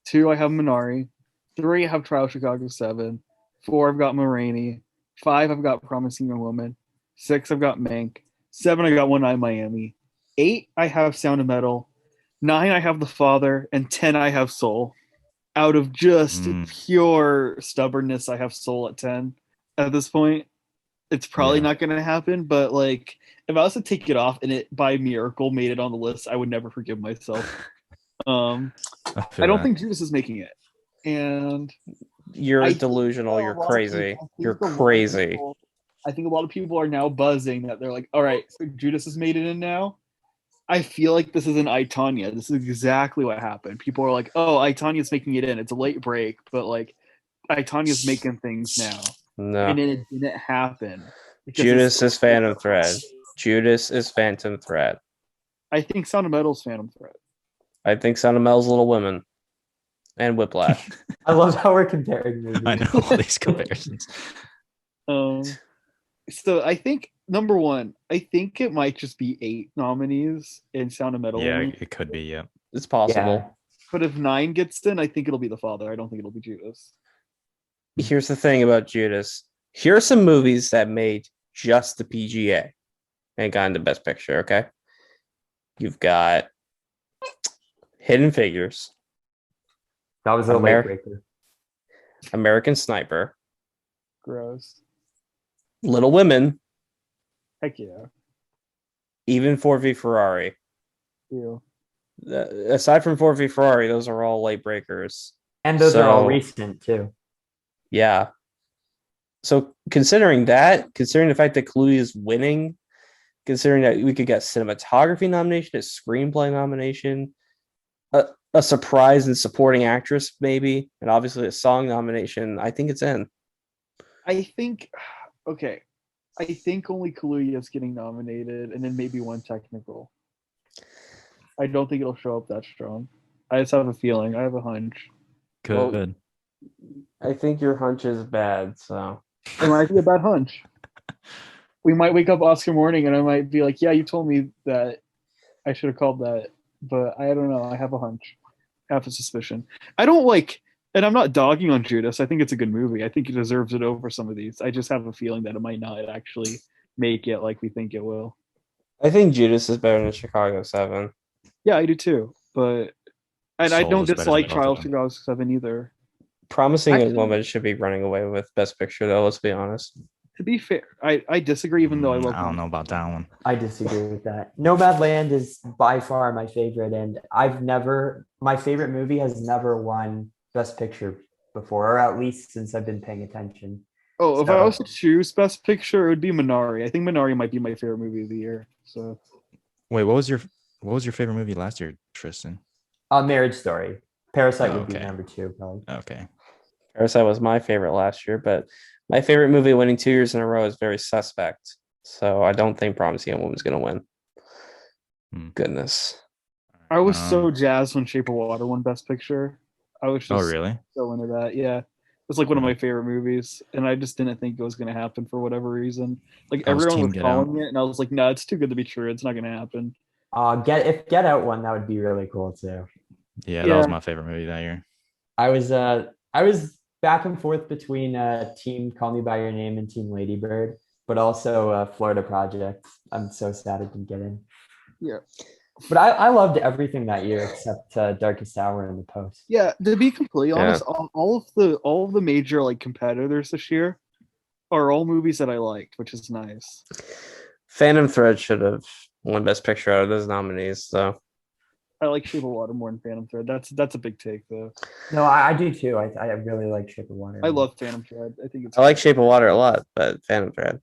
2, I have Minari. 3, I have Trial Chicago 7. 4, I've got Ma Rainey. 5, I've got Promising Young Woman. 6, I've got Mank. 7, I got One Eye Miami. 8, I have Sound of Metal. 9, I have The Father. And 10, I have Soul. Out of just pure stubbornness, I have Soul at 10 at this point. It's probably not going to happen, but like if I was to take it off and it by miracle made it on the list, I would never forgive myself. I don't think Judas is making it, and You're delusional. You're crazy. You're crazy. I think a lot of people are now buzzing that they're like, all right, so Judas has made it in now. I feel like this is an I, Tonya. This is exactly what happened. People are like, oh, I, Tanya's making it in. It's a late break, but like I, Tanya's making things now. No. And then it didn't happen. Judas is Phantom Thread. Judas is Phantom Thread. I think Sound of Metal's Phantom Thread. I think Sound of Metal's Little Women. And Whiplash. I love how we're comparing movies. I know all these comparisons. So I think number 1, I think it might just be 8 nominees in Sound of Metal. Yeah, it could be. Yeah, it's possible. Yeah. But if 9 gets in, I think it'll be The Father. I don't think it'll be Judas. Here's the thing about Judas. Here are some movies that made just the PGA and got into Best Picture. Okay, you've got Hidden Figures. That was a late breaker. American Sniper. Gross. Little Women. Heck yeah. Even Ford v Ferrari. Ew. Aside from Ford v Ferrari, those are all late breakers. And those are all recent too. Yeah. So considering the fact that Kaluuya is winning, considering that we could get cinematography nomination, a screenplay nomination, a surprise and supporting actress maybe, and obviously a song nomination, I think it's in. I think only Kaluuya is getting nominated, and then maybe one technical. I don't think it'll show up that strong. I just have a feeling. I have a hunch. Good. Well, I think your hunch is bad, so it might be a bad hunch. We might wake up Oscar morning and I might be like, yeah, you told me that I should have called that, but I don't know. I have a hunch. I have a suspicion. I don't like, and I'm not dogging on Judas. I think it's a good movie. I think it deserves it over some of these. I just have a feeling that it might not actually make it like we think it will. I think Judas is better than Chicago 7. Yeah, I do too. But and I Soul don't is better dislike than both Trial of them. Chicago 7 either. Promising Actually- Young Woman should be running away with Best Picture, though. Let's be honest. To be fair, I disagree, even though I love. I don't know about that one. I disagree with that. Nomadland is by far my favorite, and my favorite movie has never won Best Picture before, or at least since I've been paying attention. Oh, if I was to choose Best Picture, it would be Minari. I think Minari might be my favorite movie of the year. So, Wait, what was your favorite movie last year, Tristan? Marriage Story. Parasite would be okay. number 2, probably. Okay. Parasite was my favorite last year, but my favorite movie winning 2 years in a row is very suspect. So I don't think Promising Young Woman's going to win. Goodness. I was so jazzed when Shape of Water won Best Picture. I was just really? so into that. Yeah. It's like one of my favorite movies, and I just didn't think it was going to happen for whatever reason. Like I was everyone Team was Get Out. calling it, and I was like, "No, it's too good to be true. It's not going to happen." If Get Out won, that would be really cool too. Yeah, that was my favorite movie that year. I was back and forth between Team Call Me by Your Name and Team Lady Bird, but also Florida Project. I'm so sad it didn't get in. Yeah. But I loved everything that year except Darkest Hour and The Post. Yeah, to be completely honest, all of the major like competitors this year are all movies that I liked, which is nice. Phantom Thread should have won Best Picture out of those nominees, so I like Shape of Water more than Phantom Thread. That's a big take though. No, I do too. I really like Shape of Water. I love Phantom Thread. I think it's I like Shape of Water a lot, but Phantom Thread.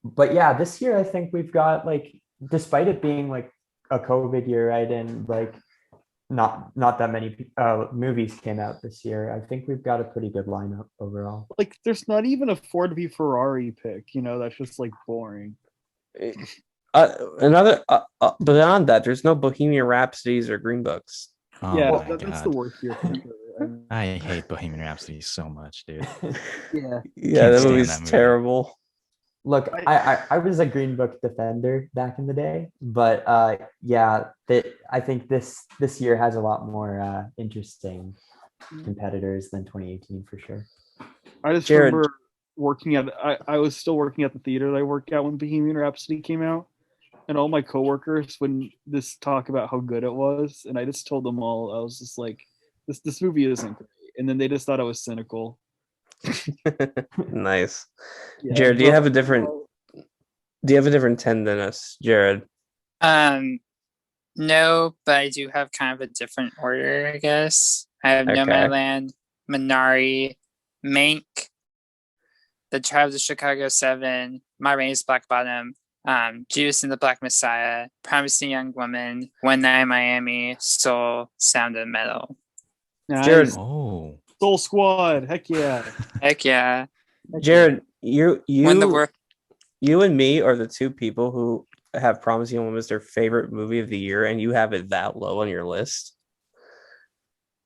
But yeah, this year I think we've got like, despite it being like a COVID year, right, and like not that many movies came out this year, I think we've got a pretty good lineup overall. like there's not even a Ford v Ferrari pick, you know, that's just like boring. Beyond that, there's no Bohemian Rhapsodies or Green Books. Oh yeah, my that's God. the worst year for sure. I hate Bohemian Rhapsody so much, dude. Yeah. Yeah, that stand movie's that movie. terrible. Look, I was a Green Book defender back in the day, but yeah, I think this year has a lot more interesting competitors than 2018 for sure. I just Jared. remember working at I was still working at the theater that I worked at when Bohemian Rhapsody came out, and all my coworkers when this talk about how good it was, and I just told them all, I was just like, this movie isn't great, and then they just thought I was cynical. Nice. Yeah, Jared, do you have a different 10 than us, Jared? No, but I do have kind of a different order, I guess. I have Okay. Nomadland, Minari, Mank, The Tribes of Chicago 7, My Rain's Black Bottom, Judas and the Black Messiah, Promising Young Woman, One Night in Miami, Soul, Sound of Metal. Nice. Jared, Oh, Soul Squad, heck yeah. Heck yeah. Jared, you When the world you and me are the two people who have Promising Young Woman as their favorite movie of the year, and you have it that low on your list.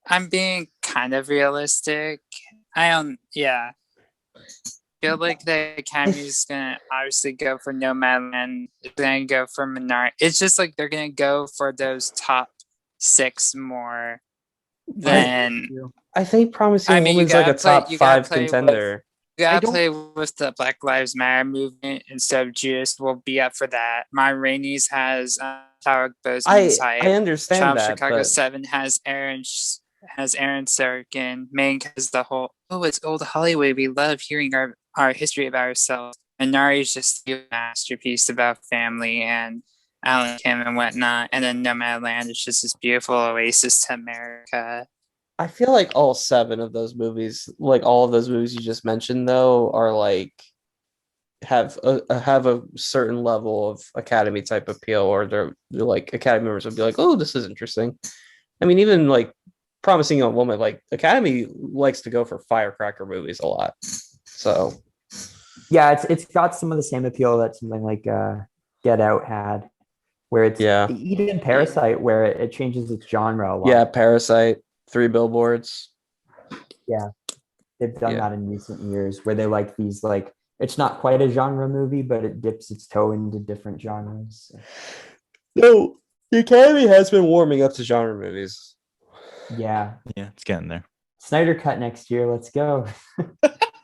I'm being kind of realistic. Yeah. Feel like the Academy is gonna obviously go for Nomadland. It's gonna go for Minari. It's just like they're gonna go for those top 6 more than. I think Promising I Young mean, you Woman's like a gotta play- top you gotta 5 play with- contender. You gotta play with the Black Lives Matter movement instead of Judas. We'll be up for that. My Rainey's has Tower Bozeman's hype. I understand Child of that, Chicago but 7 has Aaron Sorkin. Mank has the whole it's old Hollywood. We love hearing our history about ourselves. And Nari's just a masterpiece about family and Alan Kim and whatnot. And then Nomadland is just this beautiful oasis to America. I feel like all 7 of those movies, like all of those movies you just mentioned, though, are like have a certain level of Academy type appeal, or they're like Academy members would be like, "Oh, this is interesting." I mean, even like Promising Young Woman, like Academy likes to go for firecracker movies a lot. So yeah, it's got some of the same appeal that something like Get Out had, where it's even Parasite, where it changes its genre a lot. Yeah, Parasite, 3 Billboards. Yeah, they've done that in recent years, where they like these like, it's not quite a genre movie, but it dips its toe into different genres. No, the Academy has been warming up to genre movies. Yeah, it's getting there. Snyder Cut next year. Let's go.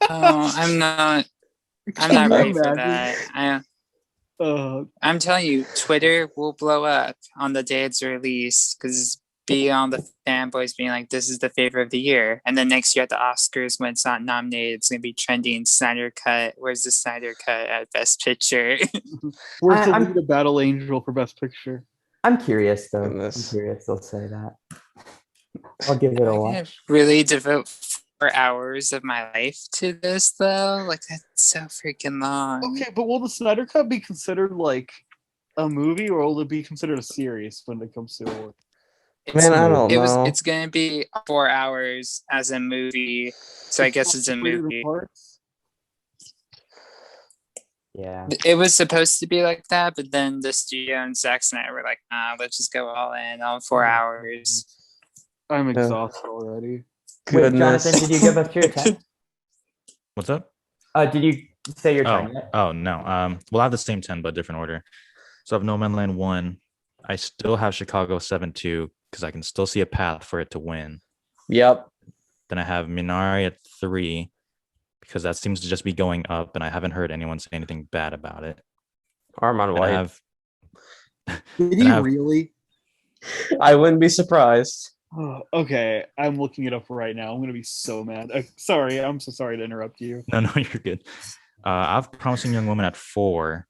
I'm not ready for that. I'm telling you, Twitter will blow up on the day it's released because beyond the fanboys being like, this is the favorite of the year. And then next year at the Oscars, when it's not nominated, it's going to be trending Snyder Cut. Where's the Snyder Cut at Best Picture? Where's the lead of Battle Angel for Best Picture? I'm curious, though. I'm curious they'll say that. I'll give it a watch. Really devote 4 hours of my life to this, though? Like, that's so freaking long. Okay, but will the Snyder Cut be considered like a movie, or will it be considered a series when it comes to award? Man, I don't know. It's going to be 4 hours as a movie, so I guess it's a movie. Yeah. It was supposed to be like that, but then the studio and Zack Snyder were like, nah, let's just go all in on 4 hours. I'm exhausted already. Wait, Jonathan, did you give us your 10? What's up? Did you say your Oh, turn yet? oh no. We'll have the same 10, but different order. So I have No Man Land 1. I still have Chicago 7-2 because I can still see a path for it to win. Yep. Then I have Minari at 3 because that seems to just be going up, and I haven't heard anyone say anything bad about it. Armand Then I White. have Did then he I have- really? I wouldn't be surprised. Oh, okay, I'm looking it up right now. I'm gonna be so mad. Sorry, I'm so sorry to interrupt you. No, you're good. I have Promising Young Woman at 4,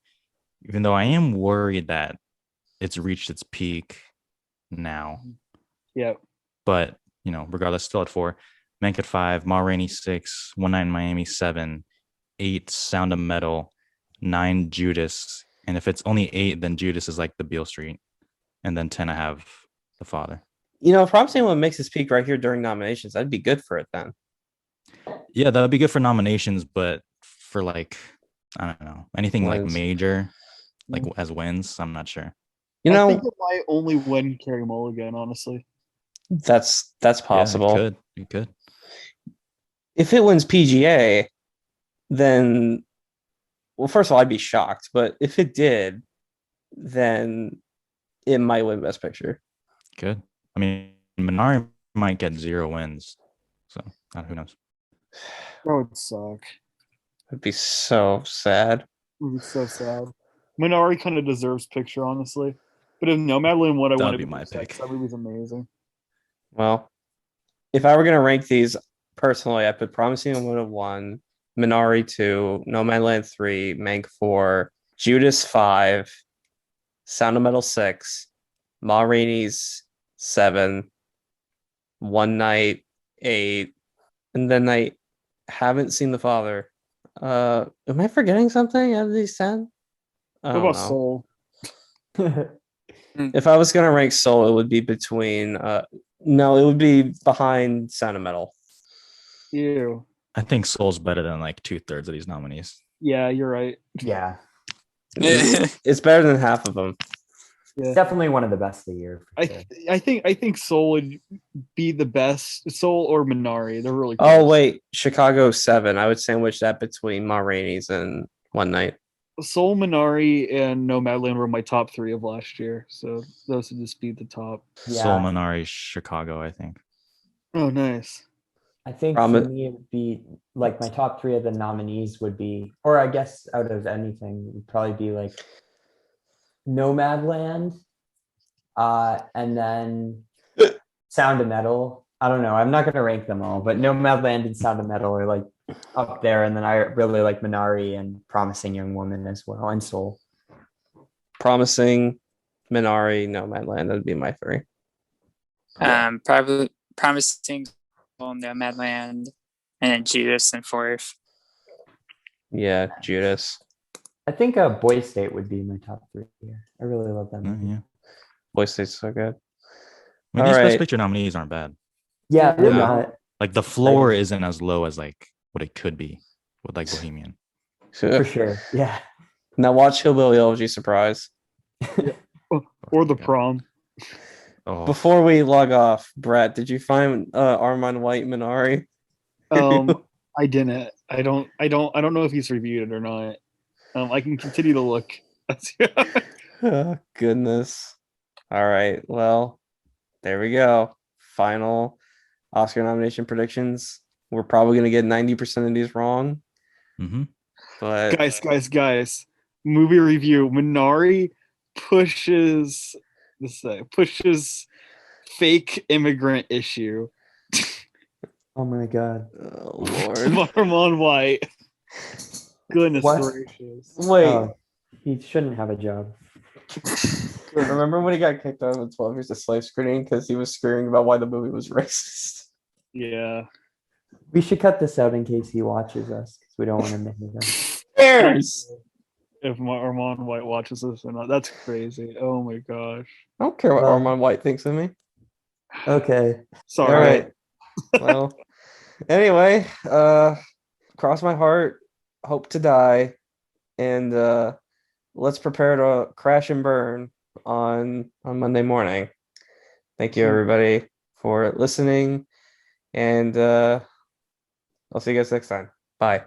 even though I am worried that it's reached its peak now. Yeah. But, regardless, still at 4. Mank at 5, Ma Rainey 6, One Night in Miami 7, 8, Sound of Metal, 9, Judas. And if it's only 8, then Judas is like the Beale Street. And then 10, I have The Father. If Promising One makes his peak right here during nominations, that'd be good for it then. Yeah, that would be good for nominations, but for I don't know, anything like Wins. major, like as wins, I'm not sure. I think it might only win Carey Mulligan, honestly. That's possible. Yeah, it could. If it wins PGA, then, well, first of all, I'd be shocked. But if it did, then it might win Best Picture. Good. I mean, Minari might get 0 wins, so who knows? That would suck. It'd be so sad. It would be so sad. Minari kind of deserves picture, honestly. But if Nomadland won, I want to be my pick. That movie's amazing. Well, if I were going to rank these personally, I put Promising Young Woman 1, Minari 2, Nomadland 3, Mank 4, Judas 5, Sound of Metal 6, Ma Rainey's 7, One Night 8, and then I haven't seen The Father. Am I forgetting something out of these 10? What about Soul? If I was gonna rank Soul, it would be between no, it would be behind Sound of Metal. Ew. I think Soul's better than like 2/3 of these nominees. Yeah, you're right. Yeah. It's better than half of them. Yeah. Definitely one of the best of the year. for sure. I think Soul would be the best. Soul or Minari. They're really Oh close. wait, Chicago 7. I would sandwich that between Ma Rainey's and One Night. Soul, Minari, and Nomadland were my top 3 of last year. So those would just be the top. Soul, Minari, Chicago, I think. Oh, nice. I think for me, it would be like my top 3 of the nominees would be, or I guess out of anything, would probably be like Nomadland, and then Sound of Metal. I don't know. I'm not going to rank them all, but Nomadland and Sound of Metal are like up there. And then I really like Minari and Promising Young Woman as well, and Soul. Promising, Minari, Nomadland. That'd be my 3. Probably Promising, Nomadland, and then Judas in 4th. Yeah, Judas. I think Boy State would be my top 3 here. I really love that movie. Yeah. Boy State's so good. I mean, these Best Picture nominees aren't bad. Yeah, they're not. Like the floor isn't as low as like what it could be with like Bohemian. For sure. Yeah. Now watch Hillbilly Elegy Surprise. Or The Prom. Oh. Before we log off, Brett, did you find Armand White Minari? I didn't. I don't know if he's reviewed it or not. I can continue to look. Oh, goodness. All right. Well, there we go. Final Oscar nomination predictions. We're probably going to get 90% of these wrong. Mm-hmm. But guys, movie review. Minari pushes fake immigrant issue. Oh my God. Oh, Lord. Armand White. Goodness What? gracious. Wait. He shouldn't have a job. Remember when he got kicked out of the 12 Years a Slave screening because he was screaming about why the movie was racist? Yeah. We should cut this out in case he watches us because we don't want him to hear that. Cares? If Armand White watches this or not, that's crazy. Oh my gosh. I don't care what Well- Armand White thinks of me. Okay. Sorry. All right. Well, anyway, cross my heart, hope to die, and let's prepare to crash and burn on Monday morning. Thank you, everybody, for listening, and I'll see you guys next time. Bye.